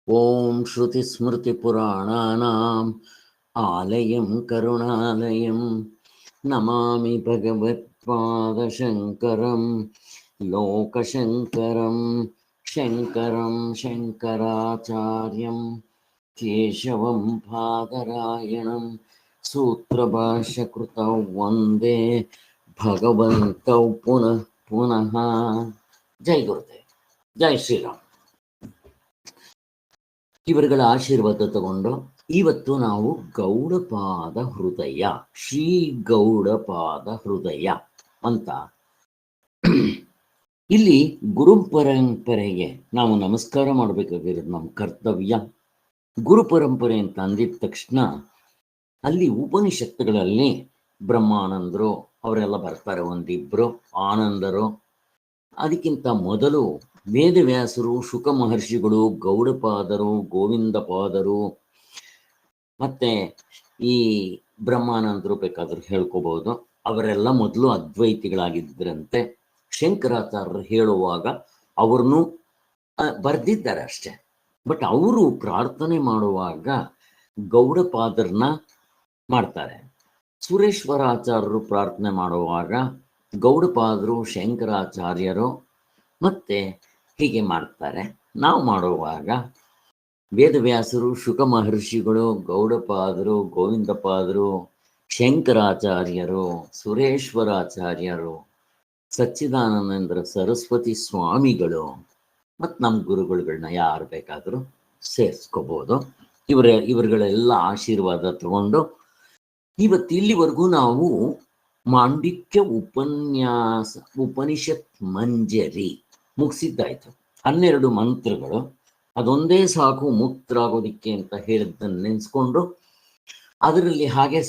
ಓಂ ಶ್ರುತಿಸ್ಮೃತಿಪುರಾಣಾನಾಂ ಆಲಯಂ ಕರುಣಾಲಯಂ ನಮಾಮಿ ಭಗವತ್ಪಾದಶಂಕರಂ ಲೋಕಶಂಕರಂ ಶಂಕರಂ ಶಂಕರಾಚಾರ್ಯಂ ಕೇಶವಂ ಬಾದರಾಯಣಂ ಸೂತ್ರಭಾಷ್ಯಕೃತೌ ವಂದೇ ಭಗವಂತೌ ಪುನಃ ಪುನಃ. ಜೈ ಗುರುದೇವ್, ಜೈ ಶ್ರೀರಾಮ್. ಇವರುಗಳ ಆಶೀರ್ವಾದ ತಗೊಂಡು ಇವತ್ತು ನಾವು ಗೌಡಪಾದ ಹೃದಯ, ಶ್ರೀ ಗೌಡಪಾದ ಹೃದಯ ಅಂತ ಇಲ್ಲಿ ಗುರು ಪರಂಪರೆಗೆ ನಾವು ನಮಸ್ಕಾರ ಮಾಡಬೇಕಾಗಿರೋದು ನಮ್ಮ ಕರ್ತವ್ಯ. ಗುರು ಪರಂಪರೆ ಅಂತ ಅಂದಿದ ತಕ್ಷಣ ಅಲ್ಲಿ ಉಪನಿಷತ್ತುಗಳಲ್ಲಿ ಬ್ರಹ್ಮಾನಂದರು ಅವರೆಲ್ಲ ಬರ್ತಾರೆ, ಒಂದಿಬ್ರು ಆನಂದರು. ಅದಕ್ಕಿಂತ ಮೊದಲು ವೇದವ್ಯಾಸರು, ಶುಕ ಮಹರ್ಷಿಗಳು, ಗೌಡಪಾದರು, ಗೋವಿಂದಪಾದರು, ಮತ್ತೆ ಈ ಬ್ರಹ್ಮಾನಂದರು ಬೇಕಾದ್ರೂ ಹೇಳ್ಕೋಬಹುದು. ಅವರೆಲ್ಲ ಮೊದಲು ಅದ್ವೈತಿಗಳಾಗಿದ್ದರಂತೆ. ಶಂಕರಾಚಾರ್ಯರು ಹೇಳುವಾಗ ಅವ್ರನ್ನೂ ಬರ್ದಿದ್ದಾರೆ ಅಷ್ಟೆ. ಬಟ್ ಅವರು ಪ್ರಾರ್ಥನೆ ಮಾಡುವಾಗ ಗೌಡಪಾದರನ್ನ ಮಾಡ್ತಾರೆ. ಸುರೇಶ್ವರಾಚಾರ್ಯರು ಪ್ರಾರ್ಥನೆ ಮಾಡುವಾಗ ಗೌಡಪಾದರು, ಶಂಕರಾಚಾರ್ಯರು ಮತ್ತೆ ಹೀಗೆ ಮಾಡ್ತಾರೆ. ನಾವು ಮಾಡುವಾಗ ವೇದವ್ಯಾಸರು, ಶುಕ ಮಹರ್ಷಿಗಳು, ಗೌಡಪಾದರು, ಗೋವಿಂದಪಾದರು, ಶಂಕರಾಚಾರ್ಯರು, ಸುರೇಶ್ವರಾಚಾರ್ಯರು, ಸಚ್ಚಿದಾನಂದೇಂದ್ರ ಸರಸ್ವತಿ ಸ್ವಾಮಿಗಳು ಮತ್ತು ನಮ್ಮ ಗುರುಗಳನ್ನ ಯಾರು ಬೇಕಾದರೂ ಸೇರಿಸ್ಕೋಬೋದು. ಇವರುಗಳೆಲ್ಲ ಆಶೀರ್ವಾದ ತಗೊಂಡು ಇವತ್ತು ಇಲ್ಲಿವರೆಗೂ ನಾವು ಮಾಂಡಿಕ್ಯ ಉಪನಿಷತ್ ಮಂಜರಿ ಮುಗಿಸಿದ್ದಾಯ್ತು. 12 ಮಂತ್ರಗಳು, ಅದೊಂದೇ ಸಾಕು ಮುಕ್ತರಾಗೋದಿಕ್ಕೆ ಅಂತ ಹೇಳಿದ್ದನ್ನು ನೆನೆಸ್ಕೊಂಡು ಅದರಲ್ಲಿ ಹಾಗೆ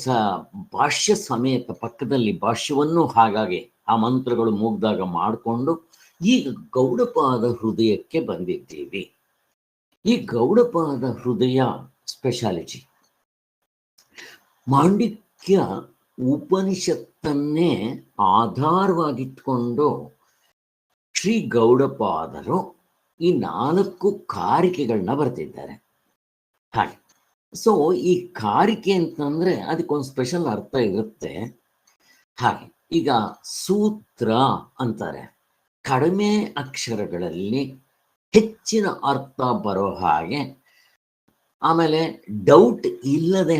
ಭಾಷ್ಯ ಸಮೇತ ಪಕ್ಕದಲ್ಲಿ ಭಾಷ್ಯವನ್ನು ಹಾಗಾಗಿ ಆ ಮಂತ್ರಗಳು ಮುಗ್ದಾಗ ಮಾಡಿಕೊಂಡು ಈಗ ಗೌಡಪಾದ ಹೃದಯಕ್ಕೆ ಬಂದಿದ್ದೀವಿ. ಈ ಗೌಡಪಾದ ಹೃದಯ ಸ್ಪೆಷಾಲಿಟಿ ಮಾಂಡಿಕ್ಯ ಉಪನಿಷತ್ತನ್ನೇ ಆಧಾರವಾಗಿಟ್ಕೊಂಡು ಶ್ರೀ ಗೌಡಪಾದರು ಈ 4 ಕಾರಿಕೆಗಳನ್ನ ಬರ್ತಿದ್ದಾರೆ. ಹಾಗೆ ಸೊ ಈ ಕಾರಿಕೆ ಅಂತಂದ್ರೆ ಅದಕ್ಕೊಂದು ಸ್ಪೆಷಲ್ ಅರ್ಥ ಇರುತ್ತೆ. ಹಾಗೆ ಈಗ ಸೂತ್ರ ಅಂತಾರೆ, ಕಡಿಮೆ ಅಕ್ಷರಗಳಲ್ಲಿ ಹೆಚ್ಚಿನ ಅರ್ಥ ಬರೋ ಹಾಗೆ, ಆಮೇಲೆ ಡೌಟ್ ಇಲ್ಲದೆ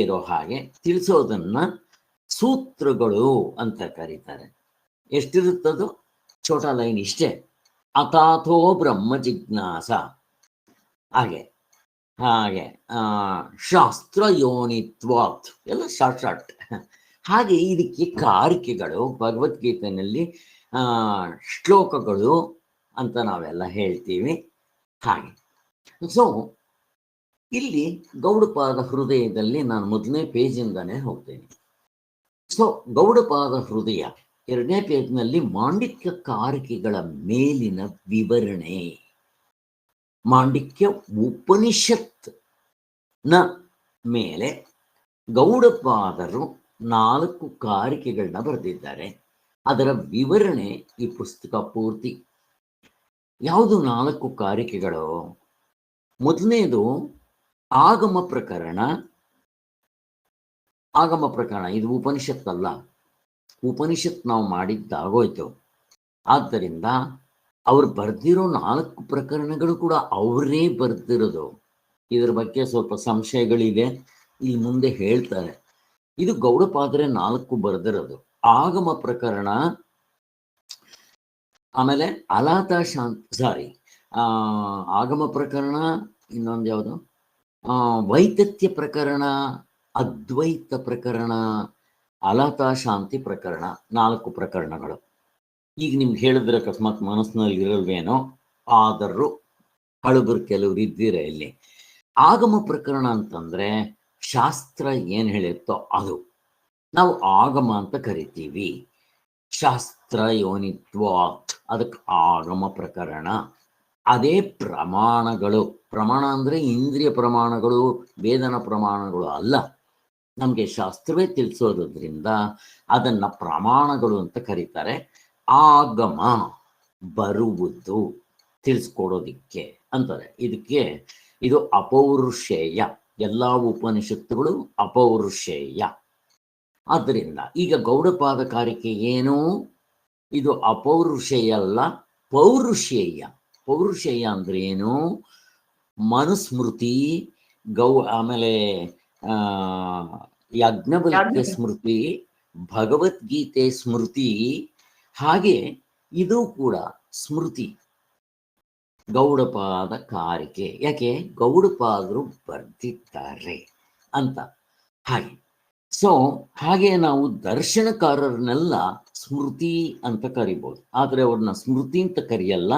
ಇರೋ ಹಾಗೆ ತಿಳಿಸೋದನ್ನ ಸೂತ್ರಗಳು ಅಂತ ಕರೀತಾರೆ. ಎಷ್ಟಿರುತ್ತದು? ಛೋಟಾ ಲೈನ್ ಇಷ್ಟೇ, ಅಥಾಥೋ ಬ್ರಹ್ಮ ಜಿಜ್ಞಾಸ. ಹಾಗೆ ಹಾಗೆ ಶಾಸ್ತ್ರ ಯೋನಿತ್ವಾತ್ ಎಲ್ಲ ಶಾರ್ಟ್. ಹಾಗೆ ಇದಕ್ಕೆ ಕಾರಿಕೆಗಳು ಭಗವದ್ಗೀತೆಯಲ್ಲಿ ಶ್ಲೋಕಗಳು ಅಂತ ನಾವೆಲ್ಲ ಹೇಳ್ತೀವಿ. ಹಾಗೆ ಸೊ ಇಲ್ಲಿ ಗೌಡಪಾದ ಹೃದಯದಲ್ಲಿ ನಾನು ಮೊದಲನೇ ಪೇಜಿಂದಾನೇ ಹೋಗ್ತೇನೆ. ಸೊ ಗೌಡಪಾದ ಹೃದಯ 2ನೇ ಪೇಜ್ನಲ್ಲಿ ಮಾಂಡಿಕ್ಯ ಕಾರಿಕೆಗಳ ಮೇಲಿನ ವಿವರಣೆ, ಮಾಂಡಿಕ್ಯ ಉಪನಿಷತ್ ನ ಮೇಲೆ ಗೌಡಪಾದರು 4 ಕಾರಿಕೆಗಳನ್ನ ಬರೆದಿದ್ದಾರೆ. ಅದರ ವಿವರಣೆ ಈ ಪುಸ್ತಕ ಪೂರ್ತಿ. ಯಾವುದು 4 ಕಾರಿಕೆಗಳು? ಮೊದಲನೇದು ಆಗಮ ಪ್ರಕರಣ. ಇದು ಉಪನಿಷತ್ ಅಲ್ಲ, ಉಪನಿಷತ್ ನಾವು ಮಾಡಿದ್ದಾಗೋಯ್ತು. ಆದ್ದರಿಂದ ಅವ್ರು ಬರ್ದಿರೋ 4 ಪ್ರಕರಣಗಳು ಕೂಡ ಅವರೇ ಬರ್ದಿರೋದು. ಇದರ ಬಗ್ಗೆ ಸ್ವಲ್ಪ ಸಂಶಯಗಳಿದೆ, ಇಲ್ಲಿ ಮುಂದೆ ಹೇಳ್ತಾರೆ. ಇದು ಗೌಡಪಾದರೆ 4 ಬರ್ದಿರೋದು. ಆಗಮ ಪ್ರಕರಣ, ಆಮೇಲೆ ಆಗಮ ಪ್ರಕರಣ, ಇನ್ನೊಂದು ಯಾವುದು ವೈತತ್ಯ ಪ್ರಕರಣ, ಅದ್ವೈತ ಪ್ರಕರಣ, ಅಲಾತಾ ಶಾಂತಿ ಪ್ರಕರಣ. 4 ಪ್ರಕರಣಗಳು. ಈಗ ನಿಮ್ಗೆ ಹೇಳಿದ್ರೆ ಅಕಸ್ಮಾತ್ ಮನಸ್ಸಿನಲ್ಲಿ ಇರಲ್ವೇನೋ, ಆದರೂ ಹಳುಬರು ಕೆಲವರು ಇದ್ದೀರ ಇಲ್ಲಿ. ಆಗಮ ಪ್ರಕರಣ ಅಂತಂದ್ರೆ ಶಾಸ್ತ್ರ ಏನ್ ಹೇಳಿರ್ತೋ ಅದು ನಾವು ಆಗಮ ಅಂತ ಕರಿತೀವಿ. ಶಾಸ್ತ್ರ ಯೋನಿತ್ವಾತ್ ಅದಕ್ಕೆ ಆಗಮ ಪ್ರಕರಣ. ಅದೇ ಪ್ರಮಾಣಗಳು. ಪ್ರಮಾಣ ಅಂದ್ರೆ ಇಂದ್ರಿಯ ಪ್ರಮಾಣಗಳು, ವೇದನ ಪ್ರಮಾಣಗಳು ಅಲ್ಲ. ನಮಗೆ ಶಾಸ್ತ್ರವೇ ತಿಳಿಸೋದ್ರಿಂದ ಅದನ್ನ ಪ್ರಮಾಣಗಳು ಅಂತ ಕರೀತಾರೆ. ಆಗಮ ಬರುವುದು ತಿಳಿಸ್ಕೊಡೋದಿಕ್ಕೆ ಅಂತಾರೆ. ಇದು ಅಪೌರುಷೇಯ. ಎಲ್ಲ ಉಪನಿಷತ್ತುಗಳು ಅಪೌರುಷೇಯ. ಆದ್ದರಿಂದ ಈಗ ಗೌಡಪಾದಕಾರಿಕೆ ಏನು? ಇದು ಅಪೌರುಷೇಯ ಅಲ್ಲ, ಪೌರುಷೇಯ. ಪೌರುಷೇಯ ಅಂದ್ರೆ ಏನು? ಮನುಸ್ಮೃತಿ, ಆಮೇಲೆ ಯಾಜ್ಞವಲ್ಕ್ಯ ಸ್ಮೃತಿ, ಭಗವದ್ಗೀತೆ ಸ್ಮೃತಿ, ಹಾಗೆ ಇದು ಕೂಡ ಸ್ಮೃತಿ. ಗೌಡಪಾದ ಕಾರಿಕೆ ಯಾಕೆ? ಗೌಡಪಾದರು ಬರ್ದಿದ್ದಾರೆ ಅಂತ. ಹಾಗೆ ನಾವು ದರ್ಶನಕಾರರನ್ನೆಲ್ಲ ಸ್ಮೃತಿ ಅಂತ ಕರಿಬೋದು. ಆದರೆ ಅವ್ರನ್ನ ಸ್ಮೃತಿ ಅಂತ ಕರೆಯಲ್ಲ,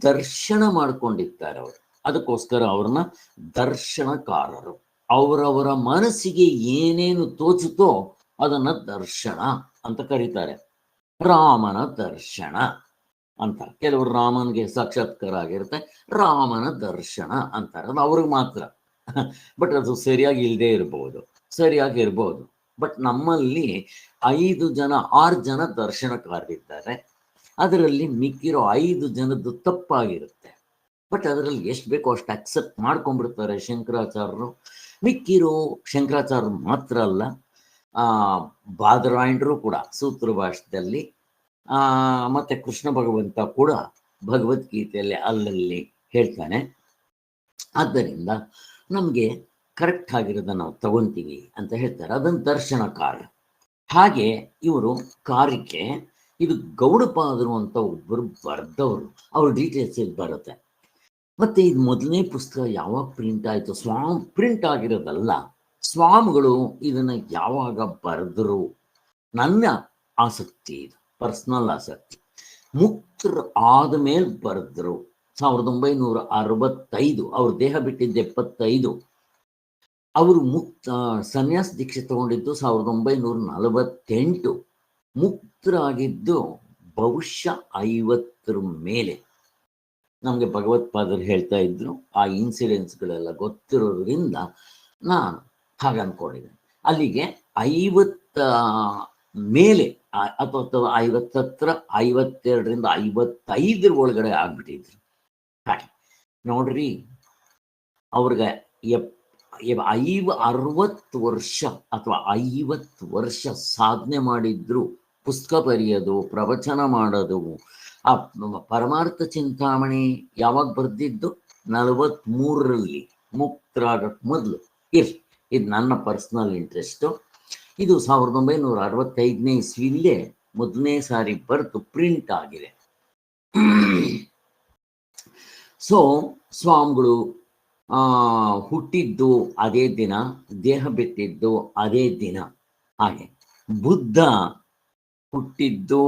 ದರ್ಶನ ಮಾಡ್ಕೊಂಡಿರ್ತಾರೆ ಅವರು. ಅದಕ್ಕೋಸ್ಕರ ಅವ್ರನ್ನ ದರ್ಶನಕಾರರು. ಅವರವರ ಮನಸ್ಸಿಗೆ ಏನೇನು ತೋಚುತ್ತೋ ಅದನ್ನ ದರ್ಶನ ಅಂತ ಕರೀತಾರೆ. ರಾಮನ ದರ್ಶನ ಅಂತ. ಕೆಲವರು ರಾಮನಿಗೆ ಸಾಕ್ಷಾತ್ಕಾರ ಆಗಿರುತ್ತೆ, ರಾಮನ ದರ್ಶನ ಅಂತಾರೆ. ಅದು ಅವ್ರಿಗೆ ಮಾತ್ರ. ಬಟ್ ಅದು ಸರಿಯಾಗಿ ಇಲ್ಲದೆ ಇರ್ಬೋದು, ಸರಿಯಾಗಿರ್ಬೋದು. ಬಟ್ ನಮ್ಮಲ್ಲಿ 6 ಜನ ದರ್ಶನಕಾರರಿದ್ದಾರೆ. ಅದರಲ್ಲಿ ಮಿಕ್ಕಿರೋ 5 ಜನದ್ದು ತಪ್ಪಾಗಿರುತ್ತೆ. ಬಟ್ ಅದರಲ್ಲಿ ಎಷ್ಟು ಬೇಕೋ ಅಷ್ಟು ಅಕ್ಸೆಪ್ಟ್ ಮಾಡ್ಕೊಂಡ್ಬಿಡ್ತಾರೆ ಶಂಕರಾಚಾರ್ಯರು. ಮಿಕ್ಕಿರೋ ಶಂಕರಾಚಾರ್ಯರು ಮಾತ್ರ ಅಲ್ಲ, ಬಾದರಾಯಣರು ಕೂಡ ಸೂತ್ರ ಭಾಷೆಯಲ್ಲಿ, ಮತ್ತೆ ಕೃಷ್ಣ ಭಗವಂತ ಕೂಡ ಭಗವದ್ಗೀತೆಯಲ್ಲಿ ಅಲ್ಲಲ್ಲಿ ಹೇಳ್ತಾನೆ. ಆದ್ದರಿಂದ ನಮಗೆ ಕರೆಕ್ಟ್ ಆಗಿರೋದನ್ನ ನಾವು ತಗೊಂತೀವಿ ಅಂತ ಹೇಳ್ತಾರೆ. ಅದನ್ನು ದರ್ಶನಕಾರ. ಹಾಗೆ ಇವರು ಕಾರಿಕೆ, ಇದು ಗೌಡಪಾದರು ಅಂತ ಒಬ್ಬರು ಬರ್ದವರು. ಅವ್ರ ಡೀಟೇಲ್ಸ್ ಇಲ್ಲಿ ಬರುತ್ತೆ. ಮತ್ತೆ ಇದು ಮೊದಲನೇ ಪುಸ್ತಕ ಯಾವಾಗ ಪ್ರಿಂಟ್ ಆಯಿತು? ಪ್ರಿಂಟ್ ಆಗಿರೋದಲ್ಲ, ಸ್ವಾಮಿಗಳು ಇದನ್ನ ಯಾವಾಗ ಬರೆದ್ರು? ನನ್ನ ಆಸಕ್ತಿ, ಇದು ಪರ್ಸನಲ್ ಆಸಕ್ತಿ. ಮುಕ್ತರು ಆದಮೇಲೆ ಬರೆದ್ರು. 1965. ಅವ್ರ ದೇಹ ಬಿಟ್ಟಿದ್ದು 75. ಅವರು ಸನ್ಯಾಸ ದೀಕ್ಷೆ ತಗೊಂಡಿದ್ದು 1948. ಮುಕ್ತರಾಗಿದ್ದು ಬಹುಶಃ 50 ಮೇಲೆ. ನಮಗೆ ಭಗವತ್ಪಾದರು ಹೇಳ್ತಾ ಇದ್ರು. ಆ ಇನ್ಸಿಡೆನ್ಸ್ಗಳೆಲ್ಲ ಗೊತ್ತಿರೋದ್ರಿಂದ ನಾನು ಹಾಗೆ ಅನ್ಕೊಂಡಿದ್ದೇನೆ. ಅಲ್ಲಿಗೆ 50 ಮೇಲೆ ಅಥವಾ 50 ಹತ್ರ 52ರಿಂದ 55 ಒಳಗಡೆ ಆಗ್ಬಿಟ್ಟಿದ್ರು. ಹಾಗೆ ನೋಡ್ರಿ, ಅವ್ರಿಗೆ 60 ವರ್ಷ ಅಥವಾ 50 ವರ್ಷ ಸಾಧನೆ ಮಾಡಿದ್ರು. ಪುಸ್ತಕ ಬರೆಯೋದು, ಪ್ರವಚನ ಮಾಡೋದು. ಆ ಪರಮಾರ್ಥ ಚಿಂತಾಮಣಿ ಯಾವಾಗ ಬರೆದಿದ್ದು? 43ರಲ್ಲಿ, ಮುಕ್ತರಾಗಕ್ಕೆ ಮೊದಲು. ಇದು ನನ್ನ ಪರ್ಸನಲ್ ಇಂಟ್ರೆಸ್ಟು. ಇದು 1965ನೇ ಇಸ್ವಿಲೇ ಮೊದಲನೇ ಸಾರಿ ಬರೆದು ಪ್ರಿಂಟ್ ಆಗಿದೆ. ಸ್ವಾಮಿಗಳು ಹುಟ್ಟಿದ್ದು ಅದೇ ದಿನ, ದೇಹ ಬಿಟ್ಟಿದ್ದು ಅದೇ ದಿನ. ಹಾಗೆ ಬುದ್ಧ ಹುಟ್ಟಿದ್ದು,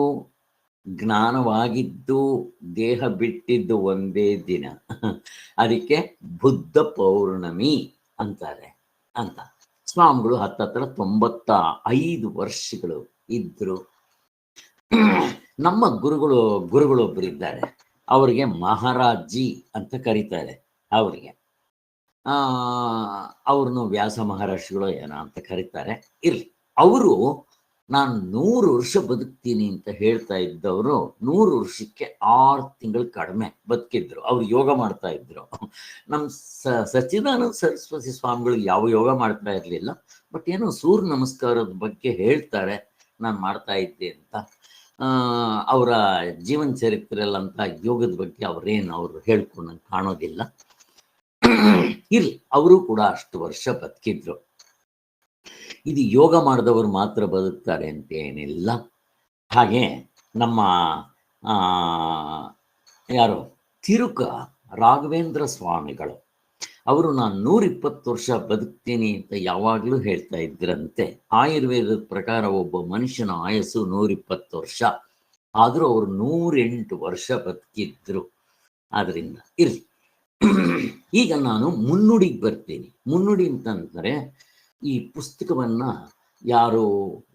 ಜ್ಞಾನವಾಗಿದ್ದು, ದೇಹ ಬಿಟ್ಟಿದ್ದು ಒಂದೇ ದಿನ. ಅದಕ್ಕೆ ಬುದ್ಧ ಪೌರ್ಣಮಿ ಅಂತಾರೆ ಅಂತ. ಸ್ವಾಮಿಗಳು ಹತ್ತತ್ರ 95 ವರ್ಷಗಳು ಇದ್ರು. ನಮ್ಮ ಗುರುಗಳೊಬ್ಬರು ಇದ್ದಾರೆ, ಅವರಿಗೆ ಮಹಾರಾಜಿ ಅಂತ ಕರೀತಾರೆ. ಅವರಿಗೆ ಅವ್ರನ್ನು ವ್ಯಾಸ ಮಹರ್ಷಿಗಳು ಏನೋ ಅಂತ ಕರೀತಾರೆ. ಇರ್ಲಿ, ಅವರು ನಾನು 100 ವರ್ಷ ಬದುಕ್ತೀನಿ ಅಂತ ಹೇಳ್ತಾ ಇದ್ದವರು 100 ವರ್ಷಕ್ಕೆ 6 ತಿಂಗಳು ಕಡಿಮೆ ಬದುಕಿದ್ರು. ಅವ್ರು ಯೋಗ ಮಾಡ್ತಾ ಇದ್ರು. ನಮ್ಮ ಸಚ್ಚಿದಾನಂದ ಸರಸ್ವತಿ ಸ್ವಾಮಿಗಳು ಯಾವ ಯೋಗ ಮಾಡ್ತಾ ಇರಲಿಲ್ಲ. ಬಟ್ ಏನೋ ಸೂರ್ಯ ನಮಸ್ಕಾರದ ಬಗ್ಗೆ ಹೇಳ್ತಾರೆ, ನಾನು ಮಾಡ್ತಾ ಇದ್ದೆ ಅಂತ. ಅವರ ಜೀವನ ಚರಿತ್ರೆಯಲ್ಲಂತ ಯೋಗದ ಬಗ್ಗೆ ಅವ್ರು ಹೇಳ್ಕೊಂಡಂಗೆ ಕಾಣೋದಿಲ್ಲ. ಇರ್ಲಿ, ಅವರು ಕೂಡ ಅಷ್ಟು ವರ್ಷ ಬದುಕಿದ್ರು. ಇದು ಯೋಗ ಮಾಡಿದವರು ಮಾತ್ರ ಬದುಕ್ತಾರೆ ಅಂತ ಏನಿಲ್ಲ. ಹಾಗೆ ನಮ್ಮ ಯಾರು ತಿರುಕ ರಾಘವೇಂದ್ರ ಸ್ವಾಮಿಗಳು, ಅವರು ನಾನು 120 ವರ್ಷ ಬದುಕ್ತೀನಿ ಅಂತ ಯಾವಾಗಲೂ ಹೇಳ್ತಾ ಇದ್ರಂತೆ. ಆಯುರ್ವೇದದ ಪ್ರಕಾರ ಒಬ್ಬ ಮನುಷ್ಯನ ಆಯಸ್ಸು 120 ವರ್ಷ. ಆದರೂ ಅವರು 108 ವರ್ಷ ಬದುಕಿದ್ರು. ಆದ್ರಿಂದ ಇರ್ಲಿ. ಈಗ ನಾನು ಮುನ್ನುಡಿಗೆ ಬರ್ತೀನಿ. ಮುನ್ನುಡಿ ಅಂತಂದರೆ ಈ ಪುಸ್ತಕವನ್ನ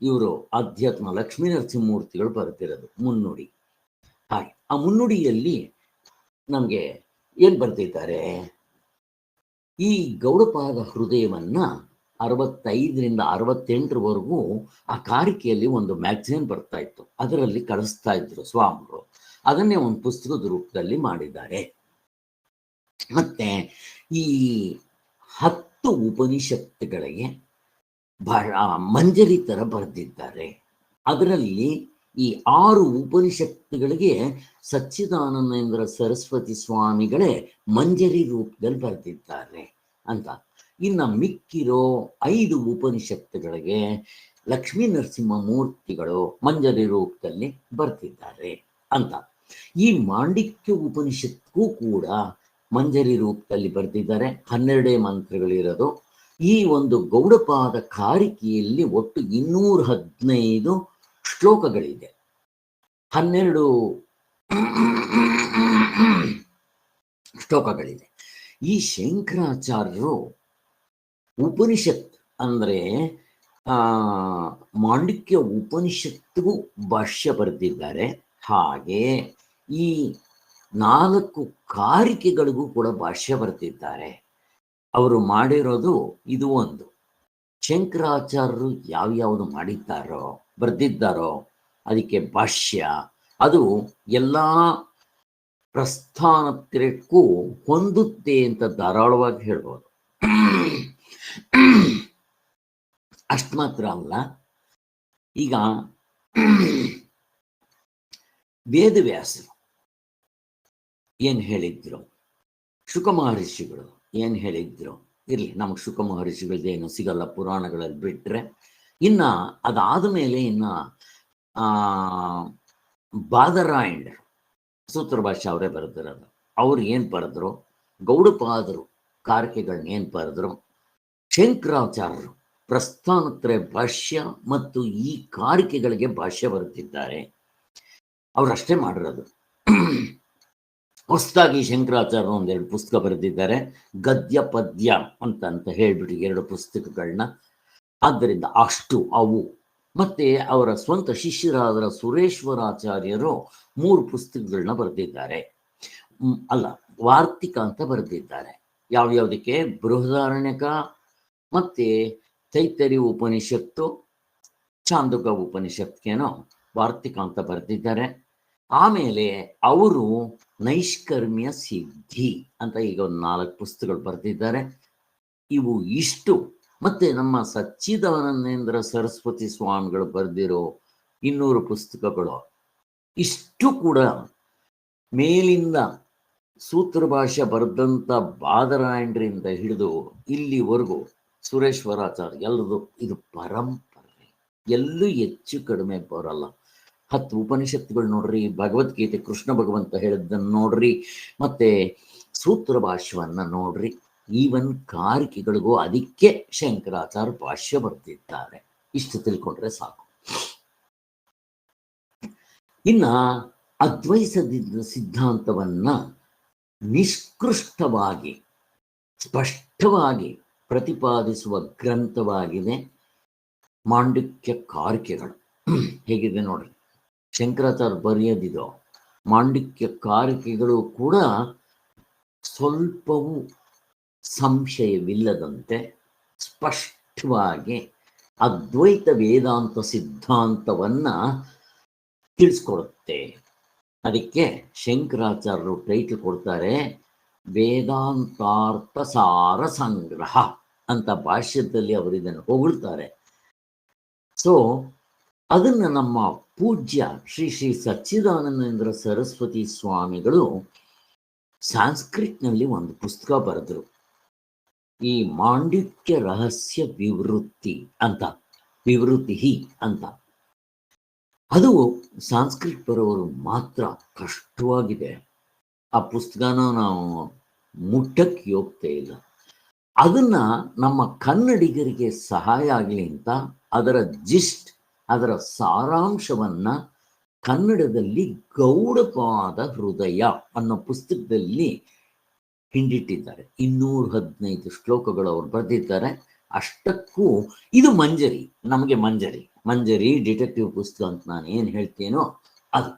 ಇವರು ಅಧ್ಯಾತ್ಮ ಲಕ್ಷ್ಮೀ ನರಸಿಂಹಮೂರ್ತಿಗಳು ಬರೆದಿರೋದು ಮುನ್ನುಡಿ. ಹಾಗೆ ಆ ಮುನ್ನುಡಿಯಲ್ಲಿ ನಮಗೆ ಏನ್ ಬರ್ತಿದ್ದಾರೆ? ಈ ಗೌಡಪಾದ ಹೃದಯವನ್ನ 65ರಿಂದ 68ರವರೆಗೂ ಆ ಕಾರಿಕೆಯಲ್ಲಿ ಒಂದು ಮ್ಯಾಗಝಿನ್ ಬರ್ತಾ ಇತ್ತು, ಅದರಲ್ಲಿ ಕಳಿಸ್ತಾ ಇದ್ರು ಸ್ವಾಮಿಗಳು. ಅದನ್ನೇ ಒಂದು ಪುಸ್ತಕದ ರೂಪದಲ್ಲಿ ಮಾಡಿದ್ದಾರೆ. ಮತ್ತೆ ಈ 10 ಉಪನಿಷತ್ತುಗಳಿಗೆ ಮಂಜರಿ ತರ ಬರೆದಿದ್ದಾರೆ. ಅದರಲ್ಲಿ ಈ 6 ಉಪನಿಷತ್ತುಗಳಿಗೆ ಸಚ್ಚಿದಾನಂದೇಂದ್ರ ಸರಸ್ವತಿ ಸ್ವಾಮಿಗಳೇ ಮಂಜರಿ ರೂಪದಲ್ಲಿ ಬರೆದಿದ್ದಾರೆ ಅಂತ. ಇನ್ನು ಮಿಕ್ಕಿರೋ 5 ಉಪನಿಷತ್ತುಗಳಿಗೆ ಲಕ್ಷ್ಮೀ ನರಸಿಂಹ ಮೂರ್ತಿಗಳು ಮಂಜರಿ ರೂಪದಲ್ಲಿ ಬರ್ತಿದ್ದಾರೆ ಅಂತ. ಈ ಮಾಂಡಿಕ್ಯ ಉಪನಿಷತ್ಗೂ ಕೂಡ ಮಂಜರಿ ರೂಪದಲ್ಲಿ ಬರ್ತಿದ್ದಾರೆ. 12 ಮಂತ್ರಗಳಿರೋದು. ಈ ಒಂದು ಗೌಡಪಾದ ಕಾರಿಕೆಯಲ್ಲಿ ಒಟ್ಟು 215 ಶ್ಲೋಕಗಳಿದೆ. 12 ಶ್ಲೋಕಗಳಿದೆ. ಈ ಶಂಕರಾಚಾರ್ಯರು ಉಪನಿಷತ್ ಅಂದ್ರೆ ಮಾಂಡಿಕ್ಯ ಉಪನಿಷತ್ತಿಗೂ ಭಾಷ್ಯ ಬರೆದಿದ್ದಾರೆ. ಹಾಗೆ ಈ 4 ಕಾರಿಕೆಗಳಿಗೂ ಕೂಡ ಭಾಷ್ಯ ಬರೆದಿದ್ದಾರೆ. ಅವರು ಮಾಡಿರೋದು ಇದು ಒಂದು. ಶಂಕರಾಚಾರ್ಯರು ಯಾವ್ಯಾವುದು ಮಾಡಿದ್ದಾರೋ ಬರೆದಿದ್ದಾರೋ ಅದಕ್ಕೆ ಭಾಷ್ಯ, ಅದು ಎಲ್ಲ ಪ್ರಸ್ಥಾನತ್ರಕ್ಕೂ ಹೊಂದುತ್ತೆ ಅಂತ ಧಾರಾಳವಾಗಿ ಹೇಳ್ಬೋದು. ಅಷ್ಟು ಮಾತ್ರ ಅಲ್ಲ, ಈಗ ವೇದವ್ಯಾಸರು ಏನ್ ಹೇಳಿದ್ರು, ಶುಕ ಮಹರ್ಷಿಗಳು ಏನ್ ಹೇಳಿದ್ರು, ಇರ್ಲಿ ನಮಗೆ ಶುಕ ಮಹರ್ಷಿಗಳದ್ದೇನು ಸಿಗಲ್ಲ ಪುರಾಣಗಳಲ್ಲಿ ಬಿಟ್ರೆ. ಇನ್ನ ಅದಾದ ಮೇಲೆ ಇನ್ನ ಬಾದರಾಯಣ್ ಸೂತ್ರ ಭಾಷೆ ಅವರೇ ಬರೆದಿರೋದು. ಅವ್ರು ಏನ್ ಬರೆದ್ರು, ಗೌಡಪಾದರು ಕಾರಿಕೆಗಳನ್ನ ಏನ್ ಬರೆದ್ರು, ಶಂಕರಾಚಾರ್ಯರು ಪ್ರಸ್ಥಾನತ್ರಯ ಭಾಷ್ಯ ಮತ್ತು ಈ ಕಾರಿಕೆಗಳಿಗೆ ಭಾಷ್ಯ ಬರುತ್ತಿದ್ದಾರೆ. ಅವರಷ್ಟೇ ಮಾಡಿರೋದು. ಹೊಸದಾಗಿ ಶಂಕರಾಚಾರ್ಯರು 2 ಪುಸ್ತಕ ಬರೆದಿದ್ದಾರೆ, ಗದ್ಯ ಪದ್ಯ ಅಂತ ಹೇಳ್ಬಿಟ್ಟು 2 ಪುಸ್ತಕಗಳನ್ನ. ಆದ್ದರಿಂದ ಅಷ್ಟು ಅವು. ಮತ್ತೆ ಅವರ ಸ್ವಂತ ಶಿಷ್ಯರಾದ ಸುರೇಶ್ವರಾಚಾರ್ಯರು 3 ಪುಸ್ತಕಗಳನ್ನ ಬರೆದಿದ್ದಾರೆ. ಅಲ್ಲ, ವಾರ್ತಿಕ ಅಂತ ಬರೆದಿದ್ದಾರೆ. ಯಾವ್ಯಾವುದಕ್ಕೆ? ಬೃಹದಾರಣ್ಯಕ ಮತ್ತೆ ತೈತರಿ ಉಪನಿಷತ್ತು, ಚಾಂದೋಕ ಉಪನಿಷತ್ಗೇನೋ ವಾರ್ತಿಕ ಅಂತ ಬರೆದಿದ್ದಾರೆ. ಆಮೇಲೆ ಅವರು ನೈಷ್ಕರ್ಮ್ಯ ಸಿದ್ಧಿ ಅಂತ ಈಗ 4 ಪುಸ್ತಕಗಳು ಬರೆದಿದ್ದಾರೆ. ಇವು ಇಷ್ಟು. ಮತ್ತೆ ನಮ್ಮ ಸಚ್ಚಿದಾನಂದೇಂದ್ರ ಸರಸ್ವತಿ ಸ್ವಾಮಿಗಳು ಬರೆದಿರೋ 200 ಪುಸ್ತಕಗಳು. ಇಷ್ಟು ಕೂಡ ಮೇಲಿಂದ ಸೂತ್ರ ಭಾಷೆ ಬರೆದಂಥ ಬಾದರಾಯಣರಿಂದ ಹಿಡಿದು ಇಲ್ಲಿವರೆಗೂ ಸುರೇಶ್ವರಾಚಾರ್ಯ ಎಲ್ಲದು ಇದು ಪರಂಪರೆ. ಎಲ್ಲೂ ಹೆಚ್ಚು ಕಡಿಮೆ ಬರಲ್ಲ. 10 ಉಪನಿಷತ್ತುಗಳು ನೋಡ್ರಿ, ಭಗವದ್ಗೀತೆ ಕೃಷ್ಣ ಭಗವಂತ ಹೇಳಿದ್ದನ್ನು ನೋಡ್ರಿ, ಮತ್ತೆ ಸೂತ್ರ ಭಾಷ್ಯವನ್ನ ನೋಡ್ರಿ, ಈವನ್ ಕಾರಿಕೆಗಳಿಗೂ ಅದಕ್ಕೆ ಶಂಕರಾಚಾರ್ಯ ಭಾಷ್ಯ ಬರೆದಿದ್ದಾರೆ. ಇಷ್ಟು ತಿಳ್ಕೊಂಡ್ರೆ ಸಾಕು. ಇನ್ನ ಅದ್ವೈತ ಸಿದ್ಧಾಂತವನ್ನ ನಿಷ್ಕೃಷ್ಟವಾಗಿ ಸ್ಪಷ್ಟವಾಗಿ ಪ್ರತಿಪಾದಿಸುವ ಗ್ರಂಥವಾಗಿದೆ ಮಾಂಡಿಕ್ಯ ಕಾರಿಕೆಗಳು. ಹೇಗಿದೆ ನೋಡ್ರಿ, ಶಂಕರಾಚಾರ್ಯ ಬರೆಯೋದಿದೋ ಮಾಂಡಿಕ್ಯ ಕಾರಿಕೆಗಳು ಕೂಡ ಸ್ವಲ್ಪವೂ ಸಂಶಯವಿಲ್ಲದಂತೆ ಸ್ಪಷ್ಟವಾಗಿ ಅದ್ವೈತ ವೇದಾಂತ ಸಿದ್ಧಾಂತವನ್ನ ತಿಳಿಸ್ಕೊಡುತ್ತೆ. ಅದಕ್ಕೆ ಶಂಕರಾಚಾರ್ಯರು ಟೈಟಲ್ ಕೊಡ್ತಾರೆ, ವೇದಾಂತಾರ್ಥ ಸಾರ ಸಂಗ್ರಹ ಅಂತ. ಭಾಷ್ಯದಲ್ಲಿ ಅವರು ಇದನ್ನು ಹೊಗಳ್ತಾರೆ. ಸೊ ಅದನ್ನು ನಮ್ಮ ಪೂಜ್ಯ ಶ್ರೀ ಶ್ರೀ ಸಚ್ಚಿದಾನಂದೇಂದ್ರ ಸರಸ್ವತಿ ಸ್ವಾಮಿಗಳು ಸಂಸ್ಕೃತ್ನಲ್ಲಿ ಒಂದು ಪುಸ್ತಕ ಬರೆದ್ರು, ಈ ಮಾಂಡಿಕ್ಯ ರಹಸ್ಯ ವಿವೃತ್ತಿ ಅಂತ, ವಿವೃತಿ ಅಂತ. ಅದು ಸಂಸ್ಕೃತ್ ಬರೋರು ಮಾತ್ರ ಕಷ್ಟವಾಗಿದೆ. ಆ ಪುಸ್ತಕನ ನಾವು ಮುಟ್ಟಕ್ಕೆ ಹೋಗ್ತಾ ಇಲ್ಲ. ಅದನ್ನ ನಮ್ಮ ಕನ್ನಡಿಗರಿಗೆ ಸಹಾಯ ಆಗಲಿ ಅಂತ ಅದರ ಜಿಸ್ಟ್, ಅದರ ಸಾರಾಂಶವನ್ನ ಕನ್ನಡದಲ್ಲಿ ಗೌಡಪಾದ ಹೃದಯ ಅನ್ನೋ ಪುಸ್ತಕದಲ್ಲಿ ಹಿಂಡಿಟ್ಟಿದ್ದಾರೆ. 215 ಶ್ಲೋಕಗಳು ಅವರು ಬರೆದಿದ್ದಾರೆ. ಅಷ್ಟಕ್ಕೂ ಇದು ಮಂಜರಿ, ನಮಗೆ ಮಂಜರಿ ಡಿಟೆಕ್ಟಿವ್ ಪುಸ್ತಕ ಅಂತ ನಾನು ಏನು ಹೇಳ್ತೇನೋ ಅದು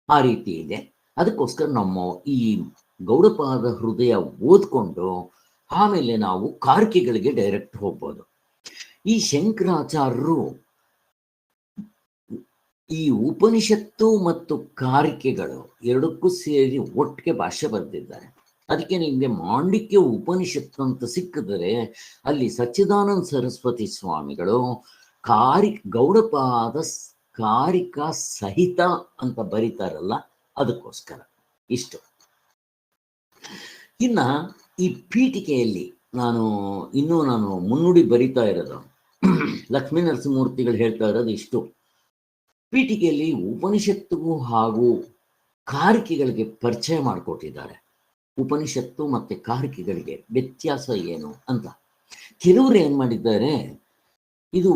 ಆ ರೀತಿ ಇದೆ. ಅದಕ್ಕೋಸ್ಕರ ನಮ್ಮ ಈ ಗೌಡಪಾದ ಹೃದಯ ಓದ್ಕೊಂಡು ಆಮೇಲೆ ನಾವು ಕಾರಿಕೆಗಳಿಗೆ ಡೈರೆಕ್ಟ್ ಹೋಗ್ಬೋದು. ಈ ಶಂಕರಾಚಾರ್ಯರು ಈ ಉಪನಿಷತ್ತು ಮತ್ತು ಕಾರಿಕೆಗಳು ಎರಡಕ್ಕೂ ಸೇರಿ ಒಟ್ಟಿಗೆ ಭಾಷ್ಯ ಬರೆದಿದ್ದಾರೆ. ಅದಕ್ಕೆ ನಿಮಗೆ ಮಾಂಡಿಕ್ಯ ಉಪನಿಷತ್ತು ಅಂತ ಸಿಕ್ಕಿದರೆ ಅಲ್ಲಿ ಸಚ್ಚಿದಾನಂದ ಸರಸ್ವತಿ ಸ್ವಾಮಿಗಳು ಗೌಡಪಾದ ಕಾರಿಕಾ ಸಹಿತ ಅಂತ ಬರೀತಾರಲ್ಲ, ಅದಕ್ಕೋಸ್ಕರ ಇಷ್ಟು. ಇನ್ನ ಈ ಪೀಠಿಕೆಯಲ್ಲಿ ನಾನು ಮುನ್ನುಡಿ ಬರಿತಾ ಇರೋದು, ಲಕ್ಷ್ಮೀ ನರಸಿಂಹಮೂರ್ತಿಗಳು ಹೇಳ್ತಾ ಇರೋದು ಇಷ್ಟು. ಪೀಠಿಕೆಯಲ್ಲಿ ಉಪನಿಷತ್ತಿಗೂ ಹಾಗೂ ಕಾರಿಕೆಗಳಿಗೆ ಪರಿಚಯ ಮಾಡಿಕೊಟ್ಟಿದ್ದಾರೆ. ಉಪನಿಷತ್ತು ಮತ್ತೆ ಕಾರಿಕೆಗಳಿಗೆ ವ್ಯತ್ಯಾಸ ಏನು ಅಂತ. ಕೆಲವರು ಏನ್ ಮಾಡಿದ್ದಾರೆ, ಇದು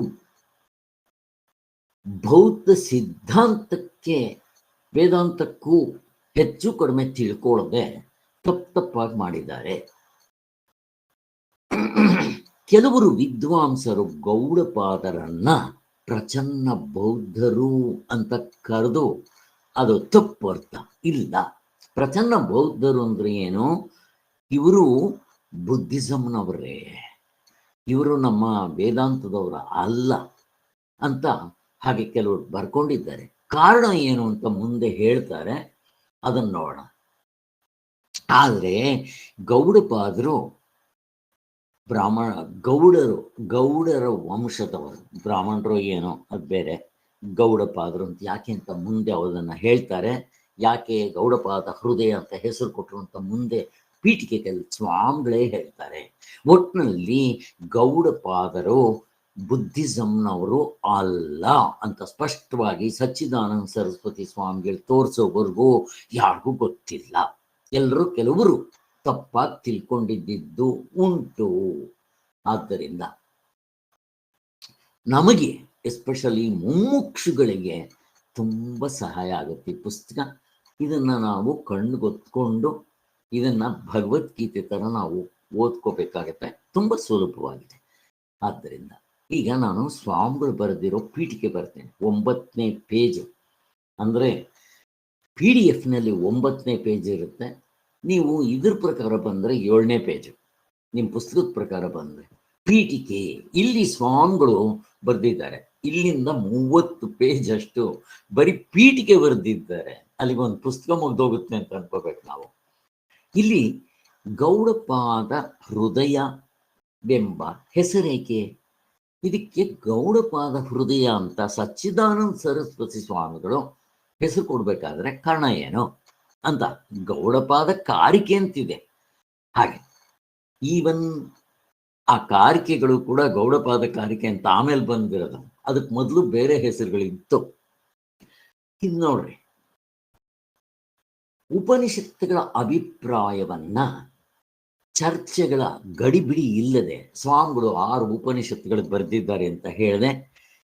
ಬೌದ್ಧ ಸಿದ್ಧಾಂತಕ್ಕೆ ವೇದಾಂತಕ್ಕೂ ಹೆಚ್ಚು ಕಡಿಮೆ ತಿಳ್ಕೊಳ್ಳದೆ ತಪ್ಪಾಗಿ ಮಾಡಿದ್ದಾರೆ. ಕೆಲವರು ವಿದ್ವಾಂಸರು ಗೌಡಪಾದರನ್ನ ಪ್ರಚನ್ನ ಬೌದ್ಧರು ಅಂತ ಕರೆದು ಅದು ತಪ್ಪು ಅರ್ಥ. ಇಲ್ಲ, ಪ್ರಚನ್ನ ಬೌದ್ಧರು ಅಂದ್ರೆ ಏನು, ಇವರು ಬುದ್ಧಿಸಂನವರೇ, ಇವರು ನಮ್ಮ ವೇದಾಂತದವರ ಅಲ್ಲ ಅಂತ ಹಾಗೆ ಕೆಲವರು ಬರ್ಕೊಂಡಿದ್ದಾರೆ. ಕಾರಣ ಏನು ಅಂತ ಮುಂದೆ ಹೇಳ್ತಾರೆ, ಅದನ್ನು ನೋಡೋಣ. ಆದರೆ ಗೌಡಪಾದರು ಗೌಡರ ವಂಶದವರು, ಬ್ರಾಹ್ಮಣರು ಏನೋ ಅದು ಬೇರೆ, ಗೌಡಪಾದರು ಅಂತ ಯಾಕೆ ಅಂತ ಮುಂದೆ ಅದನ್ನ ಹೇಳ್ತಾರೆ. ಯಾಕೆ ಗೌಡಪಾದ ಹೃದಯ ಅಂತ ಹೆಸರು ಕೊಟ್ಟರು ಅಂತ ಮುಂದೆ ಪೀಠಿಕೆಯಲ್ಲಿ ಸ್ವಾಮಿಗಳೇ ಹೇಳ್ತಾರೆ. ಒಟ್ಟಿನಲ್ಲಿ ಗೌಡಪಾದರು ಬುದ್ಧಿಸಂನವರು ಅಲ್ಲ ಅಂತ ಸ್ಪಷ್ಟವಾಗಿ ಸಚ್ಚಿದಾನಂದ ಸರಸ್ವತಿ ಸ್ವಾಮಿಗಳು ತೋರಿಸೋವರೆಗೂ ಯಾರಿಗೂ ಗೊತ್ತಿಲ್ಲ. ಕೆಲವರು ತಪ್ಪಾಗಿ ತಿಳ್ಕೊಂಡಿದ್ದು ಉಂಟು. ಆದ್ದರಿಂದ ನಮಗೆ ಎಸ್ಪೆಷಲಿ ಮುಮ್ಮುಕ್ಷುಗಳಿಗೆ ತುಂಬ ಸಹಾಯ ಆಗುತ್ತೆ ಈ ಪುಸ್ತಕ. ಇದನ್ನ ನಾವು ಕಣ್ಗೊತ್ಕೊಂಡು ಇದನ್ನ ಭಗವದ್ಗೀತೆ ತರ ನಾವು ಓದ್ಕೋಬೇಕಾಗತ್ತೆ. ತುಂಬ ಸುಲಭವಾಗಿದೆ. ಆದ್ದರಿಂದ ಈಗ ನಾನು ಸ್ವಾಮಿಗಳು ಬರೆದಿರೋ ಪೀಠಿಕೆ ಬರ್ತೇನೆ. 9ನೇ ಪೇಜ್ ಅಂದರೆ PDF ನಲ್ಲಿ 9ನೇ ಪೇಜ್ ಇರುತ್ತೆ. ನೀವು ಇದ್ರ ಪ್ರಕಾರ ಬಂದರೆ 7ನೇ ಪೇಜ್, ನಿಮ್ಮ ಪುಸ್ತಕದ ಪ್ರಕಾರ ಬಂದರೆ ಪೀಠಿಕೆ. ಇಲ್ಲಿ ಸ್ವಾಮಿಗಳು ಬರೆದಿದ್ದಾರೆ. ಇಲ್ಲಿಂದ 30 ಪೇಜ್ ಅಷ್ಟು ಬರೀ ಪೀಠಿಕೆ ಬರೆದಿದ್ದಾರೆ. ಅಲ್ಲಿಗೆ ಒಂದು ಪುಸ್ತಕ ಮುಗ್ದೋಗುತ್ತೆ ಅಂತ ಅನ್ಕೋಬೇಕು ನಾವು. ಇಲ್ಲಿ ಗೌಡಪಾದ ಹೃದಯವೆಂಬ ಹೆಸರೇಕೆ? ಇದಕ್ಕೆ ಗೌಡಪಾದ ಹೃದಯ ಅಂತ ಸಚ್ಚಿದಾನಂದ ಸರಸ್ವತಿ ಸ್ವಾಮಿಗಳು ಹೆಸರು ಕೊಡ್ಬೇಕಾದ್ರೆ ಕಾರಣ ಏನು ಅಂತ. ಗೌಡಪಾದ ಕಾರಿಕೆ ಅಂತಿದೆ. ಹಾಗೆ ಈವನ್ ಆ ಕಾರಿಕೆಗಳು ಕೂಡ ಗೌಡಪಾದ ಕಾರಿಕೆ ಅಂತ ಆಮೇಲೆ ಬಂದಿರೋದು. ಅದಕ್ಕೆ ಮೊದಲು ಬೇರೆ ಹೆಸರುಗಳಿತ್ತು. ಇದು ನೋಡ್ರಿ, ಉಪನಿಷತ್ತುಗಳ ಅಭಿಪ್ರಾಯವನ್ನ ಚರ್ಚೆಗಳ ಗಡಿಬಿಡಿ ಇಲ್ಲದೆ ಸ್ವಾಮಿಗಳು 6 ಉಪನಿಷತ್ತುಗಳು ಬರೆದಿದ್ದಾರೆ ಅಂತ ಹೇಳಿದೆ.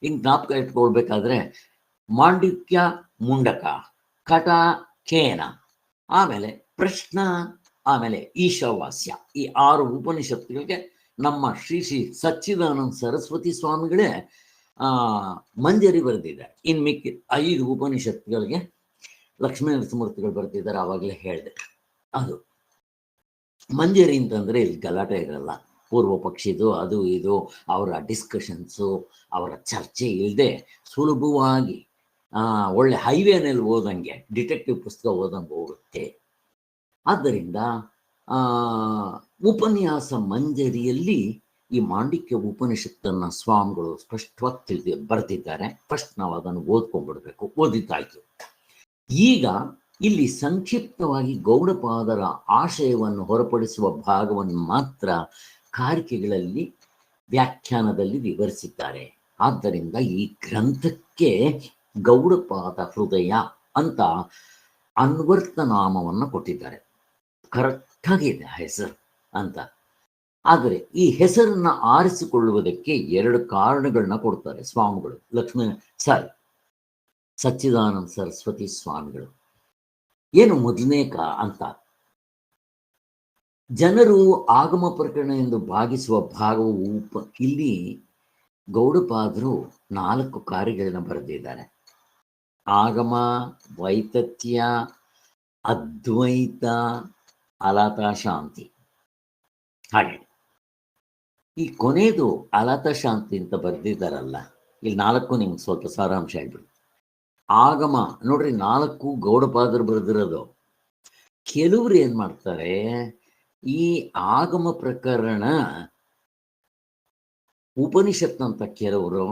ಹಿಂಗೆ ಜ್ಞಾಪಕ ಇಟ್ಕೊಳ್ಬೇಕಾದ್ರೆ ಮಾಂಡಿಕ್ಯ, ಮುಂಡಕ, ಕಟ, ಕೇನ, ಆಮೇಲೆ ಪ್ರಶ್ನ, ಆಮೇಲೆ ಈಶಾವಾಸ್ಯ, ಈ 6 ಉಪನಿಷತ್ತುಗಳಿಗೆ ನಮ್ಮ ಶ್ರೀ ಸಚ್ಚಿದಾನಂದ ಸರಸ್ವತಿ ಸ್ವಾಮಿಗಳೇ ಮಂಜರಿ ಬರೆದಿದ್ದಾರೆ. ಇನ್ನು ಮಿಕ್ಕಿ 5 ಉಪನಿಷತ್ತುಗಳಿಗೆ ಲಕ್ಷ್ಮೀ ನರಸಿಂಹಮೂರ್ತಿಗಳು ಬರೆದಿದ್ದಾರೆ. ಆವಾಗಲೇ ಹೇಳಿದೆ. ಅದು ಮಂಜರಿ ಅಂತಂದ್ರೆ ಇಲ್ಲಿ ಗಲಾಟೆ ಇರಲ್ಲ. ಪೂರ್ವ ಪಕ್ಷಿದು ಅದು ಇದು ಅವರ ಡಿಸ್ಕಷನ್ಸು, ಅವರ ಚರ್ಚೆ ಇಲ್ಲದೆ ಸುಲಭವಾಗಿ ಒಳ್ಳೆ ಹೈವೇನಲ್ಲಿ ಓದಂಗೆ, ಡಿಟೆಕ್ಟಿವ್ ಪುಸ್ತಕ ಓದಂಗೆ ಹೋಗುತ್ತೆ. ಆದ್ದರಿಂದ ಉಪನ್ಯಾಸ ಮಂಜರಿಯಲ್ಲಿ ಈ ಮಾಂಡಿಕ್ಯ ಉಪನಿಷತ್ತನ್ನ ಸ್ವಾಮಿಗಳು ಸ್ಪಷ್ಟವಾಗಿ ಬರೆದಿದ್ದಾರೆ. ಫಸ್ಟ್ ನಾವು ಅದನ್ನು ಓದ್ಕೊಂಡ್ಬಿಡ್ಬೇಕು. ಓದಿದ್ದಾಯ್ತು. ಈಗ ಇಲ್ಲಿ ಸಂಕ್ಷಿಪ್ತವಾಗಿ ಗೌಡಪಾದರ ಆಶಯವನ್ನು ಹೊರಪಡಿಸುವ ಭಾಗವನ್ನು ಮಾತ್ರ ಕಾರಿಕೆಗಳಲ್ಲಿ ವ್ಯಾಖ್ಯಾನದಲ್ಲಿ ವಿವರಿಸಿದ್ದಾರೆ. ಆದ್ದರಿಂದ ಈ ಗ್ರಂಥಕ್ಕೆ ಗೌಡಪಾದ ಹೃದಯ ಅಂತ ಅನ್ವರ್ತನಾಮವನ್ನು ಕೊಟ್ಟಿದ್ದಾರೆ. ಕರೆಕ್ಟಾಗಿದೆ ಹೆಸರು ಅಂತ. ಆದರೆ ಈ ಹೆಸರನ್ನ ಆರಿಸಿಕೊಳ್ಳುವುದಕ್ಕೆ 2 ಕಾರಣಗಳನ್ನ ಕೊಡ್ತಾರೆ ಸ್ವಾಮಿಗಳು. ಸಚ್ಚಿದಾನಂದ ಸರಸ್ವತಿ ಸ್ವಾಮಿಗಳು. ಏನು ಮೊದಲನೇ ಅಂತ, ಜನರು ಆಗಮ ಪ್ರಕರಣ ಎಂದು ಭಾಗಿಸುವ ಭಾಗವು ಇಲ್ಲಿ ಗೌಡಪಾದರು 4 ಕಾರ್ಯಗಳನ್ನ ಬರೆದಿದ್ದಾರೆ. ಆಗಮ, ವೈತತ್ಯ, ಅದ್ವೈತ, ಅಲಾತ ಶಾಂತಿ. ಹಾಗೆ ಈ ಕೊನೆಯದು ಅಲಾತ ಶಾಂತಿ ಅಂತ ಬರೆದಿದ್ದಾರಲ್ಲ, ಇಲ್ಲಿ 4 ನಿಮ್ಗೆ ಸ್ವಲ್ಪ ಸಾರಾಂಶ ಹೇಳ್ಬಿಡಿ. ಆಗಮ ನೋಡ್ರಿ, 4 ಗೌಡಪಾದರು ಬರೆದಿರೋದು. ಕೆಲವರು ಏನ್ ಮಾಡ್ತಾರೆ, ಈ ಆಗಮ ಪ್ರಕರಣ ಉಪನಿಷತ್ ಅಂತ ಕೆಲವರು,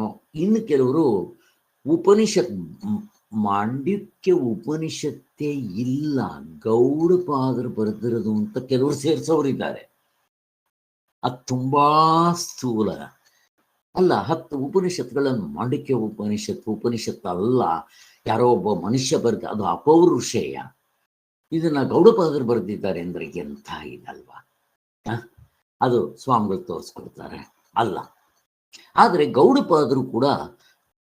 ಇನ್ನು ಕೆಲವರು ಉಪನಿಷತ್ ಮಾಂಡಿಕ್ಯ ಉಪನಿಷತ್ತೇ ಇಲ್ಲ, ಗೌಡಪಾದರು ಬರೆದಿರೋದು ಅಂತ ಕೆಲವರು ಸೇರಿಸೋರಿದ್ದಾರೆ. ಅದು ತುಂಬಾ ಸ್ಥೂಲ ಅಲ್ಲ. 10 ಉಪನಿಷತ್ಗಳನ್ನು ಮಾಂಡಿಕ್ಯ ಉಪನಿಷತ್ ಅಲ್ಲ, ಯಾರೋ ಒಬ್ಬ ಮನುಷ್ಯ ಬರೆದ, ಅದು ಅಪೌರುಷೇಯ. ಇದನ್ನ ಗೌಡಪಾದರು ಬರೆದಿದ್ದಾರೆ ಅಂದ್ರೆ ಎಂಥ ಇದಲ್ವಾ? ಅದು ಸ್ವಾಮಿಗಳು ತೋರಿಸ್ಕೊಡ್ತಾರೆ ಅಲ್ಲ. ಆದರೆ ಗೌಡಪಾದರು ಕೂಡ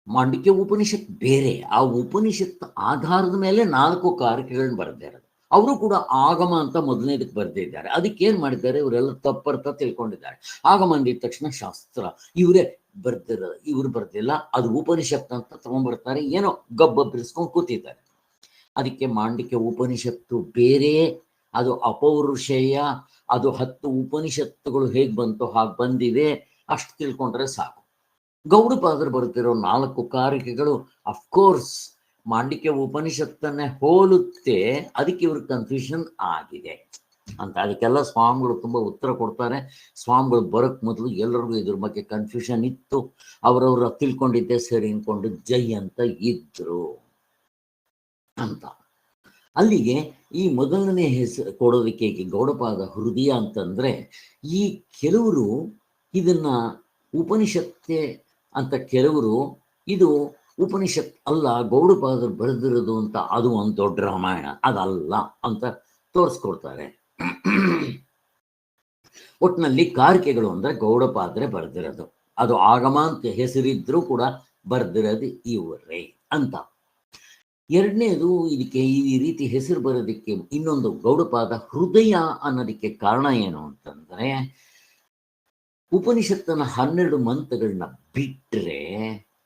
ಮಾಂಡಿಕ್ಯ ಉಪನಿಷತ್ ಬೇರೆ, ಆ ಉಪನಿಷತ್ ಆಧಾರದ ಮೇಲೆ 4 ಕಾರಿಕೆಗಳನ್ನ ಬರೆದಿದ್ದಾರೆ. ಅವರು ಕೂಡ ಆಗಮ ಅಂತ ಮೊದಲನೇದಕ್ಕೆ ಬರೆದಿದ್ದಾರೆ. ಅದಕ್ಕೇನ್ ಮಾಡಿದ್ದಾರೆ, ಇವರೆಲ್ಲ ತಪ್ಪರ್ಥ ತಿಳ್ಕೊಂಡಿದ್ದಾರೆ. ಆಗಮ ಅಂದಿದ ತಕ್ಷಣ ಶಾಸ್ತ್ರ, ಇವ್ರು ಬರ್ದಿಲ್ಲ, ಅದು ಉಪನಿಷತ್ ಅಂತ ತಗೊಂಡ್ಬರ್ತಾರೆ, ಏನೋ ಗಬ್ಬ ಬಿಡಿಸ್ಕೊಂಡು ಕೂತಿದ್ದಾರೆ. ಅದಕ್ಕೆ ಮಾಂಡಿಕ್ಯ ಉಪನಿಷತ್ತು ಬೇರೆ, ಅದು ಅಪೌರುಷೇಯ, ಅದು 10 ಉಪನಿಷತ್ತುಗಳು ಹೇಗೆ ಬಂತೋ ಹಾಗೆ ಬಂದಿದೆ, ಅಷ್ಟು ತಿಳ್ಕೊಂಡ್ರೆ ಸಾಕು. ಗೌಡಪಾದರು ಬರುತ್ತಿರೋ 4 ಕಾರಿಕೆಗಳು ಅಫ್ಕೋರ್ಸ್ ಮಾಂಡಿಕ್ಯ ಉಪನಿಷತ್ತನ್ನೇ ಹೋಲುತ್ತೆ. ಅದಕ್ಕೆ ಇವ್ರ ಕನ್ಫ್ಯೂಷನ್ ಆಗಿದೆ ಅಂತ. ಅದಕ್ಕೆಲ್ಲ ಸ್ವಾಮಿಗಳು ತುಂಬ ಉತ್ತರ ಕೊಡ್ತಾರೆ. ಸ್ವಾಮಿಗಳು ಬರೋಕ್ ಮೊದಲು ಎಲ್ಲರಿಗೂ ಇದ್ರ ಬಗ್ಗೆ ಕನ್ಫ್ಯೂಷನ್ ಇತ್ತು, ಅವರವ್ರ ತಿಳ್ಕೊಂಡಿದ್ದೆ ಸರಿ ಅನ್ಕೊಂಡು ಜೈ ಅಂತ ಇದ್ರು ಅಂತ. ಅಲ್ಲಿಗೆ ಈ ಮೊದಲನೇ ಹೆಸರು ಕೊಡೋದಕ್ಕೆ ಗೌಡಪಾದ ಹೃದಯ ಅಂತಂದ್ರೆ, ಈ ಕೆಲವರು ಇದನ್ನ ಉಪನಿಷತ್ತೆ ಅಂತ, ಕೆಲವರು ಇದು ಉಪನಿಷತ್ ಅಲ್ಲ, ಗೌಡಪಾದರು ಬರೆದಿರೋದು ಅಂತ, ಅದು ಒಂದು ದೊಡ್ಡ ರಾಮಾಯಣ ಅದಲ್ಲ ಅಂತ ತೋರಿಸ್ಕೊಡ್ತಾರೆ. ಒಟ್ಟಿನಲ್ಲಿ ಕಾರಿಕೆಗಳು ಅಂದ್ರೆ ಗೌಡಪಾದರೆ ಬರೆದಿರೋದು, ಅದು ಆಗಮ ಅಂತ ಹೆಸರಿದ್ರೂ ಕೂಡ ಬರೆದಿರೋದು ಇವರೇ ಅಂತ. ಎರಡನೇದು, ಇದಕ್ಕೆ ಈ ರೀತಿ ಹೆಸರು ಬರೋದಕ್ಕೆ ಇನ್ನೊಂದು ಗೌಡಪಾದ ಹೃದಯ ಅನ್ನೋದಕ್ಕೆ ಕಾರಣ ಏನು ಅಂತಂದ್ರೆ, ಉಪನಿಷತ್ತನ 12 ಮಂತ್ರಗಳನ್ನ ಬಿಟ್ಟರೆ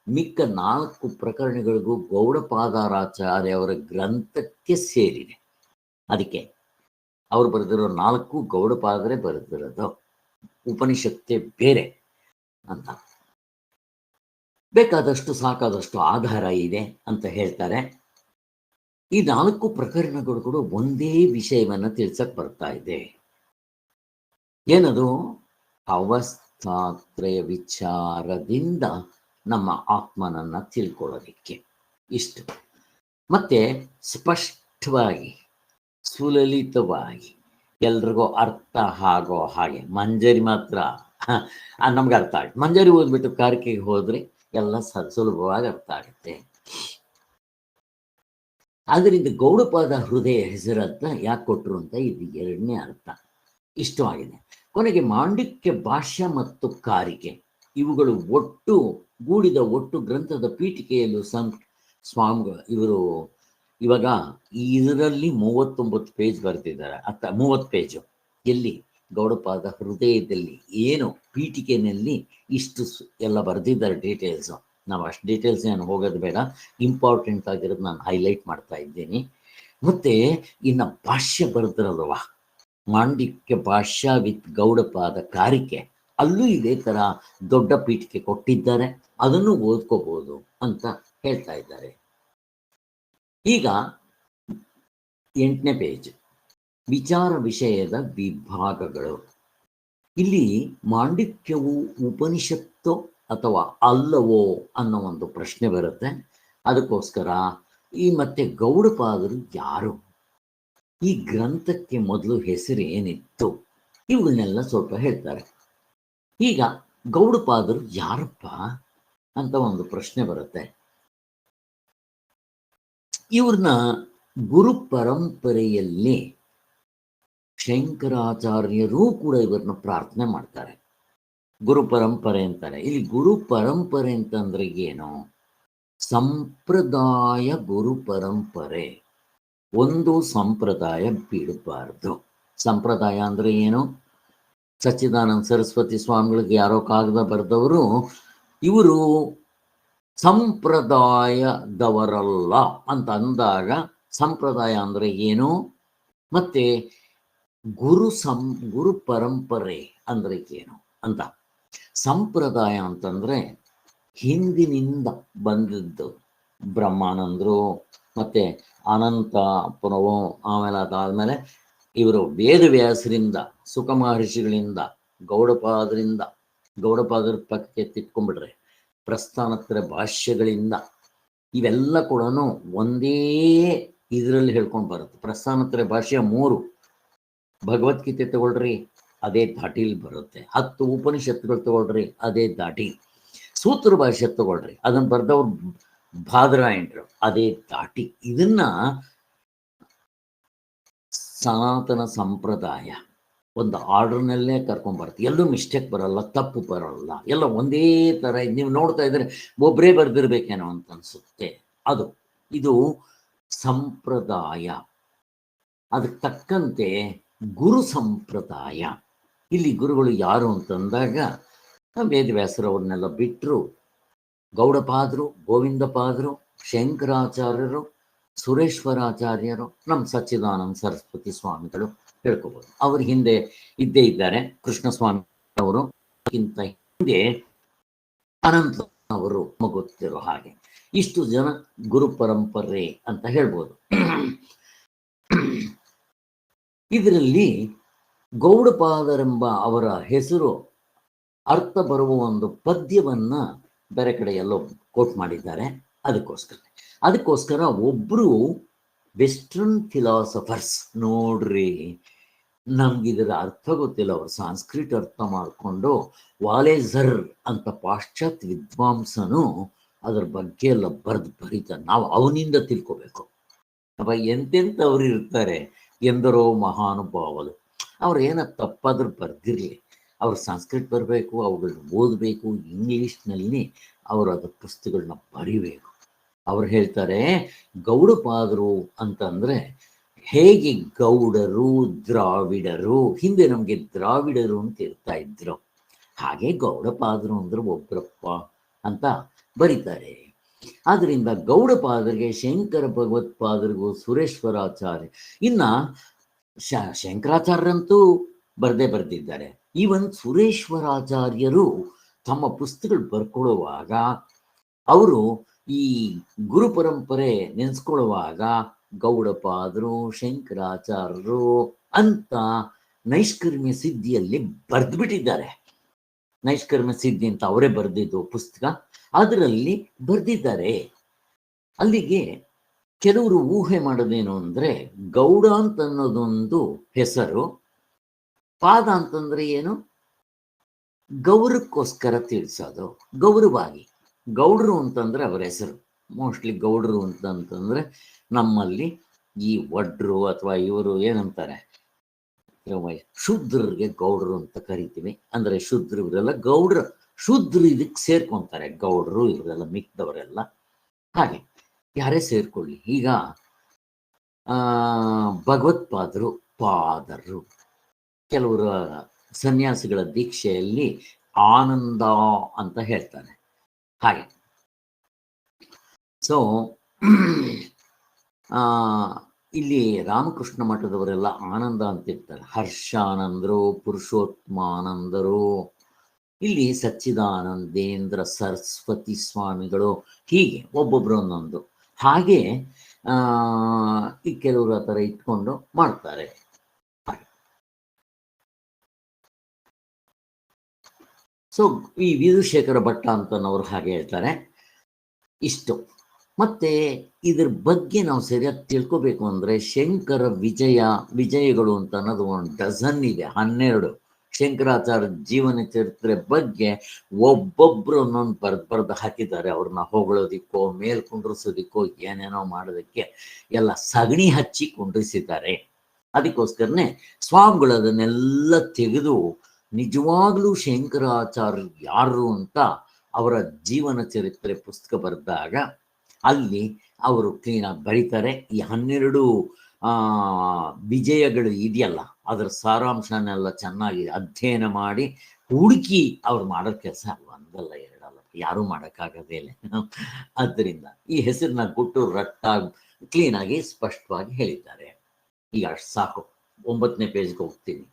ಮಿಕ್ಕ 4 ಪ್ರಕರಣಗಳಿಗೂ ಗೌಡಪಾದಾರಾಚಾರ್ಯ ಅವರ ಗ್ರಂಥಕ್ಕೆ ಸೇರಿದೆ. ಅದಕ್ಕೆ ಅವ್ರು ಬರೆದಿರೋ 4 ಗೌಡಪಾದರೆ ಬರೆದಿರೋದು, ಉಪನಿಷತ್ತೇ ಬೇರೆ ಅಂತ. ಬೇಕಾದಷ್ಟು ಸಾಕಾದಷ್ಟು ಆಧಾರ ಇದೆ ಅಂತ ಹೇಳ್ತಾರೆ. ಈ 4 ಪ್ರಕರಣಗಳು ಕೂಡ ಒಂದೇ ವಿಷಯವನ್ನ ತಿಳಿಸಕ್ ಬರ್ತಾ ಇದೆ. ಏನದು? ಅವಸ್ಥಾತ್ರಯ ವಿಚಾರದಿಂದ ನಮ್ಮ ಆತ್ಮನನ್ನ ತಿಳ್ಕೊಳ್ಳೋದಿಕ್ಕೆ ಇಷ್ಟು. ಮತ್ತೆ ಸ್ಪಷ್ಟವಾಗಿ ಸುಲಲಿತವಾಗಿ ಎಲ್ರಿಗೂ ಅರ್ಥ ಆಗೋ ಹಾಗೆ, ಮಂಜರಿ ಮಾತ್ರ ನಮ್ಗೆ ಅರ್ಥ ಆಗುತ್ತೆ. ಮಂಜರಿ ಓದ್ಬಿಟ್ಟು ಕಾರಿಕೆಗೆ ಹೋದ್ರೆ ಎಲ್ಲ ಸುಲಭವಾಗಿ ಅರ್ಥ ಆಗುತ್ತೆ. ಆದ್ದರಿಂದ ಗೌಡಪಾದ ಹೃದಯ ಹೆಸರರ್ಥ ಯಾಕೆ ಕೊಟ್ಟರು ಅಂತ ಇದು ಎರಡನೇ ಅರ್ಥ. ಇಷ್ಟವಾಗಿದೆ. ಕೊನೆಗೆ ಮಾಂಡಿಕ್ಯ ಭಾಷ್ಯ ಮತ್ತು ಕಾರಿಕೆ ಇವುಗಳು ಗೂಡಿದ ಒಟ್ಟು ಗ್ರಂಥದ ಪೀಠಿಕೆಯಲ್ಲೂ ಸ್ವಾಮಿಗಳು ಇವರು ಇವಾಗ ಇದರಲ್ಲಿ 39 ಪೇಜ್ ಬರ್ತಿದ್ದಾರೆ. 30 ಪೇಜು ಎಲ್ಲಿ ಗೌಡಪಾದ ಹೃದಯದಲ್ಲಿ ಏನು ಪೀಠಿಕೆಯಲ್ಲಿ ಇಷ್ಟು ಎಲ್ಲ ಬರೆದಿದ್ದಾರೆ ಡೀಟೇಲ್ಸು. ನಾವು ಅಷ್ಟು ಡೀಟೇಲ್ಸ್ ಏನು ಹೋಗೋದು ಬೇಡ, ಇಂಪಾರ್ಟೆಂಟ್ ಆಗಿರೋದು ನಾನು ಹೈಲೈಟ್ ಮಾಡ್ತಾ ಇದ್ದೀನಿ. ಮತ್ತೆ ಇನ್ನು ಭಾಷ್ಯ ಬರೆದಿರಲ್ವಾ, ಮಾಂಡಿಕ್ಯ ಭಾಷ್ಯ ವಿತ್ ಗೌಡಪಾದ ಕಾರಿಕೆ, ಅಲ್ಲೂ ಇದೇ ತರ ದೊಡ್ಡ ಪೀಠಿಕೆ ಕೊಟ್ಟಿದ್ದಾರೆ, ಅದನ್ನು ಓದ್ಕೋಬಹುದು ಅಂತ ಹೇಳ್ತಾ ಇದ್ದಾರೆ. ಈಗ 8ನೇ ಪೇಜ್, ವಿಚಾರ ವಿಷಯದ ವಿಭಾಗಗಳು. ಇಲ್ಲಿ ಮಾಂಡಿಕ್ಯವು ಉಪನಿಷತ್ತೋ ಅಥವಾ ಅಲ್ಲವೋ ಅನ್ನೋ ಒಂದು ಪ್ರಶ್ನೆ ಬರುತ್ತೆ. ಅದಕ್ಕೋಸ್ಕರ ಮತ್ತೆ ಗೌಡಪಾದರು ಯಾರು, ಈ ಗ್ರಂಥಕ್ಕೆ ಮೊದಲು ಹೆಸರು ಏನಿತ್ತು, ಇವುಗಳನ್ನೆಲ್ಲ ಸ್ವಲ್ಪ ಹೇಳ್ತಾರೆ. ಈಗ ಗೌಡಪಾದರು ಯಾರಪ್ಪ ಅಂತ ಒಂದು ಪ್ರಶ್ನೆ ಬರುತ್ತೆ. ಇವ್ರನ್ನ ಗುರು ಪರಂಪರೆಯಲ್ಲಿ ಶಂಕರಾಚಾರ್ಯರೂ ಕೂಡ ಇವ್ರನ್ನ ಪ್ರಾರ್ಥನೆ ಮಾಡ್ತಾರೆ. ಗುರು ಪರಂಪರೆ ಅಂತಾರೆ. ಇಲ್ಲಿ ಗುರು ಪರಂಪರೆ ಅಂತಂದ್ರೆ ಏನು? ಸಂಪ್ರದಾಯ ಗುರು ಪರಂಪರೆ. ಒಂದು ಸಂಪ್ರದಾಯ ಬಿಡಬಾರ್ದು. ಸಂಪ್ರದಾಯ ಅಂದ್ರೆ ಏನು? ಸಚ್ಚಿದಾನಂದ ಸರಸ್ವತಿ ಸ್ವಾಮಿಗಳಿಗೆ ಯಾರೋ ಕಾಗದ ಬರೆದವರು ಇವರು ಸಂಪ್ರದಾಯದವರಲ್ಲ ಅಂತ ಅಂದಾಗ ಸಂಪ್ರದಾಯ ಅಂದ್ರೆ ಏನು? ಮತ್ತೆ ಗುರು ಪರಂಪರೆ ಅಂದ್ರೆ ಏನು ಅಂತ. ಸಂಪ್ರದಾಯ ಅಂತಂದ್ರೆ ಹಿಂದಿನಿಂದ ಬಂದದ್ದು, ಬ್ರಹ್ಮಾನಂದರು ಮತ್ತೆ ಅನಂತ ಪುರವು, ಆಮೇಲೆ ಅದಾದ್ಮೇಲೆ ಇವರು ವೇದವ್ಯಾಸರಿಂದ, ಸುಖ ಮಹರ್ಷಿಗಳಿಂದ, ಗೌಡಪಾದರಿಂದ, ಗೌಡಪಾದರ ಪಕ್ಕಕ್ಕೆ ತಿಟ್ಕೊಂಡ್ಬಿಟ್ರೆ ಪ್ರಸ್ಥಾನತ್ರ ಭಾಷ್ಯಗಳಿಂದ, ಇವೆಲ್ಲ ಕೂಡ ಒಂದೇ ಇದರಲ್ಲಿ ಹೇಳ್ಕೊಂಡು ಬರುತ್ತೆ. ಪ್ರಸ್ಥಾನತ್ರ ಭಾಷ್ಯ 3, ಭಗವದ್ಗೀತೆ ತಗೊಳ್ರಿ ಅದೇ ಧಾಟಿಲಿ ಬರುತ್ತೆ. 10 ಉಪನಿಷತ್ತುಗಳು ತಗೊಳ್ರಿ ಅದೇ ಧಾಟಿ. ಸೂತ್ರ ಭಾಷೆ ತಗೊಳ್ರಿ ಅದನ್ನ ಬರ್ದವ್ರು ಬಾದರಾಯಣರು, ಅದೇ ಧಾಟಿ. ಇದನ್ನ ಸನಾತನ ಸಂಪ್ರದಾಯ ಒಂದು ಆರ್ಡರ್ನಲ್ಲೇ ಕರ್ಕೊಂಡ್ಬರುತ್ತೆ. ಎಲ್ಲೂ ಮಿಸ್ಟೇಕ್ ಬರಲ್ಲ, ತಪ್ಪು ಬರಲ್ಲ, ಎಲ್ಲ ಒಂದೇ ಥರ. ನೀವು ನೋಡ್ತಾ ಇದ್ರೆ ಒಬ್ಬರೇ ಬರ್ದಿರ್ಬೇಕೇನೋ ಅಂತ ಅನ್ಸುತ್ತೆ. ಇದು ಸಂಪ್ರದಾಯ. ಅದಕ್ಕೆ ತಕ್ಕಂತೆ ಗುರು ಸಂಪ್ರದಾಯ. ಇಲ್ಲಿ ಗುರುಗಳು ಯಾರು ಅಂತಂದಾಗ ವೇದವ್ಯಾಸರವ್ರನ್ನೆಲ್ಲ ಬಿಟ್ಟರು ಗೌಡಪಾದರು, ಗೋವಿಂದಪಾದರು, ಶಂಕರಾಚಾರ್ಯರು, ಸುರೇಶ್ವರಾಚಾರ್ಯರು, ನಮ್ಮ ಸಚ್ಚಿದಾನಂದ ಸರಸ್ವತಿ ಸ್ವಾಮಿಗಳು ಹೇಳ್ಕೋಬಹುದು. ಅವ್ರ ಹಿಂದೆ ಇದ್ದೇ ಇದ್ದಾರೆ ಕೃಷ್ಣಸ್ವಾಮಿ ಅವರು, ಕಿಂತ ಹಿಂದೆ ಅನಂತ ಅವರು, ಗೊತ್ತಿರೋ ಹಾಗೆ ಇಷ್ಟು ಜನ ಗುರು ಪರಂಪರೆ ಅಂತ ಹೇಳ್ಬೋದು. ಇದರಲ್ಲಿ ಗೌಡಪಾದರೆಂಬ ಅವರ ಹೆಸರು ಅರ್ಥ ಬರುವ ಒಂದು ಪದ್ಯವನ್ನ ಬೇರೆ ಕಡೆ ಎಲ್ಲೋ ಕೋಟ್ ಮಾಡಿದ್ದಾರೆ. ಅದಕ್ಕೋಸ್ಕರ ಒಬ್ರು ವೆಸ್ಟರ್ನ್ ಫಿಲಾಸಫರ್ಸ್ ನೋಡ್ರಿ, ನಮ್ಗಿದರ ಅರ್ಥ ಗೊತ್ತಿಲ್ಲ, ಅವರು ಸಂಸ್ಕೃತ ಅರ್ಥ ಮಾಡಿಕೊಂಡು ವಾಲೇಝರ್ ಅಂತ ಪಾಶ್ಚಾತ್ಯ ವಿದ್ವಾಂಸನು ಅದರ ಬಗ್ಗೆ ಎಲ್ಲ ಬರೀತಾರೆ. ನಾವು ಅವನಿಂದ ತಿಳ್ಕೋಬೇಕು. ಅಪ್ಪ ಎಂತೆಂಥವ್ರು ಇರ್ತಾರೆ, ಎಂದರೋ ಮಹಾನುಭಾವರು. ಅವ್ರು ಏನ ತಪ್ಪಾದ್ರೂ ಬರ್ದಿರ್ಲಿ, ಅವ್ರು ಸಂಸ್ಕೃತ ಬರಬೇಕು, ಅವುಗಳನ್ನ ಓದಬೇಕು, ಇಂಗ್ಲೀಷ್ನಲ್ಲಿ ಅವರು ಅದ್ರ ಪುಸ್ತಕಗಳನ್ನ ಬರಿಬೇಕು. ಅವ್ರು ಹೇಳ್ತಾರೆ ಗೌಡಪಾದರು ಅಂತಂದ್ರೆ ಹೇಗೆ ಗೌಡರು ದ್ರಾವಿಡರು, ಹಿಂದೆ ನಮಗೆ ದ್ರಾವಿಡರು ಅಂತ ಇರ್ತಾ ಇದ್ರು, ಹಾಗೆ ಗೌಡಪಾದರು ಅಂದ್ರೆ ಒಬ್ರಪ್ಪ ಅಂತ ಬರೀತಾರೆ. ಆದ್ರಿಂದ ಗೌಡಪಾದರಿಗೆ, ಶಂಕರ ಭಗವತ್ಪಾದರಿಗೂ, ಸುರೇಶ್ವರಾಚಾರ್ಯ, ಇನ್ನ ಶಂಕರಾಚಾರ್ಯರಂತೂ ಬರ್ದಿದ್ದಾರೆ. ಈವನ್ ಸುರೇಶ್ವರಾಚಾರ್ಯರು ತಮ್ಮ ಪುಸ್ತಕಗಳು ಬರ್ಕೊಳ್ಳುವಾಗ ಅವರು ಈ ಗುರು ಪರಂಪರೆ ನೆನೆಸ್ಕೊಳ್ಳುವಾಗ ಗೌಡಪಾದರು, ಶಂಕರಾಚಾರ್ಯರು ಅಂತ ನೈಷ್ಕರ್ಮ್ಯ ಸಿದ್ಧಿಯಲ್ಲಿ ಬರ್ದ್ಬಿಟ್ಟಿದ್ದಾರೆ. ನೈಷ್ಕರ್ಮ್ಯ ಸಿದ್ಧಿ ಅಂತ ಅವರೇ ಬರೆದಿದ್ದು ಪುಸ್ತಕ, ಅದರಲ್ಲಿ ಬರ್ದಿದ್ದಾರೆ. ಅಲ್ಲಿಗೆ ಕೆಲವರು ಊಹೆ ಮಾಡೋದೇನು ಅಂದ್ರೆ ಗೌಡ ಅಂತ ಅನ್ನೋದೊಂದು ಹೆಸರು, ಪಾದ ಅಂತಂದ್ರೆ ಏನು, ಗೌರವಕ್ಕೋಸ್ಕರ ತಿಳಿಸೋದು, ಗೌರವಾಗಿ. ಗೌಡರು ಅಂತಂದ್ರೆ ಅವರ ಹೆಸರು. ಮೋಸ್ಟ್ಲಿ ಗೌಡರು ಅಂತಂದ್ರೆ ನಮ್ಮಲ್ಲಿ ಈ ಒಡ್ರು ಅಥವಾ ಇವರು ಏನಂತಾರೆ, ಶೂದ್ರರಿಗೆ ಗೌಡರು ಅಂತ ಕರಿತೀವಿ. ಅಂದ್ರೆ ಶೂದ್ರ ಇವರೆಲ್ಲ ಗೌಡ್ರ, ಶೂದ್ರ ಇದಕ್ಕೆ ಸೇರ್ಕೊಂತಾರೆ, ಗೌಡರು ಇವರೆಲ್ಲ ಮಿಕ್ದವರೆಲ್ಲ. ಹಾಗೆ ಯಾರೇ ಸೇರ್ಕೊಳ್ಳಿ. ಈಗ ಭಗವತ್ಪಾದರು, ಪಾದರು, ಕೆಲವರ ಸನ್ಯಾಸಿಗಳ ದೀಕ್ಷೆಯಲ್ಲಿ ಆನಂದ ಅಂತ ಹೇಳ್ತಾರೆ. ಹಾಗೆ ಸೊ ಇಲ್ಲಿ ರಾಮಕೃಷ್ಣ ಮಠದವರೆಲ್ಲ ಆನಂದ ಅಂತಿರ್ತಾರೆ. ಹರ್ಷಾನಂದರು, ಪುರುಷೋತ್ತಮಾನಂದರು, ಇಲ್ಲಿ ಸಚ್ಚಿದಾನಂದೇಂದ್ರ ಸರಸ್ವತಿ ಸ್ವಾಮಿಗಳು, ಹೀಗೆ ಒಬ್ಬೊಬ್ರು ಒಂದೊಂದು. ಹಾಗೆ ಈ ಕೆಲವರು ಆ ಥರ ಇಟ್ಕೊಂಡು ಮಾಡ್ತಾರೆ. ಸೊ ಈ ವಿಧುಶೇಖರ ಭಟ್ಟ ಅಂತನವರು ಹಾಗೆ ಹೇಳ್ತಾರೆ. ಇಷ್ಟು. ಮತ್ತೆ ಇದ್ರ ಬಗ್ಗೆ ನಾವು ಸರಿಯಾಗಿ ತಿಳ್ಕೋಬೇಕು ಅಂದ್ರೆ ಶಂಕರ ವಿಜಯಗಳು ಅಂತ ಅನ್ನೋದು 12 ಇದೆ, 12 ಶಂಕರಾಚಾರ್ಯ ಜೀವನ ಚರಿತ್ರೆ ಬಗ್ಗೆ ಒಬ್ಬೊಬ್ರು ಒಂದೊಂದು ಬರ್ದು ಹಾಕಿದ್ದಾರೆ. ಅವ್ರನ್ನ ಹೊಗಳೋದಿಕ್ಕೋ, ಮೇಲ್ ಕುಂಡ್ರಿಸೋದಿಕ್ಕೋ, ಏನೇನೋ ಮಾಡೋದಕ್ಕೆ ಎಲ್ಲ ಸಗಣಿ ಹಚ್ಚಿ ಕುಂಡ್ರಿಸಿದ್ದಾರೆ. ಅದಕ್ಕೋಸ್ಕರನೇ ಸ್ವಾಮಿಗಳು ಅದನ್ನೆಲ್ಲ ತೆಗೆದು ನಿಜವಾಗ್ಲೂ ಶಂಕರಾಚಾರ್ಯ ಯಾರು ಅಂತ ಅವರ ಜೀವನ ಚರಿತ್ರೆ ಪುಸ್ತಕ ಬರೆದಾಗ ಅಲ್ಲಿ ಅವರು ಕ್ಲೀನಾಗಿ ಬರೀತಾರೆ. ಈ 12 ವಿಜಯಗಳು ಇದೆಯಲ್ಲ, ಅದರ ಸಾರಾಂಶನೆಲ್ಲ ಚೆನ್ನಾಗಿ ಅಧ್ಯಯನ ಮಾಡಿ ಹುಡುಕಿ ಅವ್ರು ಮಾಡೋ ಕೆಲಸ ಒಂದಲ್ಲ ಎರಡಲ್ಲ, ಯಾರೂ ಮಾಡೋಕ್ಕಾಗದೇ ಇಲ್ಲ. ಆದ್ದರಿಂದ ಈ ಹೆಸರನ್ನ ಕೊಟ್ಟು ರಟ್ಟಾಗಿ ಕ್ಲೀನಾಗಿ ಸ್ಪಷ್ಟವಾಗಿ ಹೇಳಿದ್ದಾರೆ. ಈಗ ಅಷ್ಟು ಸಾಕು. 9ನೇ ಪೇಜ್ಗೆ ಹೋಗ್ತೀನಿ.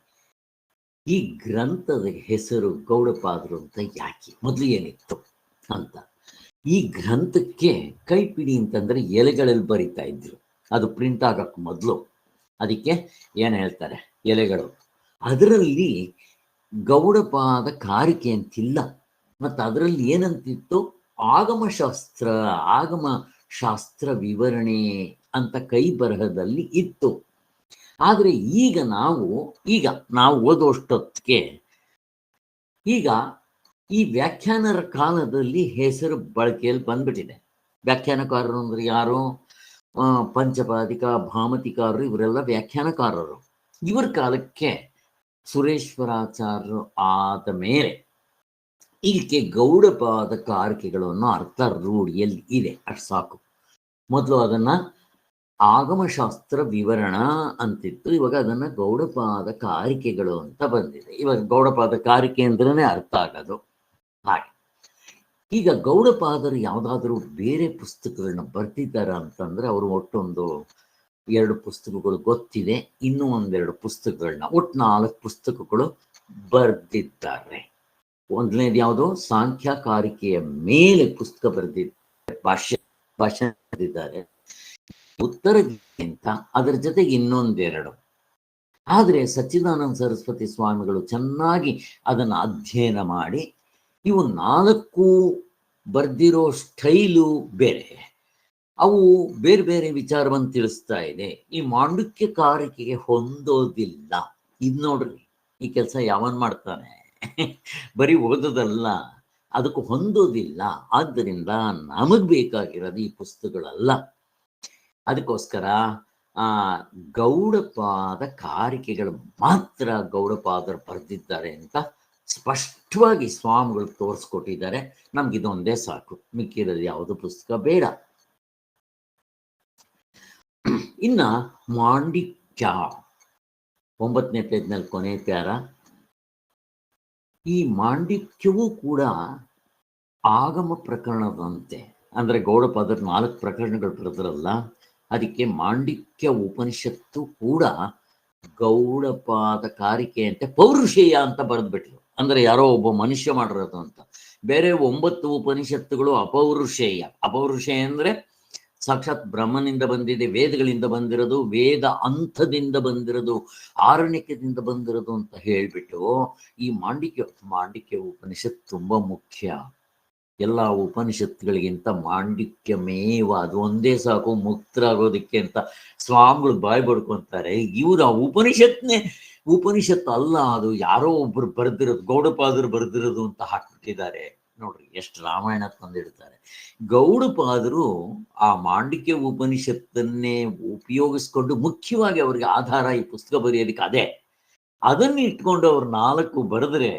ಈ ಗ್ರಂಥದ ಹೆಸರು ಗೌಡಪಾದರು ಅಂತ ಯಾಕೆ, ಮೊದಲು ಏನಿತ್ತು ಅಂತ. ಈ ಗ್ರಂಥಕ್ಕೆ ಕೈಪಿಡಿ ಅಂತಂದ್ರೆ ಎಲೆಗಳಲ್ಲಿ ಬರಿತಾ ಇದ್ರು, ಅದು ಪ್ರಿಂಟ್ ಆಗಕ್ಕೆ ಮೊದಲು. ಅದಕ್ಕೆ ಏನು ಹೇಳ್ತಾರೆ, ಎಲೆಗಳು. ಅದರಲ್ಲಿ ಗೌಡಪಾದ ಕಾರಿಕೆ ಅಂತಿಲ್ಲ. ಮತ್ತು ಅದರಲ್ಲಿ ಏನಂತಿತ್ತು, ಆಗಮಶಾಸ್ತ್ರ, ಆಗಮ ಶಾಸ್ತ್ರ ವಿವರಣೆ ಅಂತ ಕೈ ಬರಹದಲ್ಲಿ ಇತ್ತು. ಆದರೆ ಈಗ ನಾವು ಓದೋಷ್ಟೊತ್ತಿಗೆ ಈಗ ಈ ವ್ಯಾಖ್ಯಾನರ ಕಾಲದಲ್ಲಿ ಹೆಸರು ಬಳಕೆಯಲ್ಲಿ ಬಂದ್ಬಿಟ್ಟಿದೆ. ವ್ಯಾಖ್ಯಾನಕಾರರು ಅಂದ್ರೆ ಯಾರು? ಪಂಚಪಾದಿಕ, ಭಾಮತಿಕಾರರು, ಇವರೆಲ್ಲ ವ್ಯಾಖ್ಯಾನಕಾರರು. ಇವರ ಕಾಲಕ್ಕೆ ಸುರೇಶ್ವರಾಚಾರ್ಯರು ಆದ ಮೇಲೆ ಇದಕ್ಕೆ ಗೌಡಪಾದ ಕಾರಿಕೆಗಳು ಅನ್ನೋ ಅರ್ಥ ರೂಢಿಯಲ್ಲಿ ಇದೆ. ಅಷ್ಟು ಸಾಕು. ಮೊದಲು ಅದನ್ನ ಆಗಮಶಾಸ್ತ್ರ ವಿವರಣ ಅಂತಿತ್ತು, ಇವಾಗ ಅದನ್ನ ಗೌಡಪಾದ ಕಾರಿಕೆಗಳು ಅಂತ ಬಂದಿದೆ. ಇವಾಗ ಗೌಡಪಾದ ಕಾರಿಕೆ ಅಂದ್ರೇ ಅರ್ಥ ಆಗೋದು ಹಾಗೆ. ಈಗ ಗೌಡಪಾದರು ಯಾವುದಾದ್ರೂ ಬೇರೆ ಪುಸ್ತಕಗಳನ್ನ ಬರ್ತಿದ್ದಾರ ಅಂತಂದ್ರೆ, ಅವರು ಒಟ್ಟೊಂದು 2 ಪುಸ್ತಕಗಳು ಗೊತ್ತಿದೆ, ಇನ್ನೂ 1-2 ಪುಸ್ತಕಗಳನ್ನ, ಒಟ್ಟು 4 ಪುಸ್ತಕಗಳು ಬರೆದಿದ್ದಾರೆ. ಒಂದನೇದು ಯಾವುದು, ಸಾಂಖ್ಯಕಾರಿಕೆಯ ಮೇಲೆ ಪುಸ್ತಕ ಬರೆದಿದ್ದಾರೆ, ಭಾಷ್ಯ ಬರೆದಿದ್ದಾರೆ. ಉತ್ತರ ಗೀತೆ ಅಂತ ಅದರ ಜೊತೆಗೆ ಇನ್ನೊಂದೆರಡು. ಆದರೆ ಸಚ್ಚಿದಾನಂದ ಸರಸ್ವತಿ ಸ್ವಾಮಿಗಳು ಚೆನ್ನಾಗಿ ಅದನ್ನು ಅಧ್ಯಯನ ಮಾಡಿ ಇವು 4 ಬರ್ದಿರೋ ಸ್ಟೈಲು ಬೇರೆ, ಅವು ಬೇರೆ ಬೇರೆ ವಿಚಾರವನ್ನು ತಿಳಿಸ್ತಾ ಇದೆ. ಈ ಮಾಂಡುಕ್ಯ ಕಾರಿಕೆಗೆ ಹೊಂದೋದಿಲ್ಲ. ಇದು ನೋಡ್ರಿ, ಈ ಕೆಲಸ ಯಾವನ್ ಮಾಡ್ತಾನೆ? ಬರೀ ಓದೋದಲ್ಲ, ಅದಕ್ಕೂ ಹೊಂದೋದಿಲ್ಲ. ಆದ್ದರಿಂದ ನಮಗ್ ಬೇಕಾಗಿರೋದು ಈ ಪುಸ್ತಕಗಳಲ್ಲ. ಅದಕ್ಕೋಸ್ಕರ ಗೌಡಪಾದ ಕಾರಿಕೆಗಳು ಮಾತ್ರ ಗೌಡಪಾದರು ಬರೆದಿದ್ದಾರೆ ಅಂತ ಸ್ಪಷ್ಟವಾಗಿ ಸ್ವಾಮಿಗಳು ತೋರಿಸ್ಕೊಟ್ಟಿದ್ದಾರೆ. ನಮ್ಗಿದೊಂದೇ ಸಾಕು, ಮಿಕ್ಕಿರೋದು ಯಾವುದು ಪುಸ್ತಕ ಬೇಡ. ಇನ್ನ ಮಾಂಡಿಕ್ಯ 9ನೇ ಪೇಜ್ನಲ್ಲಿ ಕೊನೆ ಪ್ಯಾರ. ಈ ಮಾಂಡಿಕ್ಯವೂ ಕೂಡ ಆಗಮ ಪ್ರಕರಣದಂತೆ, ಅಂದ್ರೆ ಗೌಡಪಾದರ 4 ಪ್ರಕರಣಗಳು ಬರೆದ್ರಲ್ಲ, ಅದಕ್ಕೆ ಮಾಂಡಿಕ್ಯ ಉಪನಿಷತ್ತು ಕೂಡ ಗೌಡಪಾದ ಕಾರಿಕೆ ಅಂತೆ ಪೌರುಷೇಯ ಅಂತ ಬರೆದ್ಬಿಟ್ರು. ಅಂದ್ರೆ ಯಾರೋ ಒಬ್ಬ ಮನುಷ್ಯ ಮಾಡಿರೋದು ಅಂತ. ಬೇರೆ 9 ಉಪನಿಷತ್ತುಗಳು ಅಪೌರುಷೇಯ. ಅಪೌರುಷೇಯ ಅಂದ್ರೆ ಸಾಕ್ಷಾತ್ ಬ್ರಹ್ಮನಿಂದ ಬಂದಿದೆ, ವೇದಗಳಿಂದ ಬಂದಿರೋದು, ವೇದ ಅಂಥದಿಂದ ಬಂದಿರೋದು, ಆರಣ್ಯಕದಿಂದ ಬಂದಿರೋದು ಅಂತ ಹೇಳ್ಬಿಟ್ಟು ಈ ಮಾಂಡಿಕ್ಯ ಉಪನಿಷತ್ ತುಂಬಾ ಮುಖ್ಯ. ಎಲ್ಲ ಉಪನಿಷತ್ತುಗಳಿಗಿಂತ ಮಾಂಡಿಕ್ಯಮೇವ, ಅದು ಒಂದೇ ಸಾಕು ಮುಕ್ತರಾಗೋದಕ್ಕೆ ಅಂತ ಸ್ವಾಮಿಗಳು ಬಾಯಿ ಬಡ್ಕೊಂತಾರೆ. ಇವರು ಆ ಉಪನಿಷತ್ತು ಅಲ್ಲ, ಅದು ಯಾರೋ ಒಬ್ರು ಬರ್ದಿರೋದು, ಗೌಡಪಾದರು ಬರ್ದಿರೋದು ಅಂತ ಹಾಕ್ಬಿಟ್ಟಿದ್ದಾರೆ. ನೋಡ್ರಿ ಎಷ್ಟು ರಾಮಾಯಣ ತಂದಿಡ್ತಾರೆ. ಗೌಡಪಾದರು ಆ ಮಾಂಡಿಕ್ಯ ಉಪನಿಷತ್ತನ್ನೇ ಉಪಯೋಗಿಸ್ಕೊಂಡು ಮುಖ್ಯವಾಗಿ ಅವ್ರಿಗೆ ಆಧಾರ ಈ ಪುಸ್ತಕ ಬರೆಯೋದಕ್ಕೆ ಅದೇ. ಅದನ್ನ ಇಟ್ಕೊಂಡು ಅವ್ರು 4 ಬರೆದ್ರೆ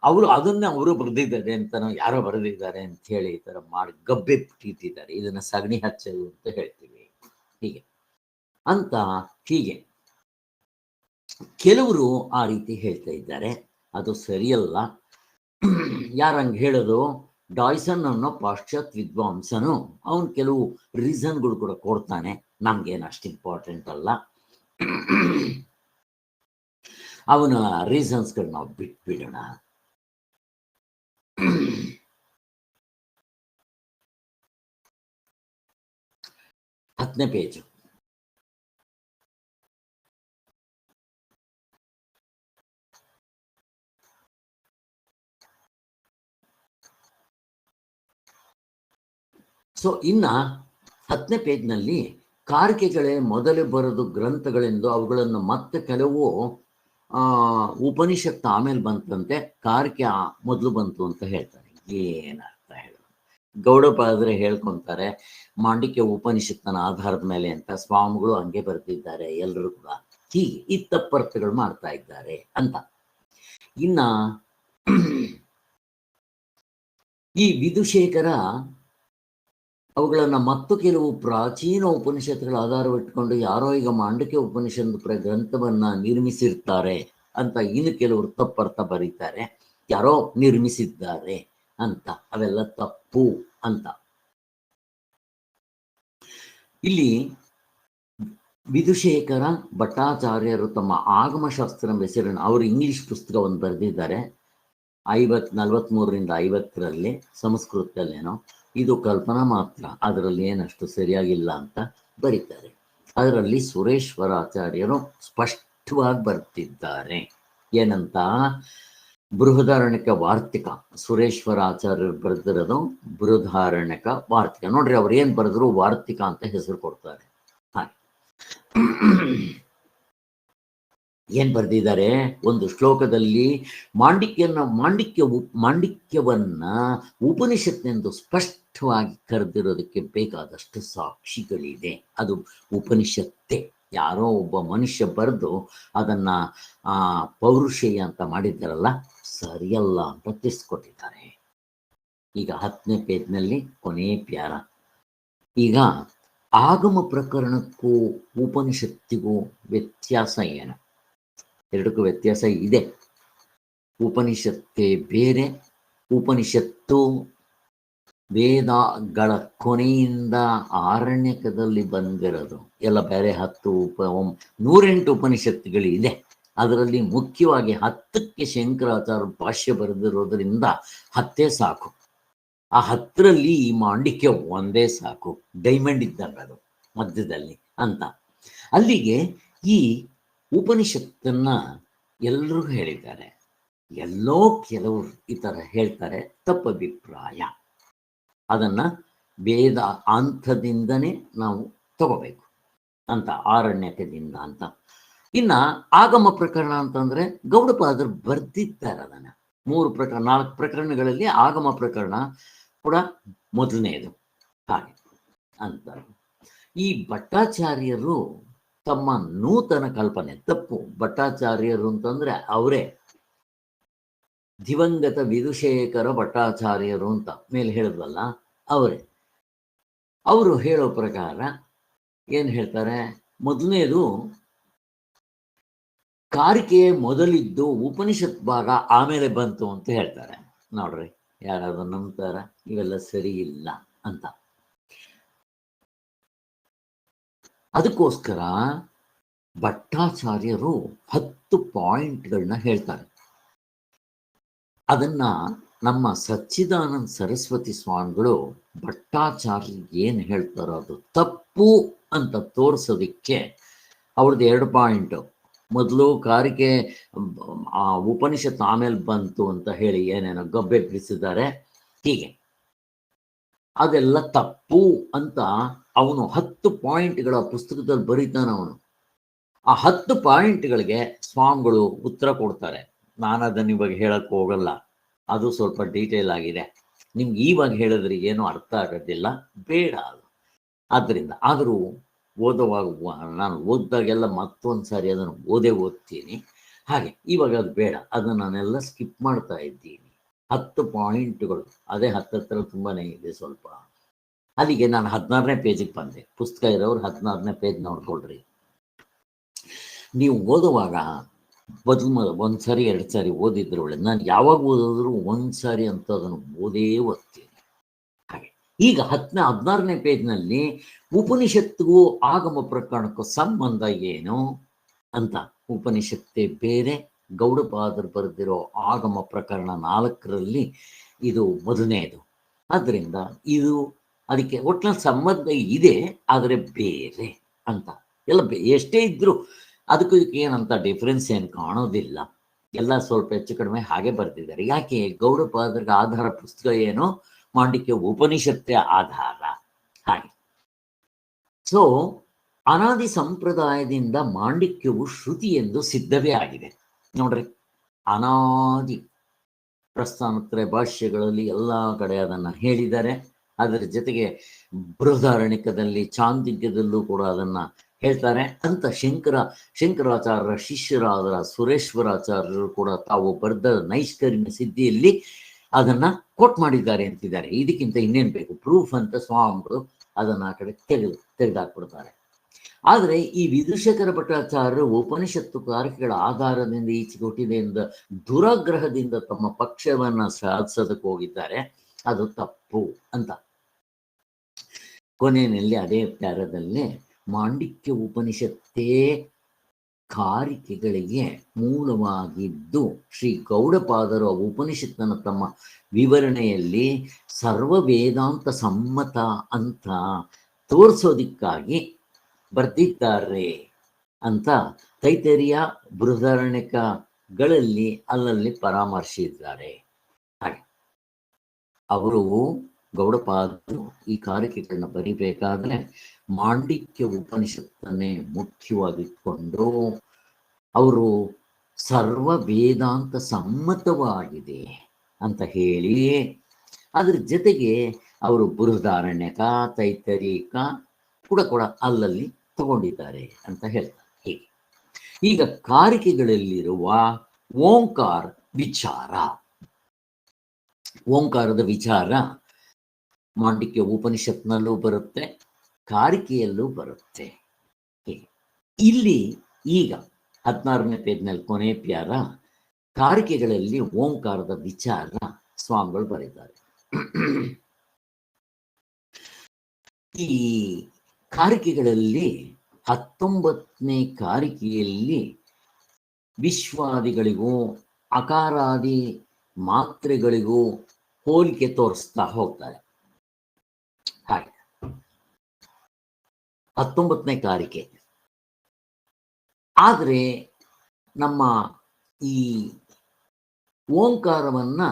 ಅವರು ಅದನ್ನ ಅವರು ಬರೆದಿದ್ದಾರೆ ಅಂತನೋ ಯಾರೋ ಬರೆದಿದ್ದಾರೆ ಅಂತ ಹೇಳಿ ಈ ತರ ಮಾಡಿ ಗಬ್ಬೆ ಬಿಟ್ಟಿದ್ದಾರೆ. ಇದನ್ನ ಸಗಣಿ ಹಚ್ಚೋದು ಅಂತ ಹೇಳ್ತೀವಿ. ಹೀಗೆ ಕೆಲವರು ಆ ರೀತಿ ಹೇಳ್ತಾ ಇದ್ದಾರೆ. ಅದು ಸರಿಯಲ್ಲ. ಯಾರಂಗೆ ಹೇಳೋದು? ಡಾಯ್ಸನ್ ಅನ್ನೋ ಪಾಶ್ಚಾತ್ಯ ವಿದ್ವಾಂಸನು ಅವನು ಕೆಲವು ರೀಸನ್ಗಳು ಕೂಡ ಕೊಡ್ತಾನೆ, ನಮ್ಗೇನು ಅಷ್ಟು ಇಂಪಾರ್ಟೆಂಟ್ ಅಲ್ಲ. ಅವನ ರೀಸನ್ಸ್ಗಳು ನಾವು ಬಿಟ್ಬಿಡೋಣ. 10ನೇ ಪೇಜು. ಸೊ ಇನ್ನ 10ನೇ ಪೇಜ್ನಲ್ಲಿ ಕಾರಿಕೆಗಳೇ ಮೊದಲೇ ಬರೆದು ಗ್ರಂಥಗಳೆಂದು ಅವುಗಳನ್ನು ಮತ್ತೆ ಕೆಲವು ಉಪನಿಷತ್ತು ಆಮೇಲೆ ಬಂತಂತೆ, ಕಾರಿಕೆ ಮೊದಲು ಬಂತು ಅಂತ ಹೇಳ್ತಾರೆ. ಏನರ್ಥ ಹೇಳೋದು? ಗೌಡಪಾದರೆ ಹೇಳ್ಕೊಂತಾರೆ ಮಾಂಡಿಕ್ಯ ಉಪನಿಷತ್ತನ ಆಧಾರದ ಮೇಲೆ ಅಂತ, ಸ್ವಾಮಿಗಳು ಹಂಗೆ ಬರ್ತಿದ್ದಾರೆ, ಎಲ್ಲರೂ ಕೂಡ ಹೀಗೆ ಈ ತಪ್ಪರ್ಥಗಳು ಮಾಡ್ತಾ ಇದ್ದಾರೆ ಅಂತ. ಇನ್ನ ಈ ವಿಧುಶೇಖರ ಅವುಗಳನ್ನು ಮತ್ತು ಕೆಲವು ಪ್ರಾಚೀನ ಉಪನಿಷತ್ತುಗಳ ಆಧಾರವಿಟ್ಟುಕೊಂಡು ಯಾರೋ ಈಗ ಮಾಂಡಕ್ಯ ಉಪನಿಷತ್ತು ಗ್ರಂಥವನ್ನ ನಿರ್ಮಿಸಿರ್ತಾರೆ ಅಂತ ಇನ್ನು ಕೆಲವರು ತಪ್ಪರ್ಥ ಬರೀತಾರೆ, ಯಾರೋ ನಿರ್ಮಿಸಿದ್ದಾರೆ ಅಂತ. ಅವೆಲ್ಲ ತಪ್ಪು ಅಂತ. ಇಲ್ಲಿ ವಿಧುಶೇಖರ ಭಟ್ಟಾಚಾರ್ಯರು ತಮ್ಮ ಆಗಮಶಾಸ್ತ್ರ ಹೆಸರನ್ನು, ಅವರು ಇಂಗ್ಲಿಷ್ ಪುಸ್ತಕವನ್ನು ಬರೆದಿದ್ದಾರೆ. 43ರಿಂದ 50ರಲ್ಲಿ ಸಂಸ್ಕೃತದಲ್ಲೇನೋ ಇದು ಕಲ್ಪನಾ ಮಾತ್ರ, ಅದರಲ್ಲಿ ಏನಷ್ಟು ಸರಿಯಾಗಿಲ್ಲ ಅಂತ ಬರೀತಾರೆ. ಅದರಲ್ಲಿ ಸುರೇಶ್ವರಾಚಾರ್ಯರು ಸ್ಪಷ್ಟವಾಗಿ ಬರ್ತಿದ್ದಾರೆ. ಏನಂತ? ಬೃಹದಾರಣ್ಯಕ ವಾರ್ತಿಕ, ಸುರೇಶ್ವರಾಚಾರ್ಯರು ಬರೆದಿರೋದು ಬೃಹದಾರಣ್ಯಕ ವಾರ್ತಿಕ. ನೋಡ್ರಿ, ಅವ್ರು ಏನ್ ಬರೆದ್ರು ವಾರ್ತಿಕ ಅಂತ ಹೆಸರು ಕೊಡ್ತಾರೆ. ಹಾಗೆ ಏನ್ ಬರೆದಿದ್ದಾರೆ? ಒಂದು ಶ್ಲೋಕದಲ್ಲಿ ಮಾಂಡಿಕ್ಯವನ್ನ ಉಪನಿಷತ್ನೆಂದು ಸ್ಪಷ್ಟವಾಗಿ ಕರೆದಿರೋದಕ್ಕೆ ಬೇಕಾದಷ್ಟು ಸಾಕ್ಷಿಗಳಿದೆ. ಅದು ಉಪನಿಷತ್ತೇ. ಯಾರೋ ಒಬ್ಬ ಮನುಷ್ಯ ಬರೆದು ಅದನ್ನ ಪೌರುಷೇಯ ಅಂತ ಮಾಡಿದ್ದಾರಲ್ಲ, ಸರಿಯಲ್ಲ ಅಂತ ತಿಳಿಸ್ಕೊಟ್ಟಿದ್ದಾರೆ. ಈಗ 10ನೇ ಪೇಜ್ನಲ್ಲಿ ಕೊನೆ ಪ್ಯಾರ. ಈಗ ಆಗಮ ಪ್ರಕರಣಕ್ಕೂ ಉಪನಿಷತ್ತಿಗೂ ವ್ಯತ್ಯಾಸ ಏನು? ಎರಡಕ್ಕೂ ವ್ಯತ್ಯಾಸ ಇದೆ. ಉಪನಿಷತ್ತೇ ಬೇರೆ. ಉಪನಿಷತ್ತು ವೇದಗಳ ಕೊನೆಯಿಂದ ಆರಣ್ಯಕದಲ್ಲಿ ಬಂದಿರೋದು ಎಲ್ಲ ಬೇರೆ. 108 ಉಪನಿಷತ್ತುಗಳಿದೆ. ಅದರಲ್ಲಿ ಮುಖ್ಯವಾಗಿ 10ಕ್ಕೆ ಶಂಕರಾಚಾರ್ಯ ಭಾಷ್ಯ ಬರೆದಿರೋದ್ರಿಂದ 10 ಸಾಕು. ಆ 10ರಲ್ಲಿ ಈ ಮಾಂಡಿಕ್ಯ ಒಂದೇ ಸಾಕು, ಡೈಮಂಡ್ ಇದ್ದಂಗೆ ಅದು ಮಧ್ಯದಲ್ಲಿ ಅಂತ. ಅಲ್ಲಿಗೆ ಈ ಉಪನಿಷತ್ತನ್ನ ಎಲ್ಲರೂ ಹೇಳಿದ್ದಾರೆ. ಎಲ್ಲೋ ಕೆಲವರು ಈ ಥರ ಹೇಳ್ತಾರೆ, ತಪ್ಪಭಿಪ್ರಾಯ. ಅದನ್ನ ವೇದ ಅಂಥದಿಂದನೇ ನಾವು ತಗೋಬೇಕು ಅಂತ, ಆರಣ್ಯಕದಿಂದ ಅಂತ. ಇನ್ನ ಆಗಮ ಪ್ರಕರಣ ಅಂತಂದ್ರೆ ಗೌಡಪಾದರು ಬರ್ದಿದ್ದಾರೆ ಅದನ್ನ. 4 ಪ್ರಕರಣಗಳಲ್ಲಿ ಆಗಮ ಪ್ರಕರಣ ಕೂಡ ಮೊದಲನೆಯದು. ಹಾಗೆ ಅಂತ ಈ ಭಟ್ಟಾಚಾರ್ಯರು ತಮ್ಮ ನೂತನ ಕಲ್ಪನೆ, ತಪ್ಪು. ಭಟ್ಟಾಚಾರ್ಯರು ಅಂತಂದ್ರೆ ಅವರೇ ದಿವಂಗತ ವಿದುಶೇಖರ ಭಟ್ಟಾಚಾರ್ಯರು ಅಂತ ಮೇಲೆ ಹೇಳಿದ್ವಲ್ಲ, ಅವರೇ. ಅವರು ಹೇಳೋ ಪ್ರಕಾರ ಏನ್ ಹೇಳ್ತಾರೆ? ಮೊದಲನೇದು ಕಾರಿಕೆ ಮೊದಲಿದ್ದು ಉಪನಿಷತ್ ಭಾಗ ಆಮೇಲೆ ಬಂತು ಅಂತ ಹೇಳ್ತಾರೆ. ನೋಡ್ರಿ, ಯಾರಾದ್ರೂ ನಂಬ್ತಾರ? ಇವೆಲ್ಲ ಸರಿ ಇಲ್ಲ ಅಂತ. ಅದಕ್ಕೋಸ್ಕರ ಭಟ್ಟಾಚಾರ್ಯರು 10 ಪಾಯಿಂಟ್ಗಳನ್ನ ಹೇಳ್ತಾರೆ. ಅದನ್ನ ನಮ್ಮ ಸಚ್ಚಿದಾನಂದ ಸರಸ್ವತಿ ಸ್ವಾಮಿಗಳು ಭಟ್ಟಾಚಾರ್ಯ ಏನ್ ಹೇಳ್ತಾರೋ ಅದು ತಪ್ಪು ಅಂತ ತೋರಿಸೋದಿಕ್ಕೆ ಅವ್ರದ್ದು 2 ಪಾಯಿಂಟ್. ಮೊದಲು ಕಾರಿಕೆ ಉಪನಿಷತ್ ಆಮೇಲೆ ಬಂತು ಅಂತ ಹೇಳಿ ಏನೇನೋ ಗಬ್ಬೆ ಬಿಡಿಸಿದ್ದಾರೆ. ಹೀಗೆ ಅದೆಲ್ಲ ತಪ್ಪು ಅಂತ ಅವನು 10 ಪಾಯಿಂಟ್ಗಳ ಪುಸ್ತಕದಲ್ಲಿ ಬರೀತಾನೆ ಅವನು. ಆ 10 ಪಾಯಿಂಟ್ಗಳಿಗೆ ಸ್ವಾಮಿಗಳು ಉತ್ತರ ಕೊಡ್ತಾರೆ. ನಾನು ಅದನ್ನ ಇವಾಗ ಹೇಳಕ್ ಹೋಗಲ್ಲ, ಅದು ಸ್ವಲ್ಪ ಡೀಟೇಲ್ ಆಗಿದೆ. ನಿಮ್ಗೆ ಇವಾಗ ಹೇಳಿದ್ರೆ ಏನೂ ಅರ್ಥ ಆಗೋದಿಲ್ಲ, ಬೇಡ ಅದು. ಆದ್ದರಿಂದ ಆದರೂ ಓದುವಾಗ ನಾನು ಓದಿದಾಗೆಲ್ಲ ಮತ್ತೊಂದು ಸಾರಿ ಅದನ್ನು ಓದ್ತೀನಿ. ಹಾಗೆ ಇವಾಗ ಅದು ಬೇಡ, ಅದನ್ನು ನಾನೆಲ್ಲ ಸ್ಕಿಪ್ ಮಾಡ್ತಾ ಇದ್ದೀನಿ. 10 ಪಾಯಿಂಟ್ಗಳು, ಅದೇ 10 ತುಂಬಾನೇ ಇದೆ ಸ್ವಲ್ಪ. ಅಲ್ಲಿಗೆ ನಾನು 16ನೇ ಪೇಜಿಗೆ ಬಂದೆ. ಪುಸ್ತಕ ಇರೋರು 16ನೇ ಪೇಜ್ ನೋಡ್ಕೊಳ್ರಿ. ನೀವು ಓದುವಾಗ ಒಂದ್ಸರಿ 2 ಸಾರಿ ಓದಿದ್ರೆ ಒಳ್ಳೆ. ನಾನು ಯಾವಾಗ ಓದಿದ್ರು 1 ಸಾರಿ ಅಂತ ಅದನ್ನು ಓದ್ತೀನಿ. ಹಾಗೆ ಈಗ 16ನೇ ಪೇಜ್ನಲ್ಲಿ ಉಪನಿಷತ್ತಿಗೂ ಆಗಮ ಪ್ರಕರಣಕ್ಕೂ ಸಂಬಂಧ ಏನು ಅಂತ. ಉಪನಿಷತ್ತೇ ಬೇರೆ. ಗೌಡಪಾದರು ಬರೆದಿರೋ ಆಗಮ ಪ್ರಕರಣ 4ರಲ್ಲಿ ಇದು ಮೊದಲನೇದು. ಆದ್ದರಿಂದ ಇದು ಅದಕ್ಕೆ ಒಟ್ಟಿನಲ್ಲಿ ಸಂಬಂಧ ಇದೆ, ಆದರೆ ಬೇರೆ ಅಂತ. ಎಲ್ಲ ಎಷ್ಟೇ ಇದ್ರು ಅದಕ್ಕೂ ಏನಂತ ಡಿಫ್ರೆನ್ಸ್ ಏನು ಕಾಣೋದಿಲ್ಲ. ಎಲ್ಲ ಸ್ವಲ್ಪ ಹೆಚ್ಚು ಕಡಿಮೆ ಹಾಗೆ ಬರ್ತಿದ್ದಾರೆ. ಯಾಕೆ? ಗೌಡಪಾದರಿಗೆ ಆಧಾರ ಪುಸ್ತಕ ಏನು? ಮಾಂಡಿಕ್ಯ ಉಪನಿಷತ್ತೇ ಆಧಾರ. ಹಾಗೆ ಸೊ ಅನಾದಿ ಸಂಪ್ರದಾಯದಿಂದ ಮಾಂಡಿಕ್ಯವು ಶ್ರುತಿ ಎಂದು ಸಿದ್ಧವೇ ಆಗಿದೆ. ನೋಡ್ರಿ, ಅನಾದಿ ಪ್ರಸ್ಥಾನತ್ರಯ ಭಾಷ್ಯಗಳಲ್ಲಿ ಎಲ್ಲ ಕಡೆ ಅದನ್ನ ಹೇಳಿದ್ದಾರೆ. ಅದರ ಜೊತೆಗೆ ಬೃಹದಾರಣ್ಯಕದಲ್ಲಿ, ಚಾಂದಿಗ್ಯದಲ್ಲೂ ಕೂಡ ಅದನ್ನ ಹೇಳ್ತಾರೆ ಅಂತ. ಶಂಕರಾಚಾರ್ಯರ ಶಿಷ್ಯರಾದ ಸುರೇಶ್ವರಾಚಾರ್ಯರು ಕೂಡ ತಾವು ಬರೆದ ನೈಷ್ಕರ್ಮ್ಯ ಸಿದ್ಧಿಯಲ್ಲಿ ಅದನ್ನ ಕೋಟ್ ಮಾಡಿದ್ದಾರೆ ಅಂತಿದ್ದಾರೆ. ಇದಕ್ಕಿಂತ ಇನ್ನೇನು ಬೇಕು? ಪ್ರೂಫ್ ಅಂತ ಸ್ವಾಮಿಗಳು ಅದನ್ನ ಆ ಕಡೆ ತೆಗೆದಾಕ್ಬಿಡ್ತಾರೆ. ಆದರೆ ಈ ವಿದುಶೇಖರ ಭಟ್ಟಾಚಾರ್ಯರು ಉಪನಿಷತ್ತು ಕಾರಿಕೆಗಳ ಆಧಾರದಿಂದ ಈಚೆಗೆ ಹುಟ್ಟಿದೆ ಎಂದ ದುರಾಗ್ರಹದಿಂದ ತಮ್ಮ ಪಕ್ಷವನ್ನ ಸಾಧಿಸೋದಕ್ಕೆ ಹೋಗಿದ್ದಾರೆ. ಅದು ತಪ್ಪು ಅಂತ. ಕೊನೆಯಲ್ಲಿ ಅದೇ ಪ್ಯಾರದಲ್ಲಿ ಮಾಂಡಿಕ್ಯ ಉಪನಿಷತ್ತೇ ಕಾರಿಕೆಗಳಿಗೆ ಮೂಲವಾಗಿದ್ದು ಶ್ರೀ ಗೌಡಪಾದರು ಉಪನಿಷತ್ತನ್ನು ತಮ್ಮ ವಿವರಣೆಯಲ್ಲಿ ಸರ್ವ ವೇದಾಂತ ಸಮ್ಮತ ಅಂತ ತೋರಿಸೋದಿಕ್ಕಾಗಿ ಬರ್ದಿದ್ದಾರೆ ಅಂತ ತೈತರಿಯ ಬೃಹದಾರಣ್ಯಕಗಳಲ್ಲಿ ಅಲ್ಲಲ್ಲಿ ಪರಾಮರ್ಶಿಸಿದ್ದಾರೆ. ಹಾಗೆ ಅವರು ಗೌಡಪಾದರು ಈ ಕಾರಿಕೆಗಳನ್ನ ಬರಿಬೇಕಾದ್ರೆ ಮಾಂಡಿಕ್ಯ ಉಪನಿಷತ್ತನ್ನೇ ಮುಖ್ಯವಾಗಿಟ್ಕೊಂಡು ಅವರು ಸರ್ವ ವೇದಾಂತ ಸಮ್ಮತವಾಗಿದೆ ಅಂತ ಹೇಳಿ ಅದ್ರ ಜೊತೆಗೆ ಅವರು ಬೃಹದಾರಣ್ಯಕ ತೈತರಿಕ ಕೂಡ ಅಲ್ಲಲ್ಲಿ ತಗೊಂಡಿದ್ದಾರೆ ಅಂತ ಹೇಳ್ತಾರೆ. ಹೀಗೆ ಈಗ ಕಾರಿಕೆಗಳಲ್ಲಿರುವ ಓಂಕಾರ ವಿಚಾರ, ಓಂಕಾರದ ವಿಚಾರ ಮಾಂಡಿಕ್ಯ ಉಪನಿಷತ್ನಲ್ಲೂ ಬರುತ್ತೆ, ಕಾರಿಕೆಯಲ್ಲೂ ಬರುತ್ತೆ. ಇಲ್ಲಿ ಈಗ 16ನೇ ಪೇಜ್ನಲ್ಲಿ ಕೊನೆ ಪ್ಯಾರ ಕಾರಿಕೆಗಳಲ್ಲಿ ಓಂಕಾರದ ವಿಚಾರ ಸ್ವಾಮಿಗಳು ಬರೆದಿದ್ದಾರೆ. ಈ ಕಾರಿಕೆಗಳಲ್ಲಿ 19ನೇ ಕಾರಿಕೆಯಲ್ಲಿ ವಿಶ್ವಾದಿಗಳಿಗೂ ಅಕಾರಾದಿ ಮಾತ್ರೆಗಳಿಗೂ ಹೋಲಿಕೆ ತೋರಿಸ್ತಾ ಹೋಗ್ತಾರೆ. ಹಾಗೆ 19ನೇ ಕಾರಿಕೆ. ಆದರೆ ನಮ್ಮ ಈ ಓಂಕಾರವನ್ನ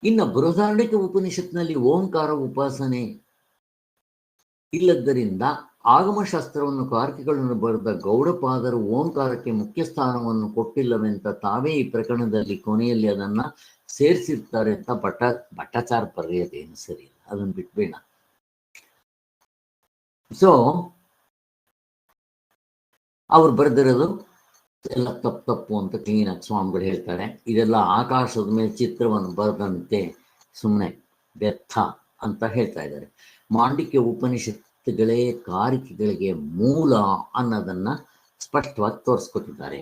ಇನ್ನು ಬೃಹದಾರಣ್ಯಕ ಉಪನಿಷತ್ನಲ್ಲಿ ಓಂಕಾರ ಉಪಾಸನೆ ಇಲ್ಲದ್ದರಿಂದ ಆಗಮಶಾಸ್ತ್ರವನ್ನು ಕಾರಿಕೆಗಳನ್ನು ಬರೆದ ಗೌಡಪಾದರು ಓಂಕಾರಕ್ಕೆ ಮುಖ್ಯ ಸ್ಥಾನವನ್ನು ಕೊಟ್ಟಿಲ್ಲವೆಂತ ತಾವೇ ಈ ಪ್ರಕರಣದಲ್ಲಿ ಕೊನೆಯಲ್ಲಿ ಅದನ್ನ ಸೇರಿಸಿರ್ತಾರೆ ಅಂತ ಭಟ್ಟಾಚಾರ ಬರೆಯೋದೇನು ಸರಿ ಇಲ್ಲ, ಅದನ್ನು ಬಿಟ್ಬೇಡ. ಸೊ ಅವ್ರು ಬರೆದಿರೋದು ಎಲ್ಲ ತಪ್ಪು ಅಂತ ಕ್ಲೀನಾಗಿ ಸ್ವಾಮಿಗಳು ಹೇಳ್ತಾರೆ. ಇದೆಲ್ಲ ಆಕಾಶದ ಮೇಲೆ ಚಿತ್ರವನ್ನು ಬರೆದಂತೆ ಸುಮ್ಮನೆ ವ್ಯರ್ಥ ಅಂತ ಹೇಳ್ತಾ ಇದ್ದಾರೆ. ಮಾಂಡಿಕ್ಯ ಉಪನಿಷತ್ತುಗಳೇ ಕಾರಿಕೆಗಳಿಗೆ ಮೂಲ ಅನ್ನೋದನ್ನ ಸ್ಪಷ್ಟವಾಗಿ ತೋರಿಸ್ಕೊಟ್ಟಿದ್ದಾರೆ.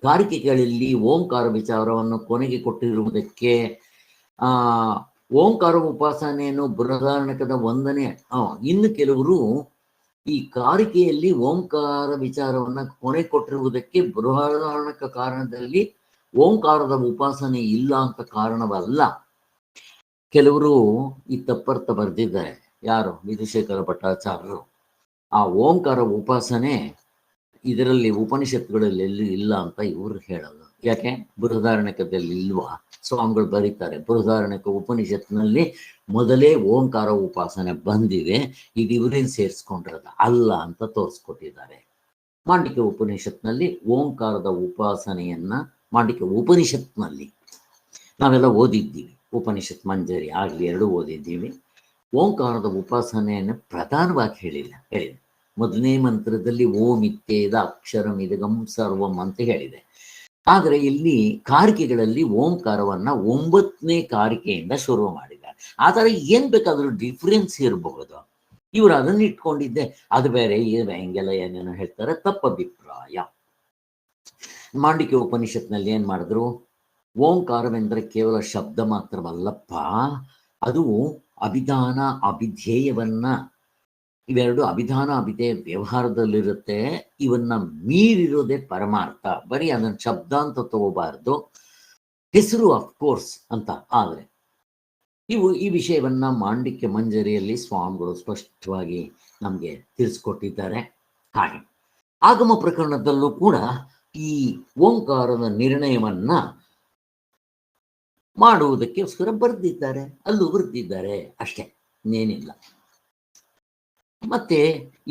ಕಾರಿಕೆಗಳಲ್ಲಿ ಓಂಕಾರ ವಿಚಾರವನ್ನು ಕೊನೆಗೆ ಕೊಟ್ಟಿರುವುದಕ್ಕೆ ಓಂಕಾರ ಉಪಾಸನೆಯನ್ನು ಬೃಹದಾರಣ್ಯಕದ ವಂದನೆ. ಇನ್ನು ಕೆಲವರು ಈ ಕಾರಿಕೆಯಲ್ಲಿ ಓಂಕಾರ ವಿಚಾರವನ್ನ ಕೊನೆ ಕೊಟ್ಟಿರುವುದಕ್ಕೆ ಬೃಹದಾರಣ್ಯಕ ಕಾರಣದಲ್ಲಿ ಓಂಕಾರದ ಉಪಾಸನೆ ಇಲ್ಲ ಅಂತ ಕಾರಣವಲ್ಲ. ಕೆಲವರು ಈ ತಪ್ಪರ್ಥ ಬರೆದಿದ್ದಾರೆ. ಯಾರು? ವಿಧುಶೇಖರ ಭಟ್ಟಾಚಾರ್ಯರು. ಆ ಓಂಕಾರ ಉಪಾಸನೆ ಇದರಲ್ಲಿ ಉಪನಿಷತ್ತುಗಳಲ್ಲಿ ಎಲ್ಲೂ ಇಲ್ಲ ಅಂತ ಇವರು ಹೇಳೋದು. ಯಾಕೆ? ಬೃಹದಾರಣ್ಯಕದಲ್ಲಿ ಇಲ್ವಾ? ಸ್ವಾಮಿಗಳು ಬರೀತಾರೆ, ಬೃಹದಾರಣ್ಯಕ ಉಪನಿಷತ್ನಲ್ಲಿ ಮೊದಲೇ ಓಂಕಾರ ಉಪಾಸನೆ ಬಂದಿದೆ, ಇದು ಇವರೇನು ಸೇರಿಸ್ಕೊಂಡಿರೋದು ಅಲ್ಲ ಅಂತ ತೋರಿಸ್ಕೊಟ್ಟಿದ್ದಾರೆ. ಮಾಂಡಿಕ್ಯ ಉಪನಿಷತ್ನಲ್ಲಿ ಓಂಕಾರದ ಉಪಾಸನೆಯನ್ನ ಮಾಂಡಿಕ್ಯ ಉಪನಿಷತ್ನಲ್ಲಿ ನಾವೆಲ್ಲ ಓದಿದ್ದೀವಿ. ಉಪನಿಷತ್ ಮಂಜರಿ ಆಗಲಿ ಎರಡೂ ಓದಿದ್ದೀವಿ. ಓಂಕಾರದ ಉಪಾಸನೆಯನ್ನು ಪ್ರಧಾನವಾಗಿ ಹೇಳಿದೆ. ಮೊದಲನೇ ಮಂತ್ರದಲ್ಲಿ ಓಂ ಇತ್ಯೇದ ಅಕ್ಷರಂ ಇದಗಂ ಸರ್ವಂ ಅಂತ ಹೇಳಿದೆ. ಆದರೆ ಇಲ್ಲಿ ಕಾರಿಕೆಗಳಲ್ಲಿ ಓಂಕಾರವನ್ನ 9ನೇ ಕಾರಿಕೆಯಿಂದ ಶುರು ಮಾಡಿದ್ದಾರೆ. ಆ ಥರ ಏನ್ ಬೇಕಾದ್ರೂ ಡಿಫ್ರೆನ್ಸ್ ಇರಬಹುದು. ಇವರು ಅದನ್ನ ಇಟ್ಕೊಂಡಿದ್ದೆ ಅದು ಬೇರೆ ಹೆಂಗೆಲ್ಲ ಏನೇನೋ ಹೇಳ್ತಾರೆ, ತಪ್ಪಭಿಪ್ರಾಯ. ಮಾಂಡಿಕ್ಯ ಉಪನಿಷತ್ನಲ್ಲಿ ಏನ್ ಮಾಡಿದ್ರು? ಓಂಕಾರವೆಂದರೆ ಕೇವಲ ಶಬ್ದ ಮಾತ್ರವಲ್ಲಪ್ಪ, ಅದು ಅಭಿಧಾನ ಅಭಿಧೇಯವನ್ನ, ಇವೆರಡು ಅಭಿಧಾನ ಅಭಿಧೇಯ ವ್ಯವಹಾರದಲ್ಲಿರುತ್ತೆ. ಇವನ್ನ ಮೀರಿರೋದೇ ಪರಮಾರ್ಥ. ಬರೀ ಅದನ್ನ ಶಬ್ದ ಅಂತ ತಗೋಬಾರ್ದು, ಹೆಸರು ಅಫ್ಕೋರ್ಸ್ ಅಂತ. ಆದರೆ ಈ ವಿಷಯವನ್ನ ಮಾಂಡಿಕ್ಯ ಮಂಜರಿಯಲ್ಲಿ ಸ್ವಾಮಿಗಳು ಸ್ಪಷ್ಟವಾಗಿ ನಮಗೆ ತಿಳಿಸ್ಕೊಟ್ಟಿದ್ದಾರೆ. ಹಾಗೆ ಆಗಮ ಪ್ರಕರಣದಲ್ಲೂ ಕೂಡ ಈ ಓಂಕಾರದ ನಿರ್ಣಯವನ್ನ ಮಾಡುವುದಕ್ಕೋಸ್ಕರ ಬರೆದಿದ್ದಾರೆ, ಅಲ್ಲೂ ಬರೆದಿದ್ದಾರೆ, ಅಷ್ಟೇ, ಇನ್ನೇನಿಲ್ಲ. ಮತ್ತೆ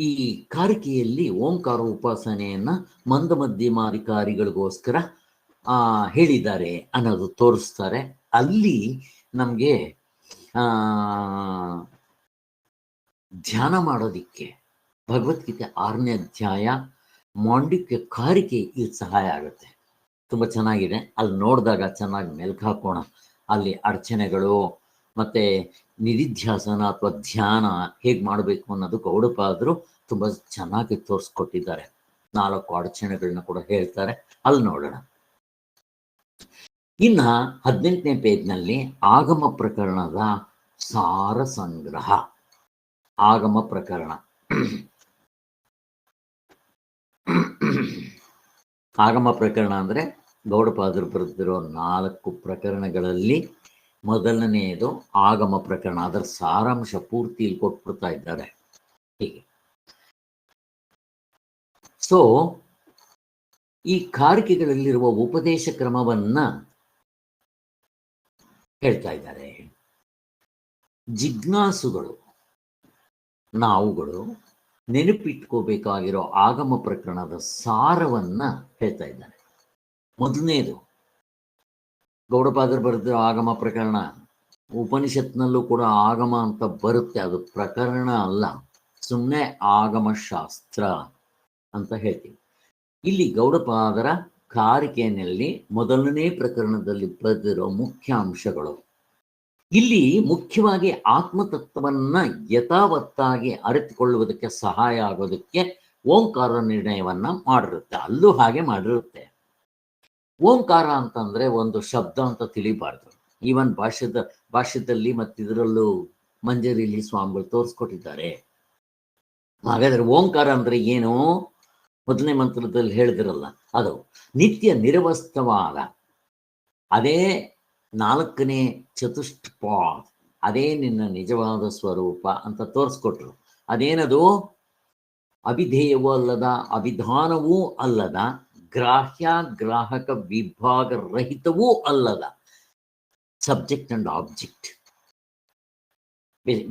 ಈ ಕಾರಿಕೆಯಲ್ಲಿ ಓಂಕಾರ ಉಪಾಸನೆಯನ್ನ ಮಂದ ಮಧ್ಯಮಾಧಿಕಾರಿಗಳಿಗೋಸ್ಕರ ಹೇಳಿದ್ದಾರೆ ಅನ್ನೋದು ತೋರಿಸ್ತಾರೆ. ಅಲ್ಲಿ ನಮಗೆ ಧ್ಯಾನ ಮಾಡೋದಿಕ್ಕೆ ಭಗವದ್ಗೀತೆ 6ನೇ ಅಧ್ಯಾಯ ಮಾಂಡಿಕ್ಯ ಕಾರಿಕೆ ಇದು ಸಹಾಯ ಆಗುತ್ತೆ. ತುಂಬ ಚೆನ್ನಾಗಿದೆ. ಅಲ್ಲಿ ನೋಡಿದಾಗ ಚೆನ್ನಾಗಿ ಮೆಲ್ಕು ಹಾಕೋಣ. ಅಲ್ಲಿ ಅರ್ಚನೆಗಳು ಮತ್ತೆ ನಿಧಿಧ್ಯಾಸನ ಅಥವಾ ಧ್ಯಾನ ಹೇಗೆ ಮಾಡಬೇಕು ಅನ್ನೋದು ಗೌಡಪಾದರು ತುಂಬ ಚೆನ್ನಾಗಿ ತೋರಿಸ್ಕೊಟ್ಟಿದ್ದಾರೆ. 4 ಅಡಚಣೆಗಳನ್ನ ಕೂಡ ಹೇಳ್ತಾರೆ. ಅಲ್ಲಿ ನೋಡೋಣ. ಇನ್ನ 18ನೇ ಪೇಜ್ನಲ್ಲಿ ಆಗಮ ಪ್ರಕರಣದ ಸಾರ ಸಂಗ್ರಹ. ಆಗಮ ಪ್ರಕರಣ ಆಗಮ ಪ್ರಕರಣ ಅಂದರೆ ಗೌಡಪಾದರು ಬರೆದಿರೋ 4 ಪ್ರಕರಣಗಳಲ್ಲಿ ಮೊದಲನೆಯದು ಆಗಮ ಪ್ರಕರಣ. ಅದರ ಸಾರಾಂಶ ಪೂರ್ತಿ ಇಲ್ಲಿ ಕೊಟ್ಬಿಡ್ತಾ ಇದ್ದಾರೆ ಹೀಗೆ. ಸೊ ಈ ಕಾರಿಕೆಗಳಲ್ಲಿರುವ ಉಪದೇಶ ಕ್ರಮವನ್ನ ಹೇಳ್ತಾ ಇದ್ದಾರೆ. ಜಿಜ್ಞಾಸುಗಳು ನಾವುಗಳು ನೆನಪಿಟ್ಕೋಬೇಕಾಗಿರೋ ಆಗಮ ಪ್ರಕರಣದ ಸಾರವನ್ನ ಹೇಳ್ತಾ ಇದ್ದಾರೆ. ಮೊದಲನೇದು ಗೌಡಪಾದರು ಬರೆದಿರೋ ಆಗಮ ಪ್ರಕರಣ. ಉಪನಿಷತ್ನಲ್ಲೂ ಕೂಡ ಆಗಮ ಅಂತ ಬರುತ್ತೆ, ಅದು ಪ್ರಕರಣ ಅಲ್ಲ, ಸುಮ್ಮನೆ ಆಗಮ ಶಾಸ್ತ್ರ ಅಂತ ಹೇಳ್ತೀವಿ. ಇಲ್ಲಿ ಗೌಡಪಾದರ ಕಾರಿಕೆಯಲ್ಲಿ ಮೊದಲನೇ ಪ್ರಕರಣದಲ್ಲಿ ಬರೆದಿರೋ ಮುಖ್ಯ ಅಂಶಗಳು. ಇಲ್ಲಿ ಮುಖ್ಯವಾಗಿ ಆತ್ಮತತ್ವವನ್ನ ಯಥಾವತ್ತಾಗಿ ಅರಿತುಕೊಳ್ಳುವುದಕ್ಕೆ ಸಹಾಯ ಆಗೋದಕ್ಕೆ ಓಂಕಾರ ನಿರ್ಣಯವನ್ನ ಮಾಡಿರುತ್ತೆ. ಅಲ್ಲೂ ಹಾಗೆ ಮಾಡಿರುತ್ತೆ. ಓಂಕಾರ ಅಂತಂದ್ರೆ ಒಂದು ಶಬ್ದ ಅಂತ ತಿಳಿಬಾರ್ದು. ಈವನ್ ಭಾಷ್ಯದಲ್ಲಿ ಮತ್ತಿದರಲ್ಲೂ ಮಂಜರಿಲಿ ಸ್ವಾಮಿಗಳು ತೋರಿಸ್ಕೊಟ್ಟಿದ್ದಾರೆ. ಹಾಗಾದ್ರೆ ಓಂಕಾರ ಅಂದ್ರೆ ಏನು? ಮೊದಲನೇ ಮಂತ್ರದಲ್ಲಿ ಹೇಳಿದಿರಲ್ಲ, ಅದು ನಿತ್ಯ ನಿರವಸ್ಥವಾದ, ಅದೇ 4ನೇ ಚತುಷ್ಪಾದ, ಅದೇ ನಿನ್ನ ನಿಜವಾದ ಸ್ವರೂಪ ಅಂತ ತೋರಿಸ್ಕೊಟ್ರು. ಅದೇನದು? ಅವಿಧೇಯವೂ ಅಲ್ಲದ, ಅವಿಧಾನವೂ ಅಲ್ಲದ, ಗ್ರಾಹ್ಯ ಗ್ರಾಹಕ ವಿಭಾಗ ರಹಿತವೂ ಅಲ್ಲದ, ಸಬ್ಜೆಕ್ಟ್ ಅಂಡ್ ಆಬ್ಜೆಕ್ಟ್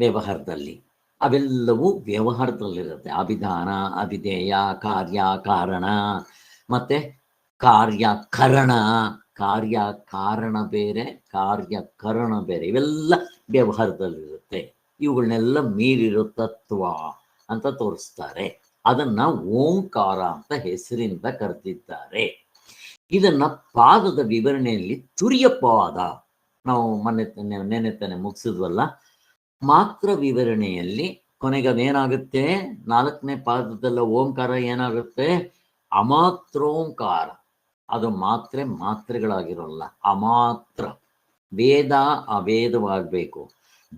ವ್ಯವಹಾರದಲ್ಲಿ ಅವೆಲ್ಲವೂ ವ್ಯವಹಾರದಲ್ಲಿರುತ್ತೆ. ಅಭಿಧಾನ, ಅವಿಧೇಯ, ಕಾರ್ಯ ಕಾರಣ, ಮತ್ತೆ ಕಾರ್ಯಕರಣ. ಕಾರ್ಯಕಾರಣ ಬೇರೆ, ಕಾರ್ಯಕರಣ ಬೇರೆ, ಇವೆಲ್ಲ ವ್ಯವಹಾರದಲ್ಲಿರುತ್ತೆ. ಇವುಗಳನ್ನೆಲ್ಲ ಮೀರಿರೋ ತತ್ವ ಅಂತ ತೋರಿಸ್ತಾರೆ. ಅದನ್ನ ಓಂಕಾರ ಅಂತ ಹೆಸರಿಂದ ಕರೆದಿದ್ದಾರೆ. ಇದನ್ನ ಪಾದದ ವಿವರಣೆಯಲ್ಲಿ ತುರಿಯ ಪಾದ, ನಾವು ನೆನೆ ತಾನೆ ಮುಗಿಸಿದ್ವಲ್ಲ, ಮಾತ್ರ ವಿವರಣೆಯಲ್ಲಿ ಕೊನೆಗೆ ಅದೇನಾಗುತ್ತೆ, 4ನೇ ಪಾದದಲ್ಲ ಓಂಕಾರ ಏನಾಗುತ್ತೆ? ಅಮಾತ್ರೋಂಕಾರ. ಅದು ಮಾತ್ರೆಗಳಾಗಿರೋಲ್ಲ, ಅಮಾತ್ರ. ವೇದ ಅವೇದವಾಗಬೇಕು,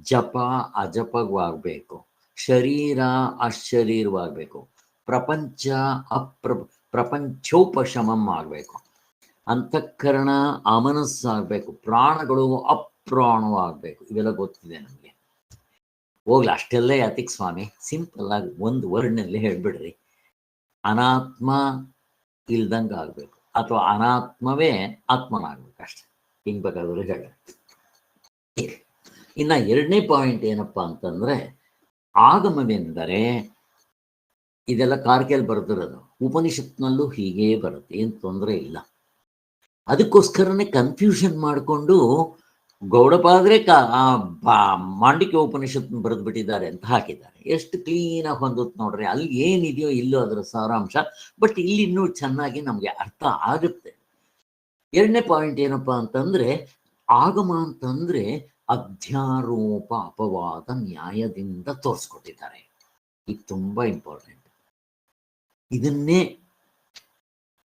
ಜಪ ಅಜಪವಾಗಬೇಕು, ಶರೀರ ಅಶರೀರವಾಗಬೇಕು, ಪ್ರಪಂಚ ಪ್ರಪಂಚೋಪಶಮಂ ಆಗಬೇಕು, ಅಂತಃಕರಣ ಅಮನಸ್ಸಾಗಬೇಕು, ಪ್ರಾಣಗಳು ಅಪ್ರಾಣವಾಗಬೇಕು. ಇವೆಲ್ಲ ಗೊತ್ತಿದೆ ನಮಗೆ. ಹೋಗ್ಲಿ, ಅಷ್ಟೆಲ್ಲ ಯಾತಿಕ್ ಸ್ವಾಮಿ? ಸಿಂಪಲ್ ಆಗಿ ಒಂದು ವರ್ಡ್ನಲ್ಲಿ ಹೇಳ್ಬಿಡ್ರಿ. ಅನಾತ್ಮ ಇಲ್ದಂಗೆ ಆಗ್ಬೇಕು, ಅಥವಾ ಅನಾತ್ಮವೇ ಆತ್ಮನಾಗ್ಬೇಕು, ಅಷ್ಟೆ. ಹಿಂಗ್ ಬೇಕಾದ್ರೆ ಹೇಳ. ಇನ್ನ 2ನೇ ಪಾಯಿಂಟ್ ಏನಪ್ಪಾ ಅಂತಂದ್ರೆ, ಆಗಮವೆಂದರೆ ಇದೆಲ್ಲ ಕಾರಿಕೆಯಲ್ಲಿ ಬರೆದಿರೋದು, ಉಪನಿಷತ್ನಲ್ಲೂ ಹೀಗೇ ಬರುತ್ತೆ, ಏನು ತೊಂದರೆ ಇಲ್ಲ. ಅದಕ್ಕೋಸ್ಕರನೇ ಕನ್ಫ್ಯೂಷನ್ ಮಾಡಿಕೊಂಡು ಗೌಡಪಾದ್ರೆ ಮಾಂಡಿಕ್ಯ ಉಪನಿಷತ್ ಬರೆದು ಬಿಟ್ಟಿದ್ದಾರೆ ಅಂತ ಹಾಕಿದ್ದಾರೆ. ಎಷ್ಟು ಕ್ಲೀನಾಗಿ ಹೊಂದುತ್ತೆ ನೋಡ್ರಿ. ಅಲ್ಲಿ ಏನಿದೆಯೋ ಇಲ್ಲೋ ಅದರ ಸಾರಾಂಶ, ಬಟ್ ಇಲ್ಲಿ ಇನ್ನೂ ಚೆನ್ನಾಗಿ ನಮ್ಗೆ ಅರ್ಥ ಆಗುತ್ತೆ. 2ನೇ ಪಾಯಿಂಟ್ ಏನಪ್ಪಾ ಅಂತಂದ್ರೆ, ಆಗಮ ಅಂತಂದ್ರೆ ಅಧ್ಯಾರೋಪ ಅಪವಾದ ನ್ಯಾಯದಿಂದ ತೋರಿಸ್ಕೊಟ್ಟಿದ್ದಾರೆ. ಇದು ತುಂಬಾ ಇಂಪಾರ್ಟೆಂಟ್. ಇದನ್ನೇ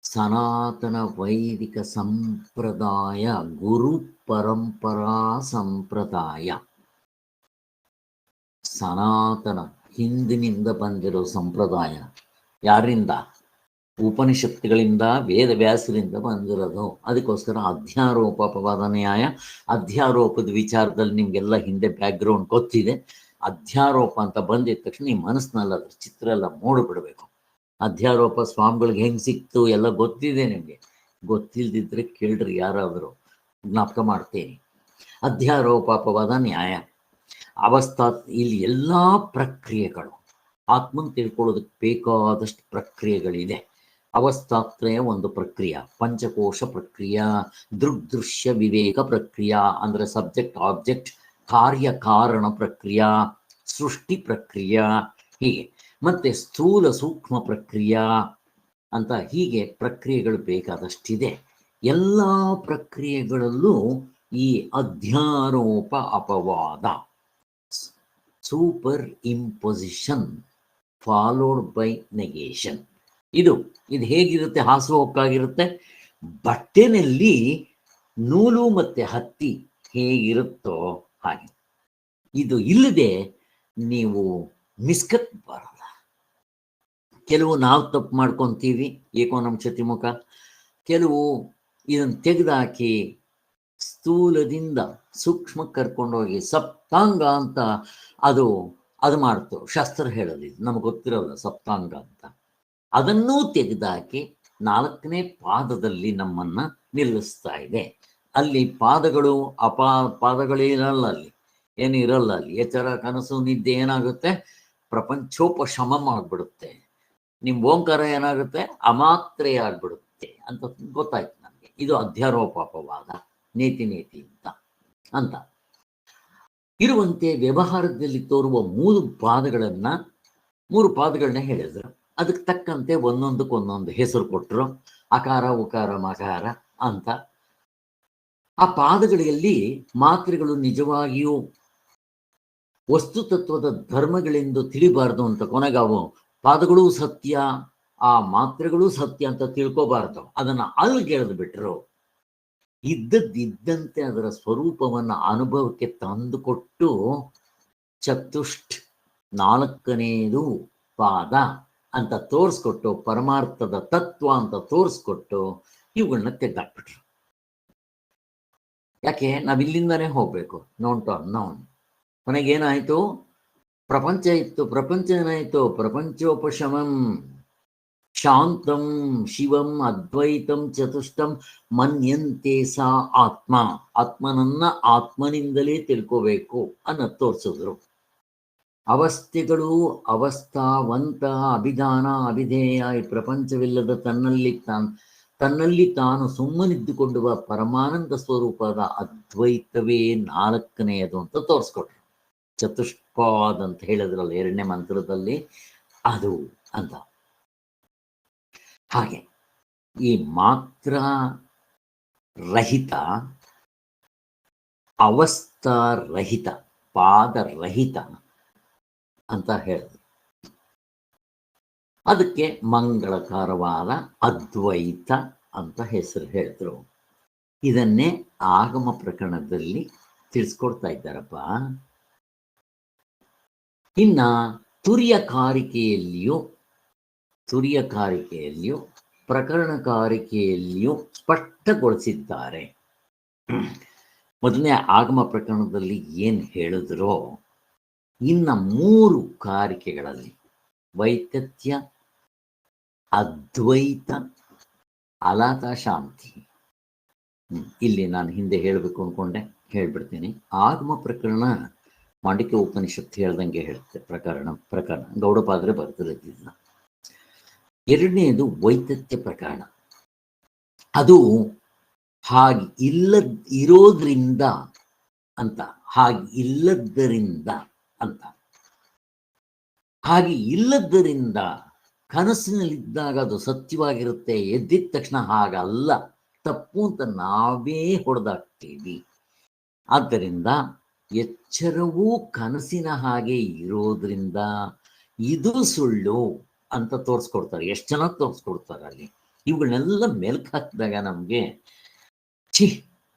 ಸನಾತನ ವೈದಿಕ ಸಂಪ್ರದಾಯ, ಗುರು ಪರಂಪರಾ ಸಂಪ್ರದಾಯ, ಸನಾತನ ಹಿಂದಿನಿಂದ ಬಂದಿರೋ ಸಂಪ್ರದಾಯ. ಯಾರಿಂದ? ಉಪನಿಷತ್ತುಗಳಿಂದ, ವೇದವ್ಯಾಸರಿಂದ ಬಂದಿರೋದು. ಅದಕ್ಕೋಸ್ಕರ ಅಧ್ಯಾರೋಪ ಅಪವಾದ ನ್ಯಾಯ. ಅಧ್ಯಾರೋಪದ ವಿಚಾರದಲ್ಲಿ ನಿಮ್ಗೆಲ್ಲ ಹಿಂದೆ ಬ್ಯಾಕ್ಗ್ರೌಂಡ್ ಗೊತ್ತಿದೆ. ಅಧ್ಯಾರೋಪ ಅಂತ ಬಂದಿದ ತಕ್ಷಣ ನಿಮ್ಮ ಮನಸ್ಸಿನಲ್ಲಿ ಅದ್ರ ಚಿತ್ರ ಎಲ್ಲ ಮೂಡಿಬಿಡ್ಬೇಕು. ಅಧ್ಯಾರೋಪ ಸ್ವಾಮಿಗಳಿಗೆ ಹೆಂಗ್ ಸಿಕ್ತು ಎಲ್ಲ ಗೊತ್ತಿದೆ ನಿಮಗೆ. ಗೊತ್ತಿಲ್ದಿದ್ರೆ ಕೇಳ್ರಿ, ಯಾರಾದರೂ ಜ್ಞಾಪಕ ಮಾಡ್ತೇನೆ. ಅಧ್ಯಾರೋಪ ಅಪವಾದ ನ್ಯಾಯ, ಅವಸ್ಥಾ. ಇಲ್ಲಿ ಎಲ್ಲ ಪ್ರಕ್ರಿಯೆಗಳು, ಆತ್ಮನ್ ತಿಳ್ಕೊಳ್ಳೋದಕ್ಕೆ ಬೇಕಾದಷ್ಟು ಪ್ರಕ್ರಿಯೆಗಳಿದೆ. ಅವಸ್ಥಾತ್ರಯ ಒಂದು ಪ್ರಕ್ರಿಯೆ, ಪಂಚಕೋಶ ಪ್ರಕ್ರಿಯೆ, ದೃಗ್ದೃಶ್ಯ ವಿವೇಕ ಪ್ರಕ್ರಿಯೆ ಅಂದ್ರೆ ಸಬ್ಜೆಕ್ಟ್ ಆಬ್ಜೆಕ್ಟ್, ಕಾರ್ಯಕಾರಣ ಪ್ರಕ್ರಿಯೆ, ಸೃಷ್ಟಿ ಪ್ರಕ್ರಿಯೆ, ಹೀಗೆ ಮತ್ತೆ ಸ್ಥೂಲ ಸೂಕ್ಷ್ಮ ಪ್ರಕ್ರಿಯೆ ಅಂತ ಹೀಗೆ ಪ್ರಕ್ರಿಯೆಗಳು ಬೇಕಾದಷ್ಟಿದೆ. ಎಲ್ಲ ಪ್ರಕ್ರಿಯೆಗಳಲ್ಲೂ ಈ ಅಧ್ಯಾರೋಪ ಅಪವಾದ, super imposition followed by negation, ಇದು ಹೇಗಿರುತ್ತೆ? ಹಾಸುಹೊಕ್ಕಾಗಿರುತ್ತೆ. ಬಟ್ಟೆನಲ್ಲಿ ನೂಲು ಮತ್ತೆ ಹತ್ತಿ ಹೇಗಿರುತ್ತೋ ಹಾಗೆ. ಇದು ಇಲ್ಲದೆ ನೀವು ಮಿಸ್ಕತ್ ಬರಲ್ಲ. ಕೆಲವು ನಾವು ತಪ್ಪು ಮಾಡ್ಕೊತೀವಿ, ಏಕೋನಂಶತಿಮುಖ. ಕೆಲವು ಇದನ್ನು ತೆಗೆದಾಕಿ ಸ್ಥೂಲದಿಂದ ಸೂಕ್ಷ್ಮಕ್ಕೆ ಕರ್ಕೊಂಡೋಗಿ ಸಪ್ತಾಂಗ ಅಂತ ಅದು ಮಾಡ್ತು. ಶಾಸ್ತ್ರ ಹೇಳೋದು ಇದು ನಮಗೆ ಗೊತ್ತಿರೋಲ್ಲ ಸಪ್ತಾಂಗ ಅಂತ. ಅದನ್ನೂ ತೆಗೆದಾಕಿ 4ನೇ ಪಾದದಲ್ಲಿ ನಮ್ಮನ್ನ ನಿಲ್ಲಿಸ್ತಾ ಇದೆ. ಅಲ್ಲಿ ಪಾದಗಳು ಪಾದಗಳಿರಲ್ಲ, ಅಲ್ಲಿ ಏನು ಇರಲ್ಲ. ಅಲ್ಲಿ ಎಚ್ಚರ ಕನಸು ನಿದ್ದೆ ಏನಾಗುತ್ತೆ, ಪ್ರಪಂಚೋಪಶಮ ಆಗ್ಬಿಡುತ್ತೆ. ನಿಮ್ಮ ಓಂಕಾರ ಏನಾಗುತ್ತೆ, ಅಮಾತ್ರೆ ಆಗ್ಬಿಡುತ್ತೆ ಅಂತ ಗೊತ್ತಾಯ್ತು ನನಗೆ. ಇದು ಅಧ್ಯಾರೋಪಾಪವಾದ, ನೀತಿ ಅಂತ ಇರುವಂತೆ ವ್ಯವಹಾರದಲ್ಲಿ ತೋರುವ 3 ಪಾದಗಳನ್ನ ಹೇಳಿದ್ರು. ಅದಕ್ಕೆ ತಕ್ಕಂತೆ ಒಂದೊಂದಕ್ಕೊಂದೊಂದು ಹೆಸರು ಕೊಟ್ಟರು, ಅಕಾರ ಉಕಾರ ಮಕಾರ ಅಂತ. ಆ ಪಾದಗಳಲ್ಲಿ ಮಾತ್ರೆಗಳು ನಿಜವಾಗಿಯೂ ವಸ್ತುತತ್ವದ ಧರ್ಮಗಳೆಂದು ತಿಳಿಬಾರ್ದು ಅಂತ, ಕೊನೆಗೆ ಅವು ಪಾದಗಳೂ ಸತ್ಯ, ಆ ಮಾತ್ರೆಗಳೂ ಸತ್ಯ ಅಂತ ತಿಳ್ಕೋಬಾರ್ದು. ಅದನ್ನ ಅಲ್ಗೆಳೆದು ಬಿಟ್ರು. ಇದ್ದಂತೆ ಅದರ ಸ್ವರೂಪವನ್ನು ಅನುಭವಕ್ಕೆ ತಂದುಕೊಟ್ಟು ಚತುಷ್ಟ್ 4ನೇದು ಪಾದ ಅಂತ ತೋರಿಸ್ಕೊಟ್ಟು, ಪರಮಾರ್ಥದ ತತ್ವ ಅಂತ ತೋರಿಸ್ಕೊಟ್ಟು ಇವುಗಳನ್ನ ತೆಗೆದಾಕ್ಬಿಟ್ರು. ಯಾಕೆ ನಾವಿಲ್ಲಿಂದನೇ ಹೋಗ್ಬೇಕು, ನೋನ್ ಟು ಅನ್ನೋನ್. ಕೊನೆಗೇನಾಯ್ತು, ಪ್ರಪಂಚ ಇತ್ತು, ಪ್ರಪಂಚ ಏನಾಯ್ತು, ಪ್ರಪಂಚೋಪಶಮಂ ಶಾಂತಂ ಶಿವಂ ಅದ್ವೈತಂ ಚತುಷ್ಟಂ ಮನ್ಯಂತೆ ಸಾ ಆತ್ಮ. ಆತ್ಮನನ್ನ ಆತ್ಮನಿಂದಲೇ ತಿಳ್ಕೋಬೇಕು ಅನ್ನೋ ತೋರಿಸಿದ್ರು. ಅವಸ್ಥೆಗಳು ಅವಸ್ಥಾವಂತ ಅಭಿಧಾನ ಅಭಿಧೇಯ, ಈ ಪ್ರಪಂಚವಿಲ್ಲದ ತನ್ನಲ್ಲಿ ತಾನು ಸುಮ್ಮನಿದ್ದುಕೊಂಡುವ ಪರಮಾನಂದ ಸ್ವರೂಪದ ಅದ್ವೈತವೇ 4ನೇದು ಅಂತ ತೋರಿಸ್ಕೊಟ್ರು. ಚತುಷ್ಪಾದ್ ಅಂತ ಹೇಳಿದ್ರಲ್ಲ 2ನೇ ಮಂತ್ರದಲ್ಲಿ, ಅದು ಅಂತ. ಹಾಗೆ ಈ ಮಾತ್ರ ರಹಿತ, ಅವಸ್ಥಾರಹಿತ, ಪಾದರಹಿತ ಅಂತ ಹೇಳಿದ್ರು. ಅದಕ್ಕೆ ಮಂಗಳಕರವಾದ ಅದ್ವೈತ ಅಂತ ಹೆಸರು ಹೇಳಿದ್ರು. ಇದನ್ನೇ ಆಗಮ ಪ್ರಕರಣದಲ್ಲಿ ತಿಳಿಸ್ಕೊಡ್ತಾ ಇದ್ದಾರಪ್ಪ. ಇನ್ನ ತುರ್ಯಕಾರಿಕೆಯಲ್ಲಿಯೂ ಪ್ರಕರಣಕಾರಿಕೆಯಲ್ಲಿಯೂ ಸ್ಪಷ್ಟಗೊಳಿಸಿದ್ದಾರೆ. ಮೊದಲನೇ ಆಗಮ ಪ್ರಕರಣದಲ್ಲಿ ಏನು ಹೇಳಿದ್ರೋ, ಇನ್ನ 3 ಕಾರಿಕೆಗಳಲ್ಲಿ ವೈತತ್ಯ, ಅದ್ವೈತ, ಅಲಾತ ಶಾಂತಿ. ಇಲ್ಲಿ ನಾನು ಹಿಂದೆ ಹೇಳಬೇಕು ಅಂದ್ಕೊಂಡೆ, ಹೇಳ್ಬಿಡ್ತೀನಿ. ಆಗಮ ಪ್ರಕರಣ ಮಾಂಡಿಕ್ಯ ಉಪನಿಷತ್ತು ಹೇಳ್ದಂಗೆ ಹೇಳುತ್ತೆ. ಪ್ರಕರಣ ಗೌಡಪಾದರೆ ಬರ್ತಿರೋದಿಲ್ಲ. 2ನೇದು ವೈತತ್ಯ ಪ್ರಕರಣ. ಅದು ಇರೋದ್ರಿಂದ ಅಂತ, ಇಲ್ಲದ್ದರಿಂದ ಅಂತ. ಇಲ್ಲದ್ದರಿಂದ ಕನಸಿನಲ್ಲಿದ್ದಾಗ ಅದು ಸತ್ಯವಾಗಿರುತ್ತೆ, ಎದ್ದಿದ ತಕ್ಷಣ ಹಾಗಲ್ಲ, ತಪ್ಪು ಅಂತ ನಾವೇ ಹೊಡೆದಾಕ್ತೀವಿ. ಆದ್ದರಿಂದ ಎಚ್ಚರವೂ ಕನಸಿನ ಹಾಗೆ ಇರೋದ್ರಿಂದ ಇದು ಸುಳ್ಳು ಅಂತ ತೋರಿಸ್ಕೊಡ್ತಾರೆ. ಎಷ್ಟು ಚೆನ್ನಾಗಿ ತೋರಿಸ್ಕೊಡ್ತಾರೆ ಅಲ್ಲಿ. ಇವುಗಳನ್ನೆಲ್ಲ ಮೆಲ್ಕು ಹಾಕಿದಾಗ ನಮಗೆ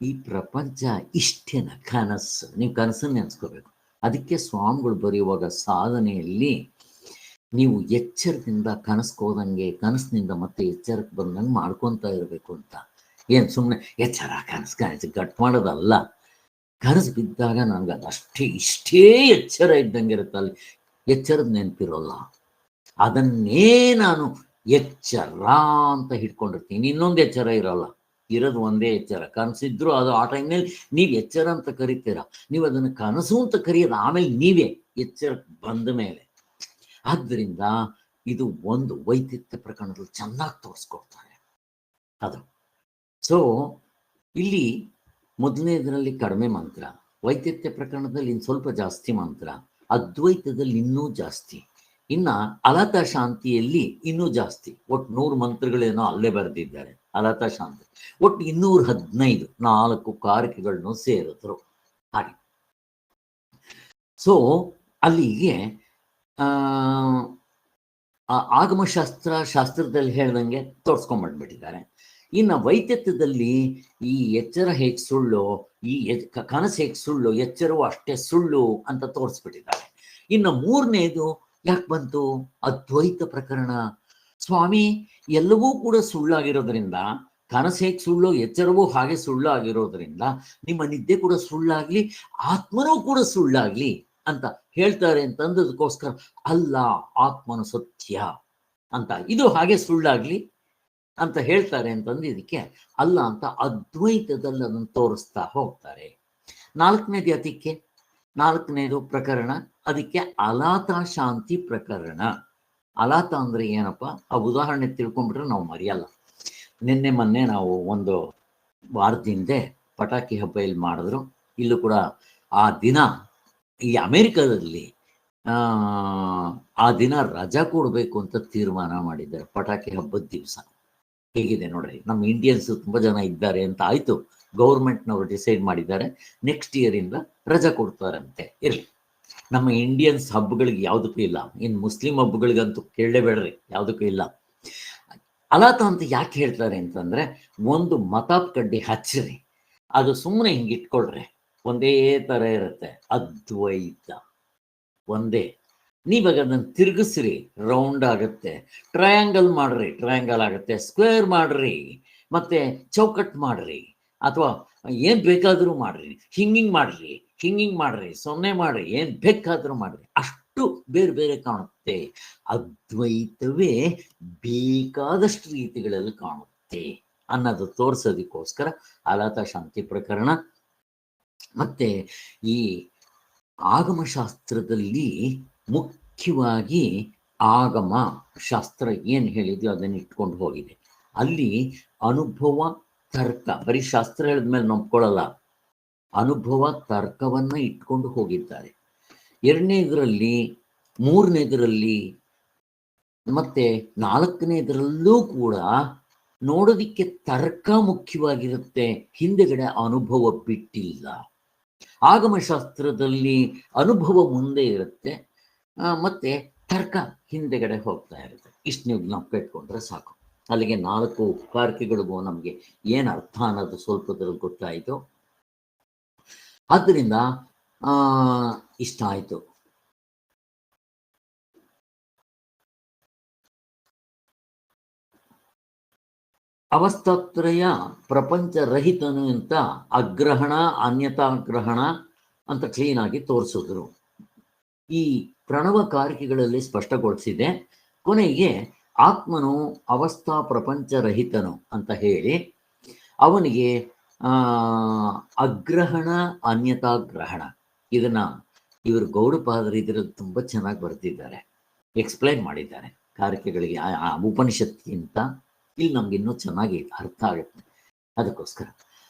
ಈ ಪ್ರಪಂಚ ಇಷ್ಟೇನ ಕನಸು. ನೀವು ಕನಸನ್ನು ನೆನೆಸ್ಕೋಬೇಕು. ಅದಕ್ಕೆ ಸ್ವಾಮಿಗಳು ಬರೆಯುವಾಗ ಸಾಧನೆಯಲ್ಲಿ ನೀವು ಎಚ್ಚರದಿಂದ ಕನಸ್ಕೋದಂಗೆ, ಕನಸಿನಿಂದ ಮತ್ತೆ ಎಚ್ಚರಕ್ಕೆ ಬಂದಂಗೆ ಮಾಡ್ಕೊತಾ ಇರಬೇಕು ಅಂತ. ಏನು ಸುಮ್ಮನೆ ಎಚ್ಚರ ಕನಸು ಗಟ್ ಮಾಡೋದಲ್ಲ. ಕನಸು ಬಿದ್ದಾಗ ನನಗೆ ಅದಷ್ಟೇ ಇಷ್ಟೇ ಎಚ್ಚರ ಇದ್ದಂಗೆ ಇರುತ್ತೆ, ಅಲ್ಲಿ ಎಚ್ಚರದ ನೆನಪಿರೋಲ್ಲ. ಅದನ್ನೇ ನಾನು ಎಚ್ಚರ ಅಂತ ಹಿಡ್ಕೊಂಡಿರ್ತೀನಿ. ಇನ್ನೊಂದು ಎಚ್ಚರ ಇರೋಲ್ಲ, ಇರೋದು ಒಂದೇ ಎಚ್ಚರ. ಕನಸಿದ್ರು ಅದು ಆ ಟೈಮ್ನಲ್ಲಿ ನೀವು ಎಚ್ಚರ ಅಂತ ಕರಿತೀರ, ನೀವು ಅದನ್ನು ಕನಸು ಅಂತ ಕರೆಯೋದು ಆಮೇಲೆ ನೀವೇ ಎಚ್ಚರಕ್ಕೆ ಬಂದ ಮೇಲೆ. ಆದ್ದರಿಂದ ಇದು ಒಂದು ವೈದ್ಯತ್ಯ ಪ್ರಕರಣದಲ್ಲಿ ಚೆನ್ನಾಗಿ ತೋರಿಸ್ಕೊಡ್ತಾರೆ ಅದು. ಸೊ ಇಲ್ಲಿ ಮೊದಲನೇದರಲ್ಲಿ ಕಡಿಮೆ ಮಂತ್ರ, ವೈದ್ಯತ್ಯ ಪ್ರಕರಣದಲ್ಲಿ ಇನ್ನು ಸ್ವಲ್ಪ ಜಾಸ್ತಿ ಮಂತ್ರ, ಅದ್ವೈತದಲ್ಲಿ ಇನ್ನೂ ಜಾಸ್ತಿ, ಇನ್ನು ಅಲತ ಶಾಂತಿಯಲ್ಲಿ ಇನ್ನೂ ಜಾಸ್ತಿ. ಒಟ್ಟು 100 ಮಂತ್ರಗಳೇನೋ ಅಲ್ಲೇ ಬರೆದಿದ್ದಾರೆ ಅಲತ ಶಾಂತಿ. ಒಟ್ಟು 215 4 ಕಾರಿಕೆಗಳನ್ನು ಸೇರಿದ್ರು ಹಾಗೆ. ಸೊ ಅಲ್ಲಿಗೆ ಶಾಸ್ತ್ರದಲ್ಲಿ ಹೇಳ್ದಂಗೆ ತೋರಿಸ್ಕೊಂಡ್ಬಿಟ್ಟಿದ್ದಾರೆ. ಇನ್ನು ವೈದ್ಯತ್ವದಲ್ಲಿ ಈ ಎಚ್ಚರ ಹೇಗೆ ಸುಳ್ಳು, ಈ ಕನಸು ಹೇಗೆ ಸುಳ್ಳು, ಎಚ್ಚರವು ಅಷ್ಟೇ ಸುಳ್ಳು ಅಂತ ತೋರಿಸ್ಬಿಟ್ಟಿದ್ದಾರೆ. ಇನ್ನು 3ನೇದು ಯಾಕೆ ಬಂತು? ಅದ್ವೈತ ಪ್ರಕರಣ. ಸ್ವಾಮಿ, ಎಲ್ಲವೂ ಕೂಡ ಸುಳ್ಳಾಗಿರೋದ್ರಿಂದ, ಕನಸು ಹೇಗೆ ಸುಳ್ಳು, ಎಚ್ಚರವೂ ಹಾಗೆ ಸುಳ್ಳಾಗಿರೋದ್ರಿಂದ ನಿಮ್ಮ ನಿದ್ದೆ ಕೂಡ ಸುಳ್ಳಾಗ್ಲಿ, ಆತ್ಮನೂ ಕೂಡ ಸುಳ್ಳಾಗ್ಲಿ ಅಂತ ಹೇಳ್ತಾರೆ ಅಂತಂದದಕ್ಕೋಸ್ಕರ ಅಲ್ಲ, ಆತ್ಮನು ಸತ್ಯ ಅಂತ, ಇದು ಹಾಗೆ ಸುಳ್ಳಾಗ್ಲಿ ಅಂತ ಹೇಳ್ತಾರೆ ಅಂತಂದು ಇದಕ್ಕೆ ಅಲ್ಲ ಅಂತ ಅದ್ವೈತದಲ್ಲಿ ಅದನ್ನು ತೋರಿಸ್ತಾ ಹೋಗ್ತಾರೆ. ನಾಲ್ಕನೇದು ಅದಕ್ಕೆ, ನಾಲ್ಕನೇದು ಪ್ರಕರಣ ಅದಕ್ಕೆ ಅಲಾತ ಶಾಂತಿ ಪ್ರಕರಣ. ಅಲಾತ ಅಂದ್ರೆ ಏನಪ್ಪ? ಆ ಉದಾಹರಣೆ ತಿಳ್ಕೊಂಡ್ಬಿಟ್ರೆ ನಾವು ಮರೆಯಲ್ಲ. ನಿನ್ನೆ ಮೊನ್ನೆ ನಾವು ಒಂದು ವಾರದಿಂದ ಪಟಾಕಿ ಹಬ್ಬ ಇಲ್ಲಿ ಮಾಡಿದ್ರು. ಇಲ್ಲೂ ಕೂಡ ಆ ದಿನ ಈ ಅಮೆರಿಕದಲ್ಲಿ ಆ ದಿನ ರಜಾ ಕೊಡಬೇಕು ಅಂತ ತೀರ್ಮಾನ ಮಾಡಿದ್ದಾರೆ, ಪಟಾಕಿ ಹಬ್ಬದ ದಿವಸ. ಹೇಗಿದೆ ನೋಡ್ರಿ, ನಮ್ಮ ಇಂಡಿಯನ್ಸ್ ತುಂಬ ಜನ ಇದ್ದಾರೆ ಅಂತ ಆಯಿತು, ಗೌರ್ಮೆಂಟ್ನವರು ಡಿಸೈಡ್ ಮಾಡಿದ್ದಾರೆ ನೆಕ್ಸ್ಟ್ ಇಯರಿಂದ ರಜಾ ಕೊಡ್ತಾರಂತೆ. ಇರಲಿ, ನಮ್ಮ ಇಂಡಿಯನ್ಸ್ ಹಬ್ಬಗಳಿಗೆ ಯಾವುದಕ್ಕೂ ಇಲ್ಲ, ಇನ್ನು ಮುಸ್ಲಿಂ ಹಬ್ಬಗಳಿಗಂತೂ ಕೇಳಲೇಬೇಡ್ರಿ, ಯಾವುದಕ್ಕೂ ಇಲ್ಲ. ಅಲಾತ ಅಂತ ಯಾಕೆ ಹೇಳ್ತಾರೆ ಅಂತಂದರೆ, ಒಂದು ಮತಾಪ್ ಕಡ್ಡಿ ಹಚ್ಚ್ರಿ, ಅದು ಸುಮ್ಮನೆ ಹಿಂಗೆ ಇಟ್ಕೊಳ್ರಿ, ಒಂದೇ ಥರ ಇರುತ್ತೆ, ಅದ್ವೈತ ಒಂದೇ. ನೀವಾಗ ಅದನ್ನು ತಿರುಗಿಸ್ರಿ, ರೌಂಡ್ ಆಗುತ್ತೆ. ಟ್ರಯಾಂಗಲ್ ಮಾಡ್ರಿ, ಟ್ರಯಾಂಗಲ್ ಆಗುತ್ತೆ. ಸ್ಕ್ವೇರ್ ಮಾಡ್ರಿ, ಮತ್ತೆ ಚೌಕಟ್ಟು ಮಾಡ್ರಿ, ಅಥವಾ ಏನು ಬೇಕಾದರೂ ಮಾಡ್ರಿ, ಹಿಂಗಿಂಗ್ ಮಾಡ್ರಿ, ಹಿಂಗಿಂಗ್ ಮಾಡ್ರಿ, ಸೊನ್ನೆ ಮಾಡ್ರಿ, ಏನು ಬೇಕಾದರೂ ಮಾಡ್ರಿ, ಅಷ್ಟು ಬೇರೆ ಬೇರೆ ಕಾಣುತ್ತೆ. ಅದ್ವೈತವೇ ಬೇಕಾದಷ್ಟು ರೀತಿಗಳಲ್ಲಿ ಕಾಣುತ್ತೆ ಅನ್ನೋದು ತೋರಿಸೋದಕ್ಕೋಸ್ಕರ ಅಲಾತ ಶಾಂತಿ ಪ್ರಕರಣ. ಮತ್ತೆ ಈ ಆಗಮಶಾಸ್ತ್ರದಲ್ಲಿ ಮುಖ್ಯವಾಗಿ ಆಗಮ ಶಾಸ್ತ್ರ ಏನು ಹೇಳಿದ್ಯೋ ಅದನ್ನು ಇಟ್ಕೊಂಡು ಹೋಗಿದೆ. ಅಲ್ಲಿ ಅನುಭವ ತರ್ಕ, ಬರೀ ಶಾಸ್ತ್ರ ಹೇಳಿದ್ಮೇಲೆ ನಂಬ್ಕೊಳ್ಳಲ್ಲ, ಅನುಭವ ತರ್ಕವನ್ನ ಇಟ್ಕೊಂಡು ಹೋಗಿದ್ದಾರೆ. ಎರಡನೇದರಲ್ಲಿ, ಮೂರನೇದರಲ್ಲಿ ಮತ್ತೆ ನಾಲ್ಕನೇದರಲ್ಲೂ ಕೂಡ ನೋಡೋದಿಕ್ಕೆ ತರ್ಕ ಮುಖ್ಯವಾಗಿರುತ್ತೆ, ಹಿಂದೆಗಡೆ ಅನುಭವ ಬಿಟ್ಟಿಲ್ಲ. ಆಗಮಶಾಸ್ತ್ರದಲ್ಲಿ ಅನುಭವ ಮುಂದೆ ಇರುತ್ತೆ, ಮತ್ತೆ ತರ್ಕ ಹಿಂದೆಗಡೆ ಹೋಗ್ತಾ ಇರುತ್ತೆ. ಇಷ್ಟು ನೀವು ಜ್ಞಾಪಕ ಸಾಕು. ಅಲ್ಲಿಗೆ 4 ಕಾರಿಕೆಗಳಿಗೂ ನಮಗೆ ಏನು ಅರ್ಥ ಅನ್ನೋದು ಸ್ವಲ್ಪದ್ರಲ್ಲಿ ಗೊತ್ತಾಯಿತು. ಆದ್ದರಿಂದ ಇಷ್ಟ ಆಯಿತು. ಅವಸ್ಥಾತ್ರಯ ಪ್ರಪಂಚರಹಿತನು ಅಂತ ಅಗ್ರಹಣ ಅನ್ಯತಾಗ್ರಹಣ ಅಂತ ಕ್ಲೀನಾಗಿ ತೋರಿಸಿದ್ರು. ಈ ಪ್ರಣವ ಕಾರಿಕೆಗಳಲ್ಲಿ ಸ್ಪಷ್ಟಗೊಳಿಸಿದೆ. ಕೊನೆಗೆ ಆತ್ಮನು ಅವಸ್ಥಾ ಪ್ರಪಂಚರಹಿತನು ಅಂತ ಹೇಳಿ ಅವನಿಗೆ ಅಗ್ರಹಣ ಅನ್ಯತಾಗ್ರಹಣ, ಇದನ್ನ ಇವರು ಗೌಡಪಾದರು ಇದರಲ್ಲಿ ತುಂಬ ಚೆನ್ನಾಗಿ ಬರೆದಿದ್ದಾರೆ, ಎಕ್ಸ್ಪ್ಲೈನ್ ಮಾಡಿದ್ದಾರೆ ಕಾರಿಕೆಗಳಿಗೆ. ಆ ಉಪನಿಷತ್ಗಿಂತ ಇಲ್ಲಿ ನಮ್ಗೆ ಇನ್ನೂ ಚೆನ್ನಾಗಿ ಅರ್ಥ ಆಗುತ್ತೆ. ಅದಕ್ಕೋಸ್ಕರ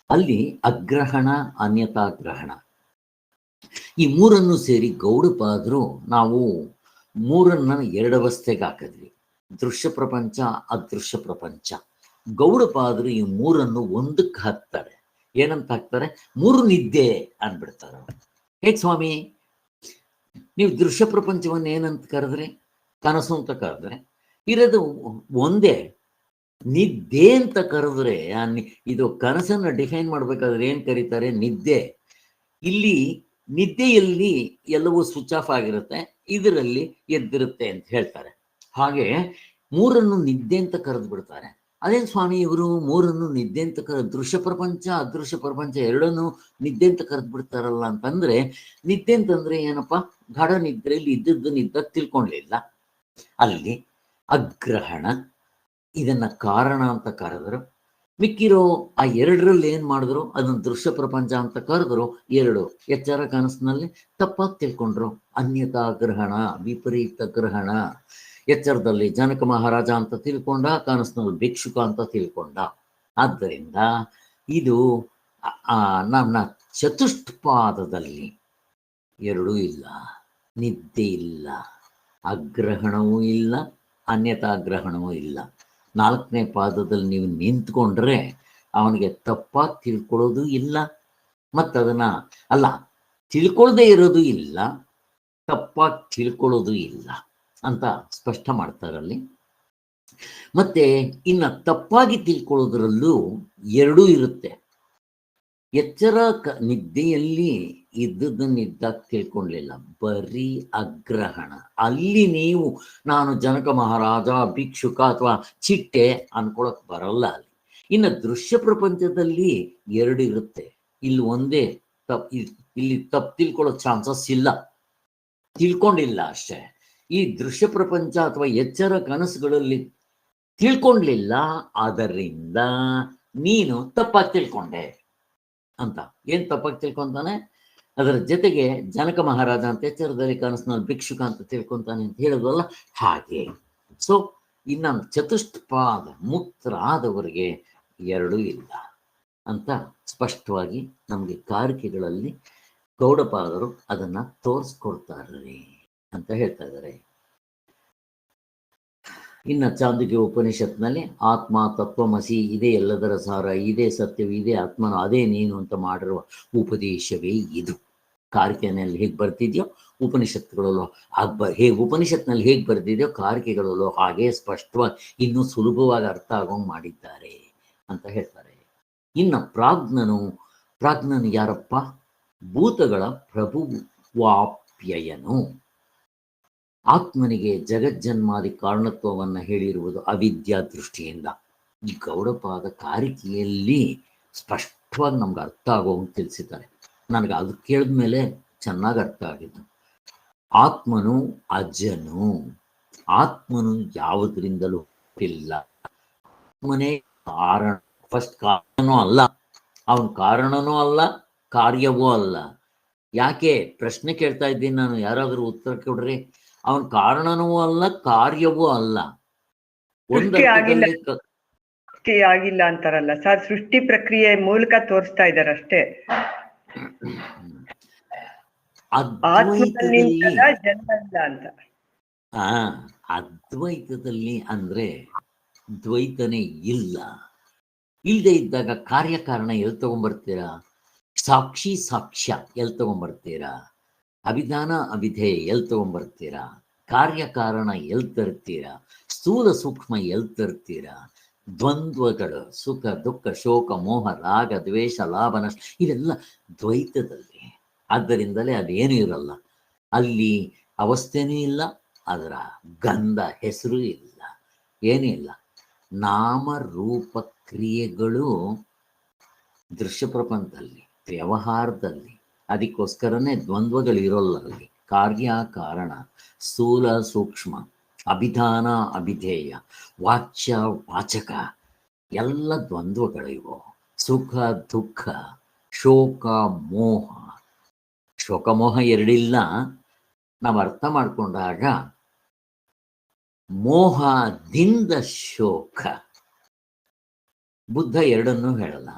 ಅಲ್ಲಿ ಅಗ್ರಹಣ ಅನ್ಯತಾಗ್ರಹಣ ಈ ಮೂರನ್ನು ಸೇರಿ ಗೌಡಪಾದರು ನಾವು ಮೂರನ್ನ 2 ಅವಸ್ಥೆಗೆ ಹಾಕಿದ್ವಿ, ದೃಶ್ಯ ಪ್ರಪಂಚ ಅದೃಶ್ಯ ಪ್ರಪಂಚ. ಗೌಡಪಾದರು ಈ ಮೂರನ್ನು ಒಂದಕ್ಕೆ ಹಾಕ್ತಾರೆ. ಏನಂತ ಹಾಕ್ತಾರೆ? 3 ನಿದ್ದೆ ಅಂದ್ಬಿಡ್ತಾರೆ. ಹೇಗೆ ಸ್ವಾಮಿ, ನೀವು ದೃಶ್ಯ ಪ್ರಪಂಚವನ್ನು ಏನಂತ ಕರೆದ್ರೆ, ಕನಸು ಅಂತ ಕರೆದ್ರೆ ಇರೋದು ಒಂದೇ. ನಿದ್ದೆ ಅಂತ ಕರೆದ್ರೆ ಇದು ಕನಸನ್ನು ಡಿಫೈನ್ ಮಾಡ್ಬೇಕಾದ್ರೆ ಏನ್ ಕರೀತಾರೆ? ನಿದ್ದೆ. ಇಲ್ಲಿ ನಿದ್ದೆಯಲ್ಲಿ ಎಲ್ಲವೂ ಸ್ವಿಚ್ ಆಫ್ ಆಗಿರುತ್ತೆ, ಇದರಲ್ಲಿ ಎದ್ದಿರುತ್ತೆ ಅಂತ ಹೇಳ್ತಾರೆ. ಹಾಗೆ ಮೂರನ್ನು ನಿದ್ದೆ ಅಂತ ಕರೆದು ಬಿಡ್ತಾರೆ. ಅದೇನು ಸ್ವಾಮಿ ಇವರು ಮೂರನ್ನು ನಿದ್ದೆ ಅಂತ ದೃಶ್ಯ ಪ್ರಪಂಚ ಅದೃಶ್ಯ ಪ್ರಪಂಚ ಎರಡನ್ನು ನಿದ್ದೆ ಅಂತ ಕರೆದು ಬಿಡ್ತಾರಲ್ಲ ಅಂತಂದ್ರೆ, ನಿದ್ದೆ ಅಂತಂದ್ರೆ ಏನಪ್ಪ? ಗಾಢ ನಿದ್ರೆಯಲ್ಲಿ ಇದ್ದದ್ದು ನಿದ್ದ ತಿಳ್ಕೊಳ್ಳಿಲ್ಲ. ಅಲ್ಲಿ ಅಗ್ರಹಣ, ಇದನ್ನ ಕಾರಣ ಅಂತ ಕರೆದ್ರು. ಮಿಕ್ಕಿರೋ ಆ 2ರಲ್ಲಿ ಏನ್ ಮಾಡಿದ್ರು? ಅದನ್ನ ದೃಶ್ಯ ಪ್ರಪಂಚ ಅಂತ ಕರೆದ್ರು. 2 ಎಚ್ಚರ ಕನಸಿನಲ್ಲಿ ತಪ್ಪಾಗಿ ತಿಳ್ಕೊಂಡ್ರು. ಅನ್ಯತಾಗ್ರಹಣ, ವಿಪರೀತ ಗ್ರಹಣ. ಎಚ್ಚರದಲ್ಲಿ ಜನಕ ಮಹಾರಾಜ ಅಂತ ತಿಳ್ಕೊಂಡ, ಕನಸಿನಲ್ಲಿ ಭಿಕ್ಷುಕ ಅಂತ ತಿಳ್ಕೊಂಡ. ಆದ್ದರಿಂದ ಇದು ನನ್ನ ಚತುಷ್ಪಾದದಲ್ಲಿ 2 ಇಲ್ಲ, ನಿದ್ದೆ ಇಲ್ಲ, ಅಗ್ರಹಣವೂ ಇಲ್ಲ, ಅನ್ಯತಾಗ್ರಹಣವೂ ಇಲ್ಲ. 4ನೇ ಪಾದದಲ್ಲಿ ನೀವು ನಿಂತ್ಕೊಂಡ್ರೆ ಅವನಿಗೆ ತಪ್ಪಾಗಿ ತಿಳ್ಕೊಳ್ಳೋದು ಇಲ್ಲ, ಮತ್ತದನ್ನ ಅಲ್ಲ ತಿಳ್ಕೊಳ್ಳದೆ ಇರೋದು ಇಲ್ಲ, ತಪ್ಪಾಗಿ ತಿಳ್ಕೊಳ್ಳೋದು ಇಲ್ಲ ಅಂತ ಸ್ಪಷ್ಟ ಮಾಡ್ತಾರಲ್ಲಿ. ಮತ್ತೆ ಇನ್ನ ತಪ್ಪಾಗಿ ತಿಳ್ಕೊಳ್ಳೋದ್ರಲ್ಲೂ 2 ಇರುತ್ತೆ. ಎಚ್ಚರ ನಿದ್ದೆಯಲ್ಲಿ ಇದ್ದಾಗ ತಿಳ್ಕೊಳ್ಳಿಲ್ಲ, ಬರೀ ಅಗ್ರಹಣ. ಅಲ್ಲಿ ನೀವು ನಾನು ಜನಕ ಮಹಾರಾಜ, ಭಿಕ್ಷುಕ ಅಥವಾ ಚಿಟ್ಟೆ ಅನ್ಕೊಳಕ್ ಬರಲ್ಲ ಅಲ್ಲಿ. ಇನ್ನು ದೃಶ್ಯ ಪ್ರಪಂಚದಲ್ಲಿ ಎರಡು ಇರುತ್ತೆ, ಇಲ್ಲಿ ಒಂದೇ ಇಲ್ಲಿ ತಪ್ಪು ತಿಳ್ಕೊಳ್ಳೋ ಚಾನ್ಸಸ್ ಇಲ್ಲ, ತಿಳ್ಕೊಂಡಿಲ್ಲ ಅಷ್ಟೇ. ಈ ದೃಶ್ಯ ಪ್ರಪಂಚ ಅಥವಾ ಎಚ್ಚರ ಕನಸುಗಳಲ್ಲಿ ತಿಳ್ಕೊಂಡ್ಲಿಲ್ಲ, ಅದರಿಂದ ನೀನು ತಪ್ಪಾಗಿ ತಿಳ್ಕೊಂಡೆ ಅಂತ. ಏನ್ ತಪ್ಪಾಗಿ ತಿಳ್ಕೊಂತಾನೆ? ಅದರ ಜೊತೆಗೆ ಜನಕ ಮಹಾರಾಜ ಅಂತ ಎಚ್ಚರದಲ್ಲಿ ಕನಸಿನಲ್ಲಿ ಭಿಕ್ಷುಕ ಅಂತ ತಿಳ್ಕೊಂತಾನೆ ಅಂತ ಹೇಳಿದ್ವಲ್ಲ, ಹಾಗೆ. ಸೊ ಇನ್ನು ಚತುಷ್ಪಾದ ಮುಕ್ತರಾದವರಿಗೆ ಎರಡೂ ಇಲ್ಲ ಅಂತ ಸ್ಪಷ್ಟವಾಗಿ ನಮಗೆ ಕಾರಿಕೆಗಳಲ್ಲಿ ಗೌಡಪಾದರು ಅದನ್ನ ತೋರಿಸ್ಕೊಡ್ತಾರೆ ಅಂತ ಹೇಳ್ತಾ ಇದ್ದಾರೆ. ಇನ್ನು ಚಾಂದೋಗ್ಯ ಉಪನಿಷತ್ನಲ್ಲಿ ಆತ್ಮ ತತ್ವಮಸಿ, ಇದೇ ಎಲ್ಲದರ ಸಾರ, ಇದೇ ಸತ್ಯವು, ಇದೇ ಆತ್ಮನು, ಅದೇ ನೀನು ಅಂತ ಮಾಡಿರುವ ಉಪದೇಶವೇ ಇದು. ಕಾರಿಕೆನಲ್ಲಿ ಹೇಗೆ ಬರ್ತಿದ್ಯೋ ಉಪನಿಷತ್ತುಗಳಲ್ಲೂ ಹೇಗೆ ಉಪನಿಷತ್ನಲ್ಲಿ ಹೇಗೆ ಬರ್ತಿದೆಯೋ ಕಾರಿಕೆಗಳಲ್ಲೂ ಹಾಗೆ ಸ್ಪಷ್ಟವಾಗಿ ಇನ್ನೂ ಸುಲಭವಾಗಿ ಅರ್ಥ ಆಗೋಂಗೆ ಮಾಡಿದ್ದಾರೆ ಅಂತ ಹೇಳ್ತಾರೆ. ಇನ್ನು ಪ್ರಾಜ್ಞನು ಯಾರಪ್ಪ? ಭೂತಗಳ ಪ್ರಭುವಾಪ್ಯಯನು. ಆತ್ಮನಿಗೆ ಜಗಜ್ಜನ್ಮಾದಿ ಕಾರಣತ್ವವನ್ನು ಹೇಳಿರುವುದು ಅವಿದ್ಯಾ ದೃಷ್ಟಿಯಿಂದ. ಈ ಗೌಡಪಾದ ಕಾರಿಕೆಯಲ್ಲಿ ಸ್ಪಷ್ಟವಾಗಿ ನಮ್ಗೆ ಅರ್ಥ ಆಗೋಂಗೆ ತಿಳಿಸಿದ್ದಾರೆ. ನನಗೆ ಅದು ಕೇಳಿದ್ಮೇಲೆ ಚೆನ್ನಾಗಿ ಅರ್ಥ ಆಗಿದ್ದು. ಆತ್ಮನು ಅಜನು, ಆತ್ಮನು ಯಾವುದರಿಂದಲೂ ಇಲ್ಲ. ಆತ್ಮನೇ ಕಾರಣ, ಫಸ್ಟ್ ಕಾರಣನೂ ಅಲ್ಲ, ಅವನ ಕಾರಣನೂ ಅಲ್ಲ, ಕಾರ್ಯವೂ ಅಲ್ಲ. ಯಾಕೆ ಪ್ರಶ್ನೆ ಕೇಳ್ತಾ ಇದ್ದೀನಿ ನಾನು, ಯಾರಾದರೂ ಉತ್ತರ ಕೊಡ್ರಿ. ಅವನ ಕಾರಣನೂ ಅಲ್ಲ, ಕಾರ್ಯವೂ ಅಲ್ಲ. ಆಗಿಲ್ಲ ಅಂತಾರಲ್ಲ ಸರ್, ಸೃಷ್ಟಿ ಪ್ರಕ್ರಿಯೆ ಮೂಲಕ ತೋರಿಸ್ತಾ ಇದ್ದಾರೆ ಅಷ್ಟೇ. ಅದ್ವೈತದಲ್ಲಿ ಅಂದ್ರೆ ದ್ವೈತನೇ ಇಲ್ಲ. ಇಲ್ಲದೆ ಇದ್ದಾಗ ಕಾರ್ಯಕಾರಣ ಎಲ್ಲಿ ತಗೊಂಡ್ಬರ್ತೀರಾ? ಸಾಕ್ಷಿ ಸಾಕ್ಷ್ಯ ಎಲ್ಲಿ ತಗೊಂಡ್ಬರ್ತೀರಾ? ಅಭಿಧಾನ ಅಭಿಧೇಯ ಎಲ್ಲಿ ತಗೊಂಡ್ಬರ್ತೀರಾ? ಕಾರ್ಯಕಾರಣ ಎಲ್ಲಿ ತರ್ತೀರಾ? ಸ್ಥೂಲ ಸೂಕ್ಷ್ಮ ಎಲ್ಲಿ ತರ್ತೀರಾ? ದ್ವಂದ್ವಗಳು, ಸುಖ ದುಃಖ ಶೋಕ ಮೋಹ ರಾಗ ದ್ವೇಷ ಲಾಭ ನಷ್ಟ, ಇವೆಲ್ಲ ದ್ವೈತದಲ್ಲಿ. ಆದ್ದರಿಂದಲೇ ಅದೇನು ಇರಲ್ಲ ಅಲ್ಲಿ, ಅವಸ್ಥೆನೂ ಇಲ್ಲ, ಅದರ ಗಂಧ ಹೆಸರು ಇಲ್ಲ, ಏನೂ ಇಲ್ಲ. ನಾಮರೂಪ ಕ್ರಿಯೆಗಳು ದೃಶ್ಯ ಪ್ರಪಂಚದಲ್ಲಿ, ವ್ಯವಹಾರದಲ್ಲಿ. ಅದಕ್ಕೋಸ್ಕರನೇ ದ್ವಂದ್ವಗಳು ಇರೋಲ್ಲ ಅಲ್ಲಿ. ಕಾರ್ಯ ಕಾರಣ, ಸ್ಥೂಲ ಸೂಕ್ಷ್ಮ, ಅಭಿಧಾನ ಅಭಿಧೇಯ, ವಾಚ್ಯ ವಾಚಕ, ಎಲ್ಲ ದ್ವಂದ್ವಗಳಿವು. ಸುಖ ದುಃಖ ಶೋಕ ಮೋಹ. ಶೋಕ ಮೋಹ ಎರಡಿಲ್ಲ. ನಾವು ಅರ್ಥ ಮಾಡಿಕೊಂಡಾಗ ಮೋಹದಿಂದ ಶೋಕ. ಬುದ್ಧ ಎರಡನ್ನೂ ಹೇಳಲ್ಲ,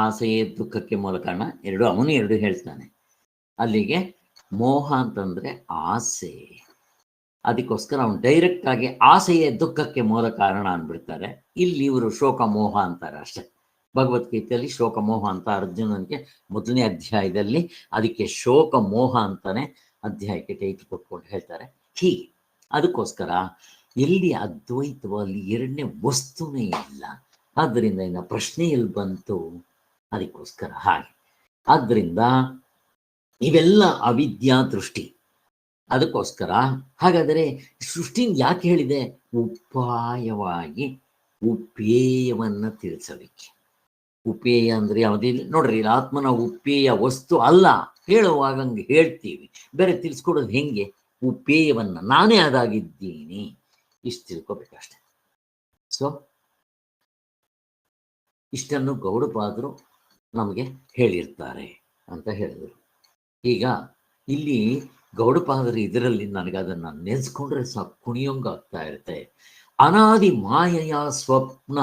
ಆಸೆಯೇ ದುಃಖಕ್ಕೆ ಮೂಲ ಕಾರಣ, ಅವನು ಎರಡು ಹೇಳ್ತಾನೆ. ಅಲ್ಲಿಗೆ ಮೋಹ ಅಂತಂದ್ರೆ ಆಸೆ. ಅದಕ್ಕೋಸ್ಕರ ಅವನು ಡೈರೆಕ್ಟ್ ಆಗಿ ಆಸೆಯೇ ದುಃಖಕ್ಕೆ ಮೂಲ ಕಾರಣ ಅಂದ್ಬಿಡ್ತಾರೆ. ಇಲ್ಲಿ ಇವರು ಶೋಕ ಮೋಹ ಅಂತಾರೆ ಅಷ್ಟೆ. ಭಗವದ್ಗೀತೆಯಲ್ಲಿ ಶೋಕ ಮೋಹ ಅಂತ ಅರ್ಜುನನಿಗೆ ಮೊದಲನೇ ಅಧ್ಯಾಯದಲ್ಲಿ ಅದಕ್ಕೆ ಶೋಕ ಮೋಹ ಅಂತಾನೆ ಅಧ್ಯಾಯಕ್ಕೆ ಟೈಟಲ್ ಕೊಟ್ಕೊಂಡು ಹೇಳ್ತಾರೆ. ಹೀಗೆ ಅದಕ್ಕೋಸ್ಕರ ಎಲ್ಲಿ ಅದ್ವೈತವಾಗಿ ಎರಡನೇ ವಸ್ತುನೇ ಇಲ್ಲ. ಆದ್ದರಿಂದ ಇನ್ನು ಪ್ರಶ್ನೆ ಎಲ್ಲಿ ಬಂತು? ಅದಕ್ಕೋಸ್ಕರ ಹಾಗೆ. ಆದ್ದರಿಂದ ಇವೆಲ್ಲ ಅವಿದ್ಯಾ ದೃಷ್ಟಿ. ಅದಕ್ಕೋಸ್ಕರ ಹಾಗಾದರೆ ಸೃಷ್ಟಿನ ಯಾಕೆ ಹೇಳಿದೆ? ಉಪಾಯವಾಗಿ ಉಪೇಯವನ್ನ ತಿಳಿಸಲಿಕ್ಕೆ. ಉಪೇಯ ಅಂದ್ರೆ ಯಾವುದಿಲ್ಲ ನೋಡ್ರಿ, ಆತ್ಮನ ಉಪೇಯ ವಸ್ತು ಅಲ್ಲ. ಹೇಳುವಾಗ ಹಂಗೆ ಹೇಳ್ತೀವಿ, ಬೇರೆ ತಿಳಿಸ್ಕೊಡೋದು ಹೆಂಗೆ? ಉಪೇಯವನ್ನ ನಾನೇ ಅದಾಗಿದ್ದೀನಿ, ಇಷ್ಟು ತಿಳ್ಕೊಬೇಕಷ್ಟೆ. ಸೊ ಇಷ್ಟನ್ನು ಗೌಡಪಾದರು ನಮಗೆ ಹೇಳಿರ್ತಾರೆ ಅಂತ ಹೇಳಿದರು. ಈಗ ಇಲ್ಲಿ ಗೌಡಪಾದರು ಇದರಲ್ಲಿ ನನಗದನ್ನು ನೆನೆಸ್ಕೊಂಡ್ರೆ ಸಾಕು ಕುಣಿಯೋಂಗಾಗ್ತಾ ಇರುತ್ತೆ. ಅನಾದಿ ಮಾಯೆಯ ಸ್ವಪ್ನ,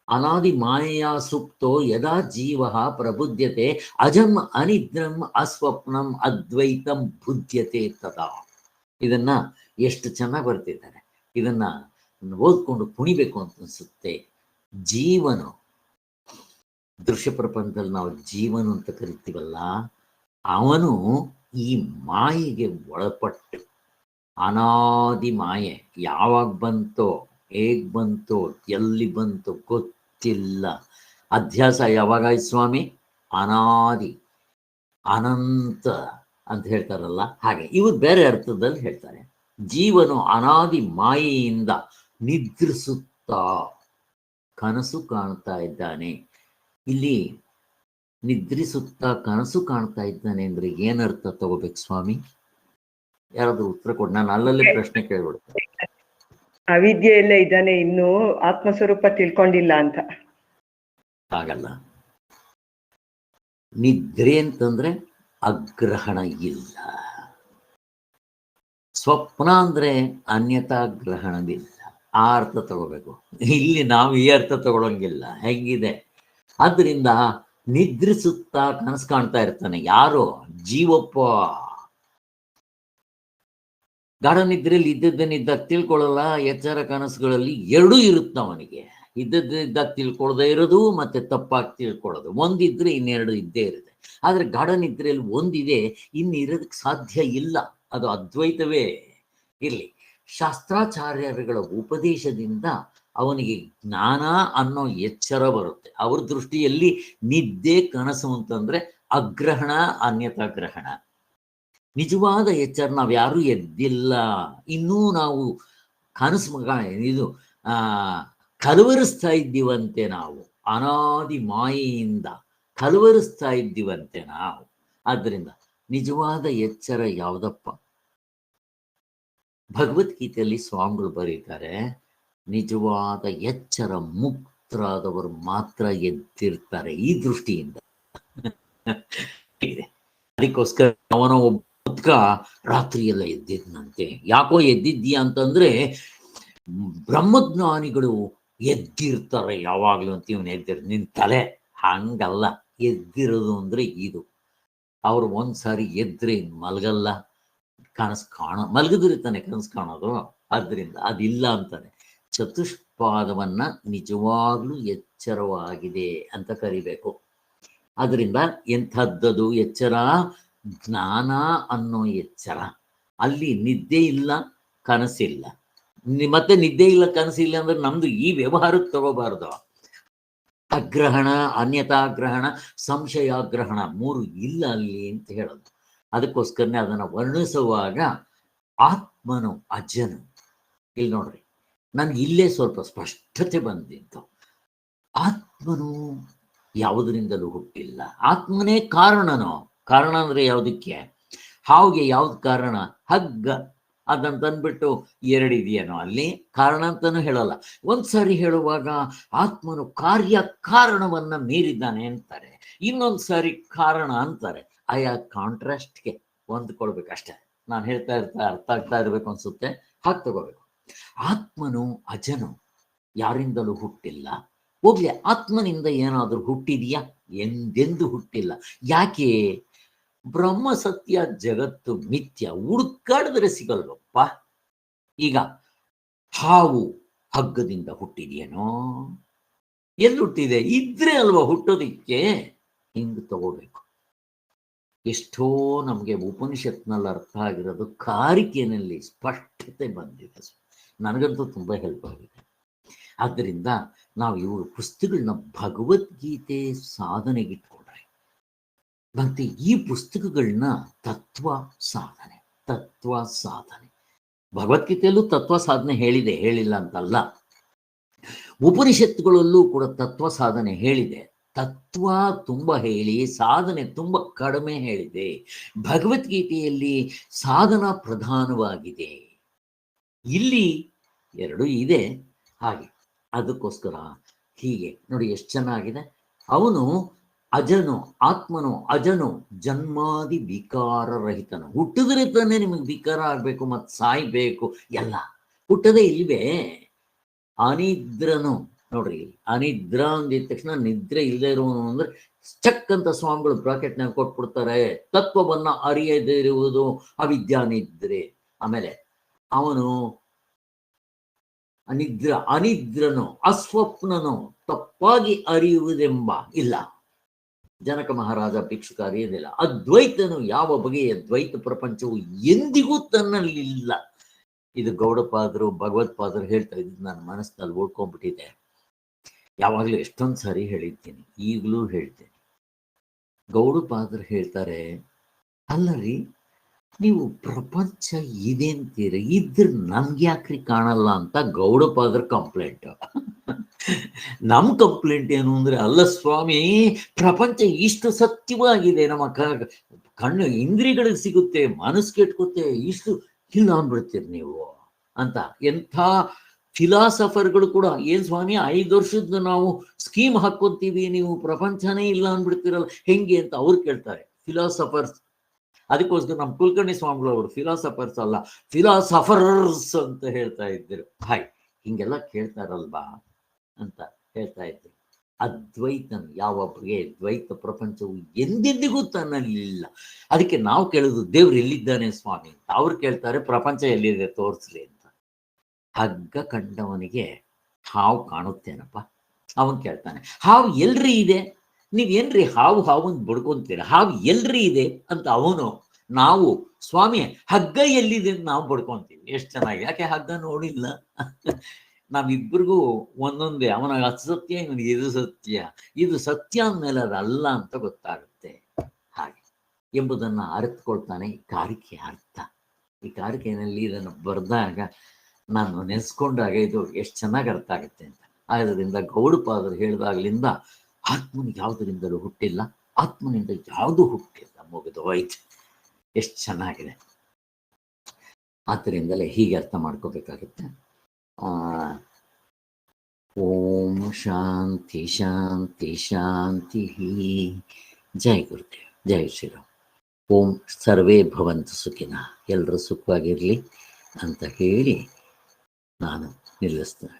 ಅನಾದಿ ಮಾಯೆಯ ಸುಪ್ತೋ ಯದಾ ಜೀವ ಪ್ರಬುದ್ಯತೆ ಅಜಂ ಅನಿದ್ರಂ ಅಸ್ವಪ್ನಂ ಅದ್ವೈತಂ ಬುದ್ಧ್ಯತೆ ತದಾ. ಇದನ್ನ ಎಷ್ಟು ಚೆನ್ನಾಗಿ ಬರ್ತಿದ್ದಾರೆ. ಇದನ್ನ ಓದ್ಕೊಂಡು ಕುಣಿಬೇಕು ಅಂತ ಅನ್ಸುತ್ತೆ. ಜೀವನು ದೃಶ್ಯ ಪ್ರಪಂಚದಲ್ಲಿ ನಾವು ಜೀವನು ಅಂತ ಕರಿತೀವಲ್ಲ, ಅವನು ಈ ಮಾಯೆಗೆ ಒಳಪಟ್ಟು, ಅನಾದಿ ಮಾಯೆ ಯಾವಾಗ ಬಂತೋ, ಹೇಗ್ ಬಂತೋ, ಎಲ್ಲಿ ಬಂತೋ ಗೊತ್ತಿಲ್ಲ. ಅಧ್ಯಾಸ ಯಾವಾಗಾಯ್ತು ಸ್ವಾಮಿ? ಅನಾದಿ. ಅನಂತ ಅಂತ ಹೇಳ್ತಾರಲ್ಲ ಹಾಗೆ, ಇವರು ಬೇರೆ ಅರ್ಥದಲ್ಲಿ ಹೇಳ್ತಾರೆ. ಜೀವನು ಅನಾದಿ ಮಾಯೆಯಿಂದ ನಿದ್ರಿಸುತ್ತಾ ಕನಸು ಕಾಣ್ತಾ ಇದ್ದಾನೆ. ಇಲ್ಲಿ ನಿದ್ರಿಸುತ್ತಾ ಕನಸು ಕಾಣ್ತಾ ಇದ್ದಾನೆ ಅಂದ್ರೆ ಏನರ್ಥ ತಗೋಬೇಕು ಸ್ವಾಮಿ? ಯಾರಾದ್ರೂ ಉತ್ತರ ಕೊಡಿ, ನಾನು ಅಲ್ಲಲ್ಲಿ ಪ್ರಶ್ನೆ ಕೇಳ್ಬಿಡ್ತೇನೆ. ಅವಿದ್ಯೆಯಲ್ಲೇ ಇದ್ದಾನೆ, ಇನ್ನು ಆತ್ಮಸ್ವರೂಪ ತಿಳ್ಕೊಂಡಿಲ್ಲ ಅಂತ. ಆಗಲ್ಲ. ನಿದ್ರೆ ಅಂತಂದ್ರೆ ಅಗ್ರಹಣ ಇಲ್ಲ, ಸ್ವಪ್ನ ಅಂದ್ರೆ ಅನ್ಯತಾ ಗ್ರಹಣವಿಲ್ಲ. ಆ ಅರ್ಥ ತಗೋಬೇಕು. ಇಲ್ಲಿ ನಾವು ಈ ಅರ್ಥ ತಗೊಳಂಗಿಲ್ಲ, ಹೆಂಗಿದೆ. ಆದ್ರಿಂದ ನಿದ್ರಿಸುತ್ತಾ ಕನಸು ಕಾಣ್ತಾ ಇರ್ತಾನೆ ಯಾರು? ಜೀವಪ್ಪ. ಗಾಢ ನಿದ್ರೆಯಲ್ಲಿ ಇದ್ದದ್ದನ್ನಿದ್ದಾಗ ತಿಳ್ಕೊಳ್ಳಲ್ಲ, ಎಚ್ಚರ ಕನಸುಗಳಲ್ಲಿ ಎರಡೂ ಇರುತ್ತೆ ಅವನಿಗೆ. ಇದ್ದದ್ದಿದ್ದಾಗ ತಿಳ್ಕೊಳ್ಳದೆ ಇರೋದು ಮತ್ತೆ ತಪ್ಪಾಗಿ ತಿಳ್ಕೊಳ್ಳೋದು, ಒಂದಿದ್ರೆ ಇನ್ನೆರಡು ಇದ್ದೇ ಇರುತ್ತೆ. ಆದ್ರೆ ಗಾಢ ನಿದ್ರೆಯಲ್ಲಿ ಒಂದಿದೆ, ಇನ್ನಿರೋದಕ್ಕೆ ಸಾಧ್ಯ ಇಲ್ಲ, ಅದು ಅದ್ವೈತವೇ ಇರಲಿ. ಶಾಸ್ತ್ರಾಚಾರ್ಯರುಗಳ ಉಪದೇಶದಿಂದ ಅವನಿಗೆ ಜ್ಞಾನ ಅನ್ನೋ ಎಚ್ಚರ ಬರುತ್ತೆ. ಅವ್ರ ದೃಷ್ಟಿಯಲ್ಲಿ ನಿದ್ದೆ ಕನಸು ಅಂತಂದ್ರೆ ಅಗ್ರಹಣ ಅನ್ಯತಾ ಗ್ರಹಣ. ನಿಜವಾದ ಎಚ್ಚರ ನಾವು ಯಾರೂ ಎದ್ದಿಲ್ಲ, ಇನ್ನೂ ನಾವು ಕನಸು ಇದು ಕಲವರಿಸ್ತಾ ಇದ್ದೀವಂತೆ. ನಾವು ಅನಾದಿ ಮಾಯೆಯಿಂದ ಕಲವರಿಸ್ತಾ ಇದ್ದೀವಂತೆ ನಾವು. ಆದ್ದರಿಂದ ನಿಜವಾದ ಎಚ್ಚರ ಯಾವುದಪ್ಪ? ಭಗವದ್ಗೀತೆಯಲ್ಲಿ ಸ್ವಾಮಿಗಳು ಬರೀತಾರೆ, ನಿಜವಾದ ಎಚ್ಚರ ಮುಕ್ತರಾದವರು ಮಾತ್ರ ಎದ್ದಿರ್ತಾರೆ. ಈ ದೃಷ್ಟಿಯಿಂದ ಅದಕ್ಕೋಸ್ಕರ ಅವನ ಒಬ್ಬ ಮುದ್ಕ ರಾತ್ರಿ ಎಲ್ಲ ಎದ್ದಿದ್ನಂತೆ. ಯಾಕೋ ಎದ್ದಿದ್ದೀಯ ಅಂತಂದ್ರೆ ಬ್ರಹ್ಮಜ್ಞಾನಿಗಳು ಎದ್ದಿರ್ತಾರೆ ಯಾವಾಗ್ಲೂ ಅಂತ ಇವನು ಎದ್ದಿರ್. ನಿನ್ ತಲೆ ಹಂಗಲ್ಲ, ಎದ್ದಿರೋದು ಅಂದ್ರೆ ಇದು. ಅವ್ರು ಒಂದ್ಸಾರಿ ಎದ್ರೆ ಮಲಗಲ್ಲ, ಕನಸು ಮಲಗಿದ್ರೆ ತಾನೆ ಕನಸು ಕಾಣೋದು. ಆದ್ರಿಂದ ಅದಿಲ್ಲ ಅಂತಾನೆ. ಚತುಷ್ಪಾದವನ್ನ ನಿಜವಾಗ್ಲೂ ಎಚ್ಚರವಾಗಿದೆ ಅಂತ ಕರಿಬೇಕು. ಅದರಿಂದ ಎಂಥದ್ದದು ಎಚ್ಚರ? ಜ್ಞಾನ ಅನ್ನೋ ಎಚ್ಚರ. ಅಲ್ಲಿ ನಿದ್ದೆ ಇಲ್ಲ, ಕನಸಿಲ್ಲ. ಮತ್ತೆ ನಿದ್ದೆ ಇಲ್ಲ ಕನಸಿಲ್ಲ ಅಂದ್ರೆ ನಮ್ದು ಈ ವ್ಯವಹಾರಕ್ಕೆ ತಗೋಬಾರ್ದು. ಅಗ್ರಹಣ, ಅನ್ಯತಾಗ್ರಹಣ, ಸಂಶಯಾಗ್ರಹಣ ಮೂರು ಇಲ್ಲ ಅಲ್ಲಿ ಅಂತ ಹೇಳೋದು. ಅದಕ್ಕೋಸ್ಕರನೇ ಅದನ್ನು ವರ್ಣಿಸುವಾಗ ಆತ್ಮನು ಅಜನು. ಇಲ್ಲಿ ನೋಡ್ರಿ, ನನ್ಗೆ ಇಲ್ಲೇ ಸ್ವಲ್ಪ ಸ್ಪಷ್ಟತೆ ಬಂದಿತ್ತು. ಆತ್ಮನು ಯಾವುದರಿಂದಲೂ ಹುಟ್ಟಿಲ್ಲ, ಆತ್ಮನೇ ಕಾರಣನೋ. ಕಾರಣ ಅಂದ್ರೆ ಯಾವುದಕ್ಕೆ? ಹಾವಿಗೆ ಯಾವ್ದು ಕಾರಣ? ಹಗ್ಗ. ಅದಂತಂದ್ಬಿಟ್ಟು ಎರಡಿದೆಯೇನೋ ಅಲ್ಲಿ, ಕಾರಣ ಅಂತಾನು ಹೇಳಲ್ಲ. ಒಂದ್ಸಾರಿ ಹೇಳುವಾಗ ಆತ್ಮನು ಕಾರ್ಯ ಕಾರಣವನ್ನ ಮೀರಿದ್ದಾನೆ ಅಂತಾರೆ, ಇನ್ನೊಂದ್ಸಾರಿ ಕಾರಣ ಅಂತಾರೆ. ಆಯಾ ಕಾಂಟ್ರಾಸ್ಟ್ಗೆ ಹೊಂದ್ಕೊಳ್ಬೇಕಷ್ಟೆ. ನಾನು ಹೇಳ್ತಾ ಅರ್ಥ ಆಗ್ತಾ ಇರ್ಬೇಕು ಅನ್ಸುತ್ತೆ, ಹಾಗೆ ತಗೋಬೇಕು. ಆತ್ಮನು ಅಜನು, ಯಾರಿಂದಲೂ ಹುಟ್ಟಿಲ್ಲ. ಹೋಗ್ಲಿ, ಆತ್ಮನಿಂದ ಏನಾದರೂ ಹುಟ್ಟಿದೆಯಾ? ಎಂದೆಂದು ಹುಟ್ಟಿಲ್ಲ. ಯಾಕೆ? ಬ್ರಹ್ಮ ಸತ್ಯ, ಜಗತ್ತು ಮಿಥ್ಯ. ಹುಡುಕಾಡಿದ್ರೆ ಸಿಗಲ್ವಪ್ಪ. ಈಗ ಹಾವು ಹಗ್ಗದಿಂದ ಹುಟ್ಟಿದೆಯೇನೋ? ಎಲ್ಲಿ ಹುಟ್ಟಿದೆ? ಇದ್ರೆ ಅಲ್ವಾ ಹುಟ್ಟೋದಿಕ್ಕೆ. ಹಿಂಗ್ ತಗೋಬೇಕು. ಎಷ್ಟೋ ನಮಗೆ ಉಪನಿಷತ್ನಲ್ಲಿ ಅರ್ಥ ಆಗಿರೋದು ಕಾರಿಕೆಯಲ್ಲಿ ಸ್ಪಷ್ಟತೆ ಬಂದಿದೆ. ನನಗಂತೂ ತುಂಬಾ ಹೆಲ್ಪ್ ಆಗಿದೆ. ಆದ್ದರಿಂದ ನಾವು ಇವರು ಪುಸ್ತಕಗಳನ್ನ ಭಗವದ್ಗೀತೆ ಸಾಧನೆಗಿಟ್ಕೊಂಡ್ರೆ, ಮತ್ತೆ ಈ ಪುಸ್ತಕಗಳನ್ನ ತತ್ವ ಸಾಧನೆ ಭಗವದ್ಗೀತೆಯಲ್ಲೂ ತತ್ವ ಸಾಧನೆ ಹೇಳಿದೆ, ಹೇಳಿಲ್ಲ ಅಂತಲ್ಲ. ಉಪನಿಷತ್ತುಗಳಲ್ಲೂ ಕೂಡ ತತ್ವ ಸಾಧನೆ ಹೇಳಿದೆ. ತತ್ವ ತುಂಬ ಹೇಳಿ ಸಾಧನೆ ತುಂಬ ಕಡಿಮೆ ಹೇಳಿದೆ. ಭಗವದ್ಗೀತೆಯಲ್ಲಿ ಸಾಧನ ಪ್ರಧಾನವಾಗಿದೆ, ಇಲ್ಲಿ ಎರಡು ಇದೆ. ಹಾಗೆ ಅದಕ್ಕೋಸ್ಕರ ಹೀಗೆ ನೋಡಿ ಎಷ್ಟು ಚೆನ್ನಾಗಿದೆ. ಅವನು ಅಜನು, ಆತ್ಮನು ಅಜನು, ಜನ್ಮಾದಿ ವಿಕಾರ ರಹಿತನು. ಹುಟ್ಟಿದ್ರೆ ತಾನೇ ನಿಮಗೆ ವಿಕಾರ ಆಗ್ಬೇಕು, ಮತ್ತೆ ಸಾಯ್ಬೇಕು, ಎಲ್ಲ ಹುಟ್ಟದೇ ಇಲ್ವೇ. ಅನಿದ್ರನು ನೋಡ್ರಿ, ಅನಿದ್ರ ಅಂದಿದ ತಕ್ಷಣ ನಿದ್ರೆ ಇಲ್ಲದೆ ಇರುವನು ಅಂದ್ರೆ ಚಕ್ ಅಂತ ಸ್ವಾಮಿಗಳು ಬ್ರಾಕೆಟ್ನಾಗ ಕೊಟ್ಬಿಡ್ತಾರೆ. ತತ್ವವನ್ನ ಅರಿಯದೇ ಇರುವುದು ಅವಿದ್ಯಾನಿದ್ರೆ. ಆಮೇಲೆ ಅವನು ಅನಿದ್ರನು, ಅಸ್ವಪ್ನನು, ತಪ್ಪಾಗಿ ಅರಿಯುವುದೆಂಬ ಇಲ್ಲ. ಜನಕ ಮಹಾರಾಜ ಭಿಕ್ಷುಕ ಅರಿಯೋದಿಲ್ಲ. ಅದ್ವೈತನು, ಯಾವ ಬಗೆಯ ದ್ವೈತ ಪ್ರಪಂಚವು ಎಂದಿಗೂ ತನ್ನಲ್ಲಿಲ್ಲ. ಇದು ಗೌಡಪಾದರು, ಭಗವತ್ಪಾದರು ಹೇಳ್ತಾ ಇದ್ದು ನನ್ನ ಮನಸ್ಸಿನಲ್ಲಿ ಓಡ್ಕೊಂಡ್ಬಿಟ್ಟಿದೆ. ಯಾವಾಗಲೂ ಎಷ್ಟೊಂದು ಸಾರಿ ಹೇಳಿದ್ದೀನಿ, ಈಗಲೂ ಹೇಳ್ತೇನೆ. ಗೌಡಪಾದರು ಹೇಳ್ತಾರೆ, ಅಲ್ಲ ರೀ, ನೀವು ಪ್ರಪಂಚ ಇದೆ ಅಂತೀರ, ಇದ್ರ ನಮ್ಗೆ ಯಾಕ್ರಿ ಕಾಣಲ್ಲ ಅಂತ ಗೌಡಪಾದ್ರ ಕಂಪ್ಲೇಂಟ್. ನಮ್ ಕಂಪ್ಲೇಂಟ್ ಏನು ಅಂದ್ರೆ, ಅಲ್ಲ ಸ್ವಾಮಿ, ಪ್ರಪಂಚ ಇಷ್ಟು ಸತ್ಯವಾಗಿದೆ, ನಮ್ಮ ಕಣ್ಣು ಇಂದ್ರಿಯಗಳಿಗೆ ಸಿಗುತ್ತೆ, ಮನಸ್ಸು ಕೆಟ್ಕುತ್ತೆ, ಇಷ್ಟು ಇಲ್ಲ ಅಂದ್ಬಿಡ್ತೀರಿ ನೀವು ಅಂತ. ಎಂಥ ಫಿಲಾಸಫರ್ಗಳು ಕೂಡ, ಏನ್ ಸ್ವಾಮಿ 5 ವರ್ಷದ ನಾವು ಸ್ಕೀಮ್ ಹಾಕೋತೀವಿ, ನೀವು ಪ್ರಪಂಚನೇ ಇಲ್ಲ ಅಂದ್ಬಿಡ್ತೀರಲ್ಲ ಹೆಂಗೆ ಅಂತ ಅವ್ರು ಕೇಳ್ತಾರೆ, ಫಿಲಾಸಫರ್ಸ್. ಅದಕ್ಕೋಸ್ಕರ ನಮ್ಮ ಕುಲಕರ್ಣಿ ಸ್ವಾಮಿಗಳು ಅವರು ಫಿಲಾಸಫರ್ಸ್ ಅಲ್ಲ, ಫಿಲಾಸಫರ್ಸ್ ಅಂತ ಹೇಳ್ತಾ ಇದ್ರು. ಹಾಯ್, ಹಿಂಗೆಲ್ಲ ಕೇಳ್ತಾರಲ್ವಾ ಅಂತ ಹೇಳ್ತಾ ಇದ್ರು. ಅದ್ವೈತನ ಯಾವೊಬ್ಬರಿಗೆ ದ್ವೈತ ಪ್ರಪಂಚವು ಎಂದೆಂದಿಗೂ ತನ್ನಲ್ಲಿಲ್ಲ. ಅದಕ್ಕೆ ನಾವು ಕೇಳೋದು, ದೇವ್ರು ಎಲ್ಲಿದ್ದಾನೆ ಸ್ವಾಮಿ ಅಂತ. ಅವ್ರು ಕೇಳ್ತಾರೆ, ಪ್ರಪಂಚ ಎಲ್ಲಿದೆ ತೋರಿಸ್ಲಿ ಅಂತ. ಹಗ್ಗ ಕಂಡವನಿಗೆ ಹಾವು ಕಾಣುತ್ತೇನಪ್ಪ? ಅವನ್ ಕೇಳ್ತಾನೆ, ಹಾವು ಎಲ್ರಿ ಇದೆ? ನೀವೇನ್ರಿ ಹಾವು ಅಂತ ಬಡ್ಕೊಂತೀರ, ಹಾವು ಎಲ್ರಿ ಇದೆ ಅಂತ ಅವನು. ನಾವು ಸ್ವಾಮಿ ಹಗ್ಗ ಎಲ್ಲಿದೆ ಅಂತ ನಾವು ಬಡ್ಕೊಂತೀವಿ. ಎಷ್ಟು ಚೆನ್ನಾಗಿ, ಯಾಕೆ ಹಗ್ಗ ನೋಡಿಲ್ಲ. ನಾವಿಬ್ಬರಿಗೂ ಒಂದೊಂದೇ, ಅವನಿಗೆ ಅದು ಸತ್ಯ, ಇವನಿಗೆ ಇದು ಸತ್ಯ. ಇದು ಸತ್ಯ ಅಂದಮೇಲೆ ಅದಲ್ಲ ಅಂತ ಗೊತ್ತಾಗುತ್ತೆ. ಹಾಗೆ ಎಂಬುದನ್ನು ಅರಿತುಕೊಳ್ತಾನೆ ಈ ಕಾರಿಕೆ ಅರ್ಥ. ಈ ಕಾರಿಕೆಯಲ್ಲಿ ಇದನ್ನು ಬರೆದಾಗ ನಾನು ನೆನೆಸ್ಕೊಂಡಾಗ ಇದು ಎಷ್ಟು ಚೆನ್ನಾಗಿ ಅರ್ಥ ಆಗುತ್ತೆ ಅಂತ. ಆದ್ದರಿಂದ ಗೌಡಪಾದರು ಹೇಳಿದಾಗಲಿಂದ ಆತ್ಮನಿಗೆ ಯಾವುದರಿಂದಲೂ ಹುಟ್ಟಿಲ್ಲ, ಆತ್ಮನಿಂದ ಯಾವುದೂ ಹುಟ್ಟಿಲ್ಲ, ಮುಗಿದು ಹೋಯ್ತು. ಎಷ್ಟು ಚೆನ್ನಾಗಿದೆ. ಆದ್ದರಿಂದಲೇ ಹೀಗೆ ಅರ್ಥ ಮಾಡ್ಕೋಬೇಕಾಗುತ್ತೆ. ಓಂ ಶಾಂತಿ ಶಾಂತಿ ಶಾಂತಿ. ಜೈ ಗುರುದೇವ್, ಜೈ ಶ್ರೀರಾಮ್. ಓಂ ಸರ್ವೇ ಭವಂತು ಸುಖಿನ, ಎಲ್ಲರೂ ಸುಖವಾಗಿರಲಿ ಅಂತ ಹೇಳಿ ನಾನು ನಿಲ್ಲಿಸ್ತೇನೆ.